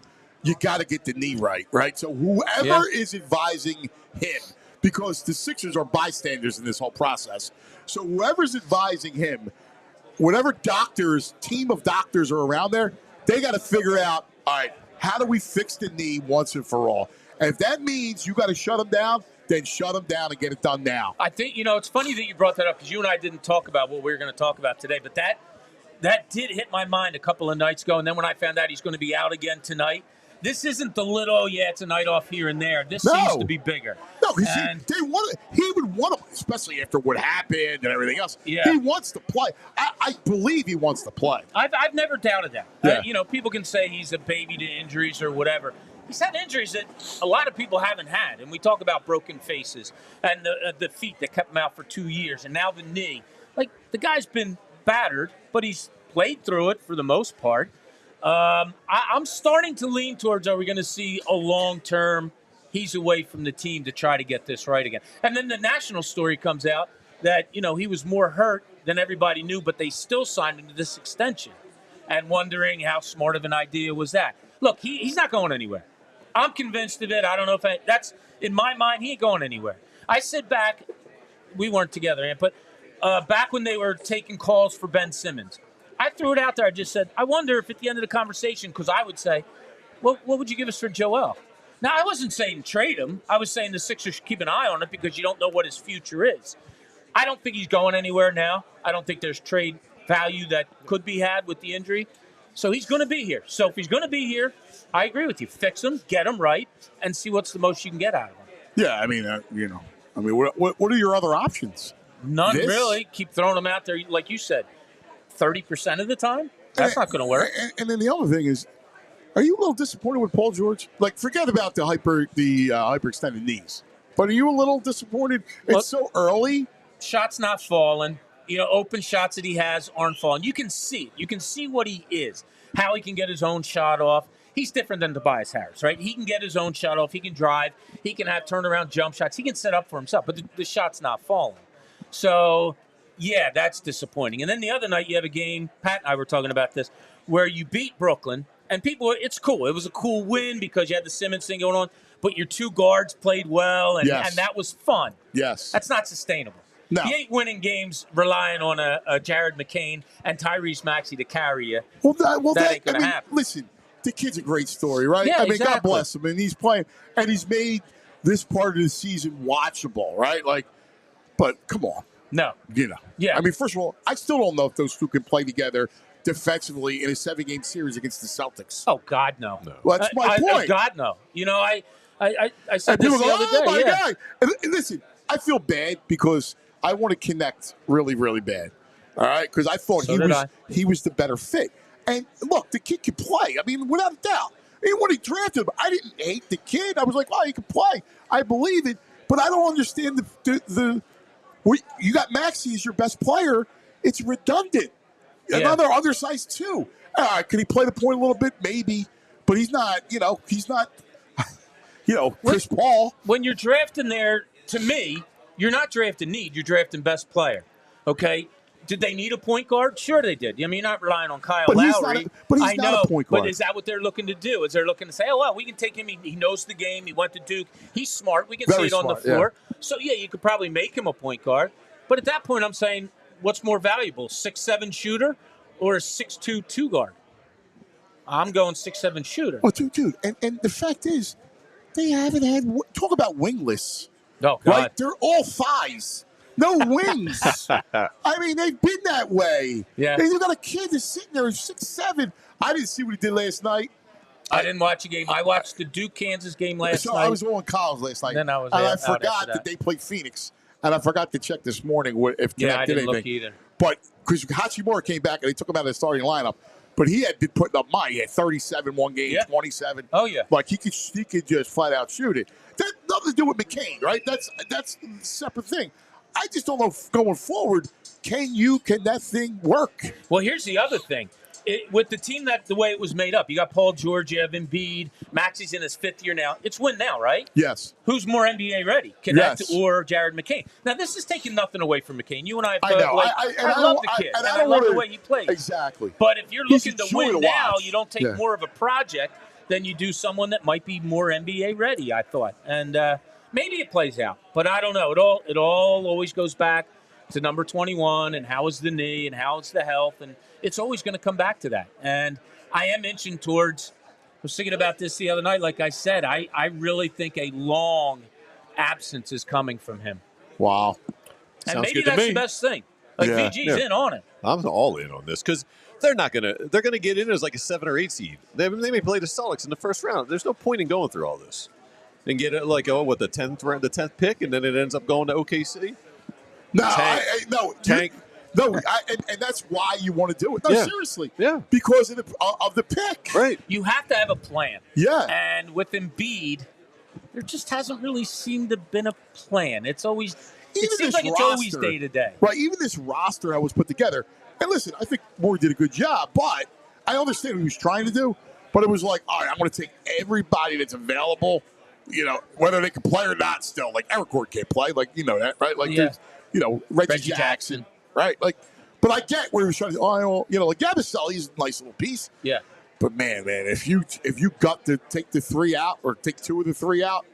You got to get the knee right? So whoever is advising him, because the Sixers are bystanders in this whole process. So whoever's advising him, whatever team of doctors are around there, they got to figure out, all right, how do we fix the knee once and for all? And if that means you got to shut him down, then shut him down and get it done now. I think, it's funny that you brought that up because you and I didn't talk about what we were going to talk about today, but that did hit my mind a couple of nights ago, and then when I found out he's going to be out again tonight, this isn't the little, it's a night off here and there. This seems to be bigger. No, because he would want to, especially after what happened and everything else. Yeah. He wants to play. I believe he wants to play. I've never doubted that. Yeah. People can say he's a baby to injuries or whatever. He's had injuries that a lot of people haven't had, and we talk about broken faces and the feet that kept him out for 2 years, and now the knee. Like, the guy's been battered, but he's played through it for the most part. I'm starting to lean towards, are we going to see a long-term, he's away from the team to try to get this right again. And then the national story comes out that, he was more hurt than everybody knew, but they still signed him to this extension. And wondering how smart of an idea was that. Look, he's not going anywhere. I'm convinced of it. I don't know if that's, in my mind, he ain't going anywhere. I said back, we weren't together, but back when they were taking calls for Ben Simmons, I threw it out there. I just said, I wonder if at the end of the conversation, because I would say, well, what would you give us for Joel? Now, I wasn't saying trade him. I was saying the Sixers should keep an eye on it because you don't know what his future is. I don't think he's going anywhere now. I don't think there's trade value that could be had with the injury. So he's going to be here. So if he's going to be here, I agree with you. Fix him, get him right, and see what's the most you can get out of him. Yeah, I mean, what are your other options? None, really. Keep throwing him out there, like you said, 30% of the time? That's not going to work. And then the other thing is, are you a little disappointed with Paul George? Like, forget about the hyperextended knees. But are you a little disappointed? It's so early. Shots not falling. Open shots that he has aren't falling. You can see it. You can see what he is, how he can get his own shot off. he's different than Tobias Harris, right? He can get his own shot off. He can drive. He can have turnaround jump shots. He can set up for himself, but the shot's not falling. So, yeah, that's disappointing. And then the other night you have a game, Pat and I were talking about this, where you beat Brooklyn, and people, it's cool. It was a cool win because you had the Simmons thing going on, but your two guards played well, and that was fun. Yes. That's not sustainable. No. You ain't winning games relying on a Jared McCain and Tyrese Maxey to carry you. That ain't going to happen. Listen, the kid's a great story, right? Yeah, I mean, exactly. God bless him. And he's playing, and he's made this part of the season watchable, right? Like, but come on. No. You know. Yeah. I mean, first of all, I still don't know if those two can play together defensively in a 7-game series against the Celtics. Oh, God, no. Well, that's my point. God, no. You know, I said And this people the go, other oh, day. my God. And listen, I feel bad because I want to connect really, really bad. All right? Because I thought he was the better fit. And look, the kid can play. I mean, without a doubt. And when he drafted him, I didn't hate the kid. I was like, oh, he can play. I believe it. But I don't understand you got Maxey as your best player. It's redundant. Yeah. Another undersized too. All right, can he play the point a little bit? Maybe. But he's not, Chris Paul. When you're drafting there, to me, you're not drafting need. You're drafting best player. Okay? Did they need a point guard? Sure they did. I mean, you're not relying on Kyle But he's Lowry. not a point guard. But is that what they're looking to do? Is they're looking to say, oh, well, we can take him. He knows the game. He went to Duke. He's smart. We can see it on the floor. Yeah. So, yeah, you could probably make him a point guard. But at that point, I'm saying, what's more valuable, 6'7" shooter or a 6'2" two guard? I'm going 6'7" shooter. Oh, dude. And the fact is, they haven't had – talk about wingless. Oh, God. Right? They're all thighs. No wings. I mean, they've been that way. Yeah. They've got a kid that's sitting there who's 6'7". I didn't see what he did last night. I didn't watch a game. I watched the Duke-Kansas game last night. I was on college last night. Then I forgot that they played Phoenix. And I forgot to check this morning if Connect I did didn't anything. look either. But because Hachimura came back and they took him out of the starting lineup. But he had been putting up money. He had 37 one game, 27. Oh, yeah. Like, he could just flat out shoot it. That nothing to do with McCain, right? That's a separate thing. I just don't know if going forward, can that thing work? Well, here's the other thing. With the team the way it was made up, you got Paul George, you have Embiid, Maxey's in his 5th year now. It's win now, right? Yes. Who's more NBA ready, Connect or Jared McCain? Now, this is taking nothing away from McCain. You and I have I know. I love the kid, and I love the way he plays. Exactly. But if you're looking to win now, watch. you don't take more of a project than you do someone that might be more NBA ready, I thought. And maybe it plays out, but I don't know. It all always goes back to number 21 and how is the knee and how is the health, and it's always going to come back to that. And I am inching towards, I was thinking about this the other night, like I said, I really think a long absence is coming from him. Wow. And maybe that's the best thing. Like VG's in on it. I'm all in on this because they're going to get in as like a 7 or 8 seed. They may play the Celtics in the first round. There's no point in going through all this. And get it like, the 10th pick, and then it ends up going to OKC? No, Tank. And that's why you want to do it. No, seriously. Yeah. Because of the pick. Right. You have to have a plan. Yeah. And with Embiid, there just hasn't really seemed to have been a plan. It seems like it's always day to day. Right. Even this roster that was put together. And listen, I think Moore did a good job, but I understand what he was trying to do. But it was like, all right, I'm going to take everybody that's available, whether they can play or not still. Like, Eric Gordon can't play. Like, you know that, right? Like, Reggie Jackson. Right? Like, but I get where he was trying to, like Yabusele is a nice little piece. Yeah. But man, if you got to take the 3 out or take 2 of the 3 out,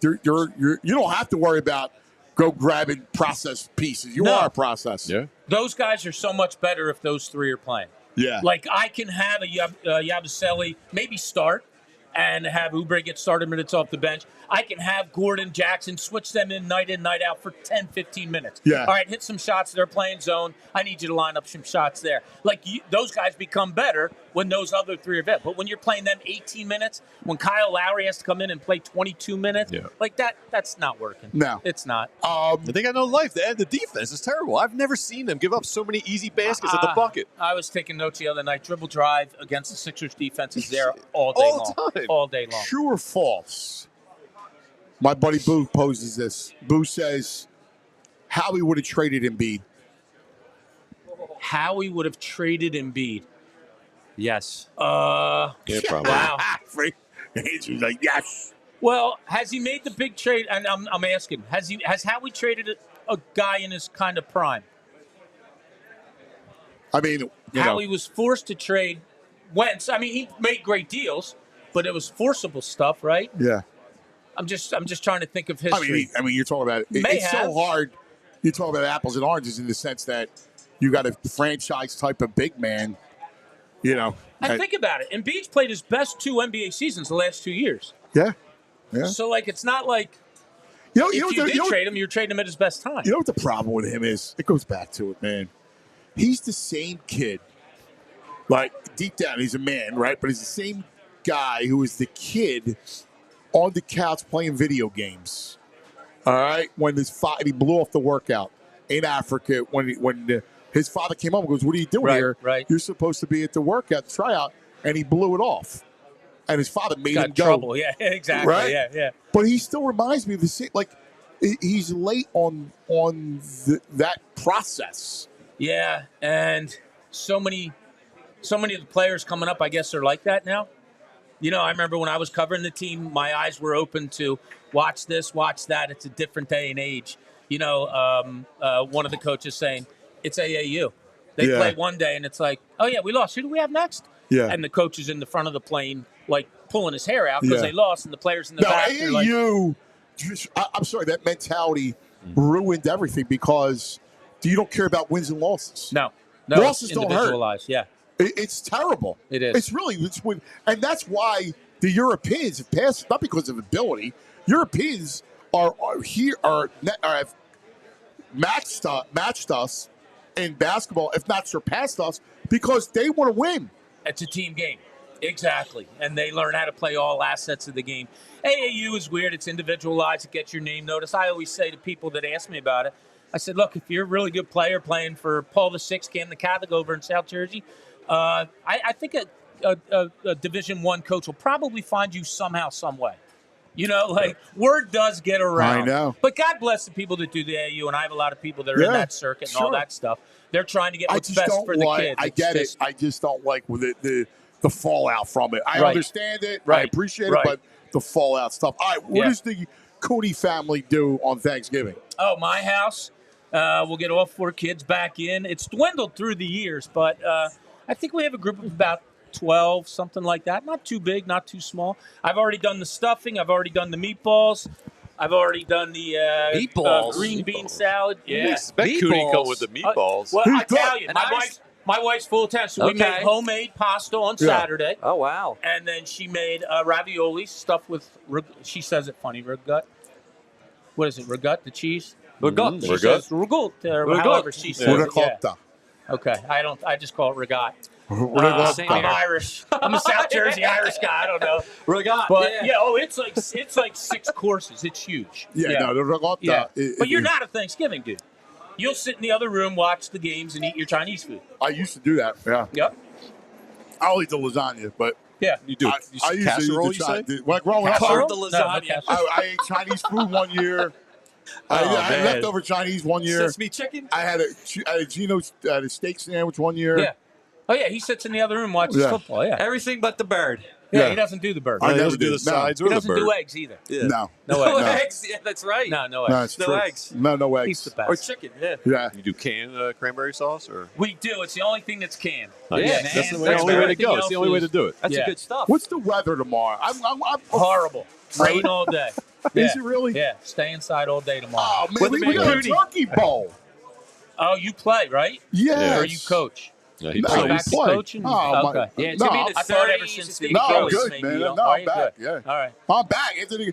you don't have to worry about go grabbing processed pieces. You are a process. Yeah. Those guys are so much better if those 3 are playing. Yeah. Like, I can have a Yabusele maybe start and have Oubre get started minutes off the bench. I can have Gordon, Jackson, switch them in, night out for 10, 15 minutes. Yeah. All right, hit some shots. They're playing zone. I need you to line up some shots there. Like, those guys become better when those other 3 are better. But when you're playing them 18 minutes, when Kyle Lowry has to come in and play 22 minutes, like that's not working. No. It's not. They got no life. The defense is terrible. I've never seen them give up so many easy baskets at the bucket. I was taking notes the other night. Dribble drive against the Sixers defense is there all day long. All day long. True or false? My buddy Boo poses this. Boo says Howie would have traded Embiid. Howie would have traded Embiid. Yes. Yeah, probably. Wow. Andrew's like, yes. Well, has he made the big trade? And I'm asking, has Howie traded a guy in his kind of prime? I mean, Howie was forced to trade Wentz. I mean, he made great deals, but it was forcible stuff, right? Yeah. I'm just trying to think of history. I mean, you're talking about it's so hard. You're talking about apples and oranges in the sense that you got a franchise type of big man, And think about it. Embiid's played his best 2 NBA seasons the last 2 years. Yeah. Yeah. So, it's not like if you did trade him, you're trading him at his best time. You know what the problem with him is? It goes back to it, man. He's the same kid. Like, deep down, he's a man, right? But he's the same guy who was the kid on the couch playing video games. All right? When he blew off the workout in Africa, when his father came up and goes, "What are you doing here? Right. You're supposed to be at the workout tryout," and he blew it off. And his father made Got him go. trouble. Yeah, exactly. Right? Yeah. But he still reminds me of the same. Like, he's late on that process. Yeah, and so many of the players coming up, I guess, are like that now. I remember when I was covering the team, my eyes were open to watch this, watch that. It's a different day and age. One of the coaches saying, it's AAU. They play one day, and it's like, oh, yeah, we lost. Who do we have next? Yeah. And the coach is in the front of the plane, pulling his hair out because they lost, and the players in the back are AAU, I'm sorry, that mentality ruined everything because you don't care about wins and losses. No, losses it's don't hurt. individualized. Yeah. It's terrible. It is. And that's why the Europeans have passed, not because of ability. Europeans have matched us in basketball, if not surpassed us, because they want to win. It's a team game. Exactly. And they learn how to play all assets of the game. AAU is weird. It's individualized. It gets your name noticed. I always say to people that ask me about it, I said, look, if you're a really good player playing for Paul VI, Cam the Catholic over in South Jersey, I think a Division I coach will probably find you somehow, some way. Word does get around. I know. But God bless the people that do the AAU, and I have a lot of people that are in that circuit and all that stuff. They're trying to get what's best for the kids. I get it. I just don't like the fallout from it. I understand it. Right. I appreciate it, but the fallout stuff. All right, what does the Cooney family do on Thanksgiving? Oh, my house. We'll get all 4 kids back in. It's dwindled through the years, but I think we have a group of about 12, something like that. Not too big, not too small. I've already done the stuffing. I've already done the meatballs. I've already done the green bean salad. Yeah. Expect Cooney come with the meatballs. Well, I tell you, my wife's full of talent. So we made homemade pasta on Saturday. Oh, wow. And then she made ravioli stuffed with, she says it funny, ragut. What is it, ragut, the cheese? Ragut. She says ragut, however she says it. Ricotta. Okay, I just call it ragat. I'm Irish. I'm a South Jersey Irish guy. I don't know. Ragat. But it's like 6 courses. It's huge. No, the ricotta. Yeah. But you're not a Thanksgiving dude. You'll sit in the other room, watch the games, and eat your Chinese food. I used to do that. Yeah. Yep. I'll eat the lasagna, but yeah, you do. I used casserole, to eat the you say? When growing up, The lasagna. I ate Chinese food one year. I had leftover Chinese one year. Sesame chicken. I had a Gino's a steak sandwich one year. Yeah. Oh yeah, he sits in the other room watches football. Yeah. Everything but the bird. Yeah, he doesn't do the bird. I He never doesn't do the did. No. sides He or the doesn't bird. do eggs either. Yeah. No. No eggs. Eggs. Yeah, that's right. No No, eggs. it's No true. eggs. No He's eggs. the best. Or chicken. Yeah. Yeah. You do canned cranberry sauce, or We do. It's the only thing that's canned. Yeah, that's the man. only way to Everything go. It's the only way to do it. That's Yeah. good stuff. What's the weather tomorrow? I'm Horrible. Rain all day. Is it really? Yeah. Stay inside all day tomorrow. Oh man, we got a turkey bowl. Oh, you play, right? Yes. Or you coach? Yeah, he No, Are you we back to play. coaching? Oh, Okay. Yeah, it's No, gonna be the I thought ever 30s. since It's the gonna be No, Achilles good, made man. you No, don't- I'm back. good. Yeah. All right. I'm back. Anthony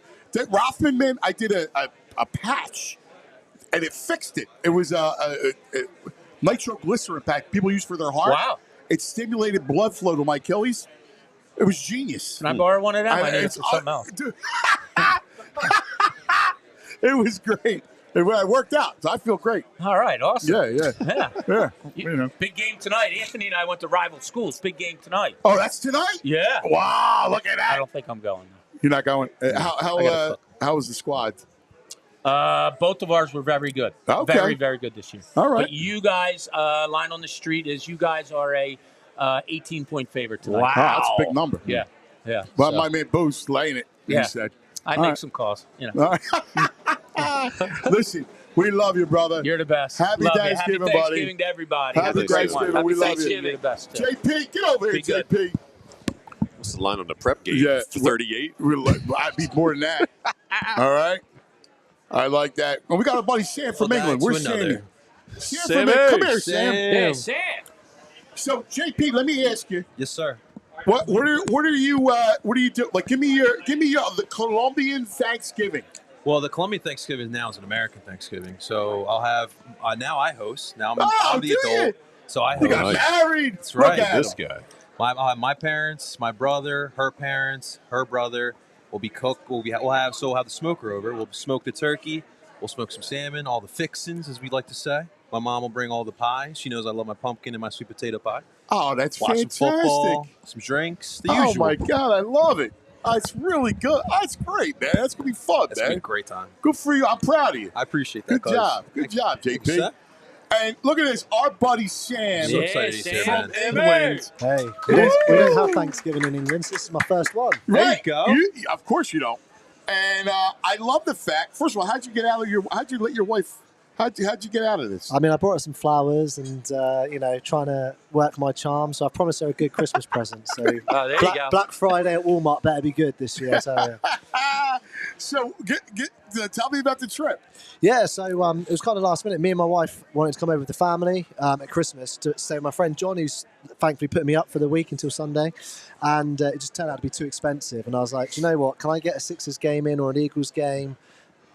Rothman, man, I did a patch, and it fixed it. It was a nitroglycerin pack people use for their heart. Wow. It stimulated blood flow to my Achilles. It was genius. Can I borrow one of them? I need it it's- for something else. Dude. It was great. It worked out. So I feel great. All right. Awesome. Yeah. Yeah. You know. Big game tonight. Anthony and I went to rival schools. Big game tonight. Oh, that's tonight? Yeah. Wow, look at I that. don't think I'm going. You're not going. I gotta cook. How was the squad? Both of ours were very good. Okay. Very, very good this year. All right. But you guys, line on the street is you guys are a 18-point favorite tonight. Wow. That's a big number. Yeah. Yeah. Well, So, my man Boost laying it, Yeah. he said. I All make right. some calls. You know. All right. Listen, we love you, brother. You're the best. Happy Love you. Thanksgiving, Happy buddy. Thanksgiving to everybody. Happy Have a great one. Thanksgiving. We Happy love Thanksgiving. you. You're the best. Too. JP, get over here, Be good. JP. What's the line on the prep game? Yeah. 38. I'd be more than that. All right. I like that. And we got our buddy Sam from England. Where's Sam? Sam from England. Come here, Sam. Yeah, Sam. So, JP, let me ask you. Yes, sir. What do you do? Like, give me the Colombian Thanksgiving. Well, the Colombian Thanksgiving now is an American Thanksgiving, so I'll have now I host. Now I'm the do adult, you? so I host. You got married. That's right. Look at This him. guy. I'll have my parents, my brother, her parents, her brother. We'll be cooked. We'll have the smoker over. We'll smoke the turkey. We'll smoke some salmon, all the fixins, as we like to say. My mom will bring all the pie. She knows I love my pumpkin and my sweet potato pie. Oh, that's Watch fantastic. some football, some drinks, the Oh usual. my God, I love it. It's really good. That's great, man. That's gonna be fun, It's man. been a great time. Good for you. I'm proud of you. I appreciate that. Good job. Good job, JP. Sir. And look at this, our buddy Sam. So excited he's here, man. from England. Hey, we don't have Thanksgiving in England, so this is my first one. Right. go. Of course you don't. And I love the fact. First of all, how'd you get out of how'd you let your wife? How'd you get out of this? I mean, I brought her some flowers and, trying to work my charm. So I promised her a good Christmas present. So there you go. Black Friday at Walmart better be good this year, I tell you. So tell me about the trip. Yeah, so it was kind of last minute. Me and my wife wanted to come over with the family at Christmas to stay with my friend John, who's thankfully put me up for the week until Sunday. And it just turned out to be too expensive. And I was like, do you know what? Can I get a Sixers game in or an Eagles game?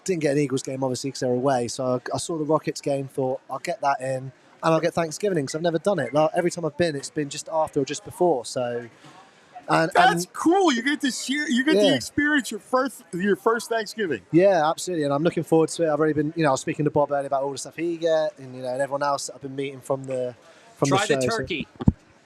Didn't get an Eagles game, obviously, because they're away. So I saw the Rockets game, thought, I'll get that in, and I'll get Thanksgiving in, because I've never done it. Like, every time I've been, it's been just after or just before. So, That's cool. You get to share. You get to Yeah. experience your first Thanksgiving. Yeah, absolutely, and I'm looking forward to it. I've already been, I was speaking to Bob earlier about all the stuff he get, and and everyone else that I've been meeting from the Try show. the So- turkey.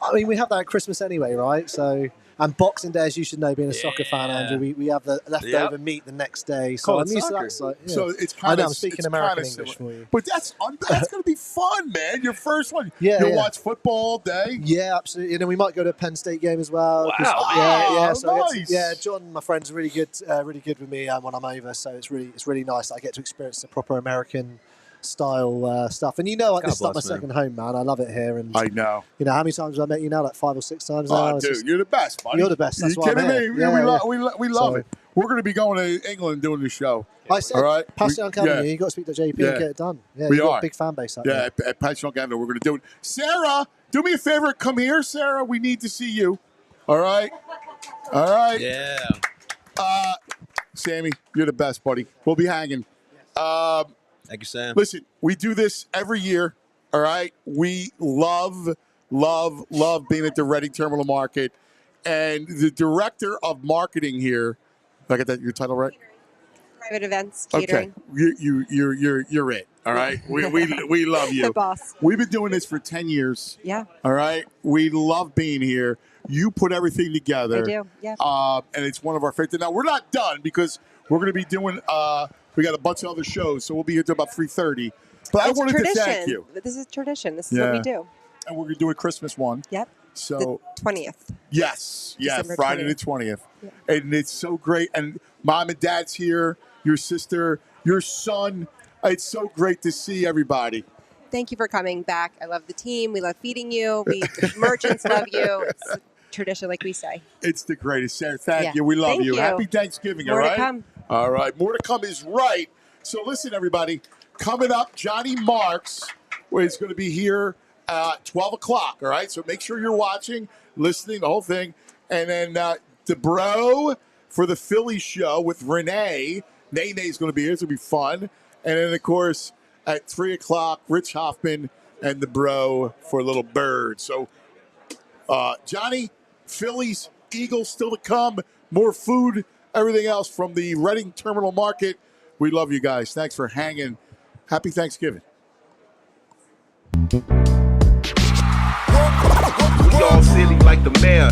I mean, we have that at Christmas anyway, right? So, and Boxing Day, as you should know, being a soccer fan, Andrew, we have the leftover meat the next day. So Call I'm it used soccer. to that. So, yeah. So it's I kind know, of I'm speaking American English for you. But that's going to be fun, man. Your first one. Yeah, You'll yeah. watch football all day. Yeah, absolutely. And then we might go to a Penn State game as well. 'cause- Wow, yeah. man. So I get to- Nice. yeah, John, my friend's really good with me when I'm over. So it's really nice that I get to experience the proper American style stuff. And God this is like my bless, man. second home, man. I love it here. And I know. how many times have I met you now? Like 5 or 6 times now. Oh, It's dude, just- you're the best, buddy. You're the best. That's you why I'm kidding here. me? Yeah, we yeah. we love So- it. We're going to be going to England doing the show. I said, all right? Passion Academy, you got to speak to JP and get it done. Yeah, we you've got are. a big fan base out Yeah, there. at Passion Academy, we're going to do it. Sarah, do me a favor. Come here, Sarah. We need to see you. All right? All right. Yeah. Sammy, you're the best, buddy. We'll be hanging. Thank you, Sam. Listen, we do this every year, all right? We love being at the Reading Terminal Market. And the director of marketing here, did I get that your title right? Private events, catering. Okay, you're it, all right? We love you. The boss. We've been doing this for 10 years. Yeah. All right? We love being here. You put everything together. I do, yeah. And it's one of our favorites. Now, we're not done because we're going to be doing, we got a bunch of other shows, so we'll be here till about 3:30. But I It's wanted tradition. to thank you. This is tradition. This is what we do. And we're going to do a Christmas one. Yep. So the 20th. Yes, December Friday 20th. the 20th. Yeah. And it's so great. And Mom and Dad's here, your sister, your son. It's so great to see everybody. Thank you for coming back. I love the team. We love feeding you. The merchants love you. It's a tradition, like we say. It's the greatest. Sarah, thank Yeah. you. We love Thank you. you. Happy Thanksgiving, More all to right? come. All right. More to come is right. So listen, everybody. Coming up, Johnny Marks is going to be here at 12 o'clock, all right? So make sure you're watching, listening, the whole thing. And then the bro for the Philly show with Renee. Nene's going to be here. It's going to be fun. And then, of course, at 3 o'clock, Rich Hoffman and the bro for Little Bird. So, Johnny, Phillies, Eagles still to come. More food, everything else from the Reading Terminal Market. We love you guys. Thanks for hanging. Happy Thanksgiving. We all silly like the mayor.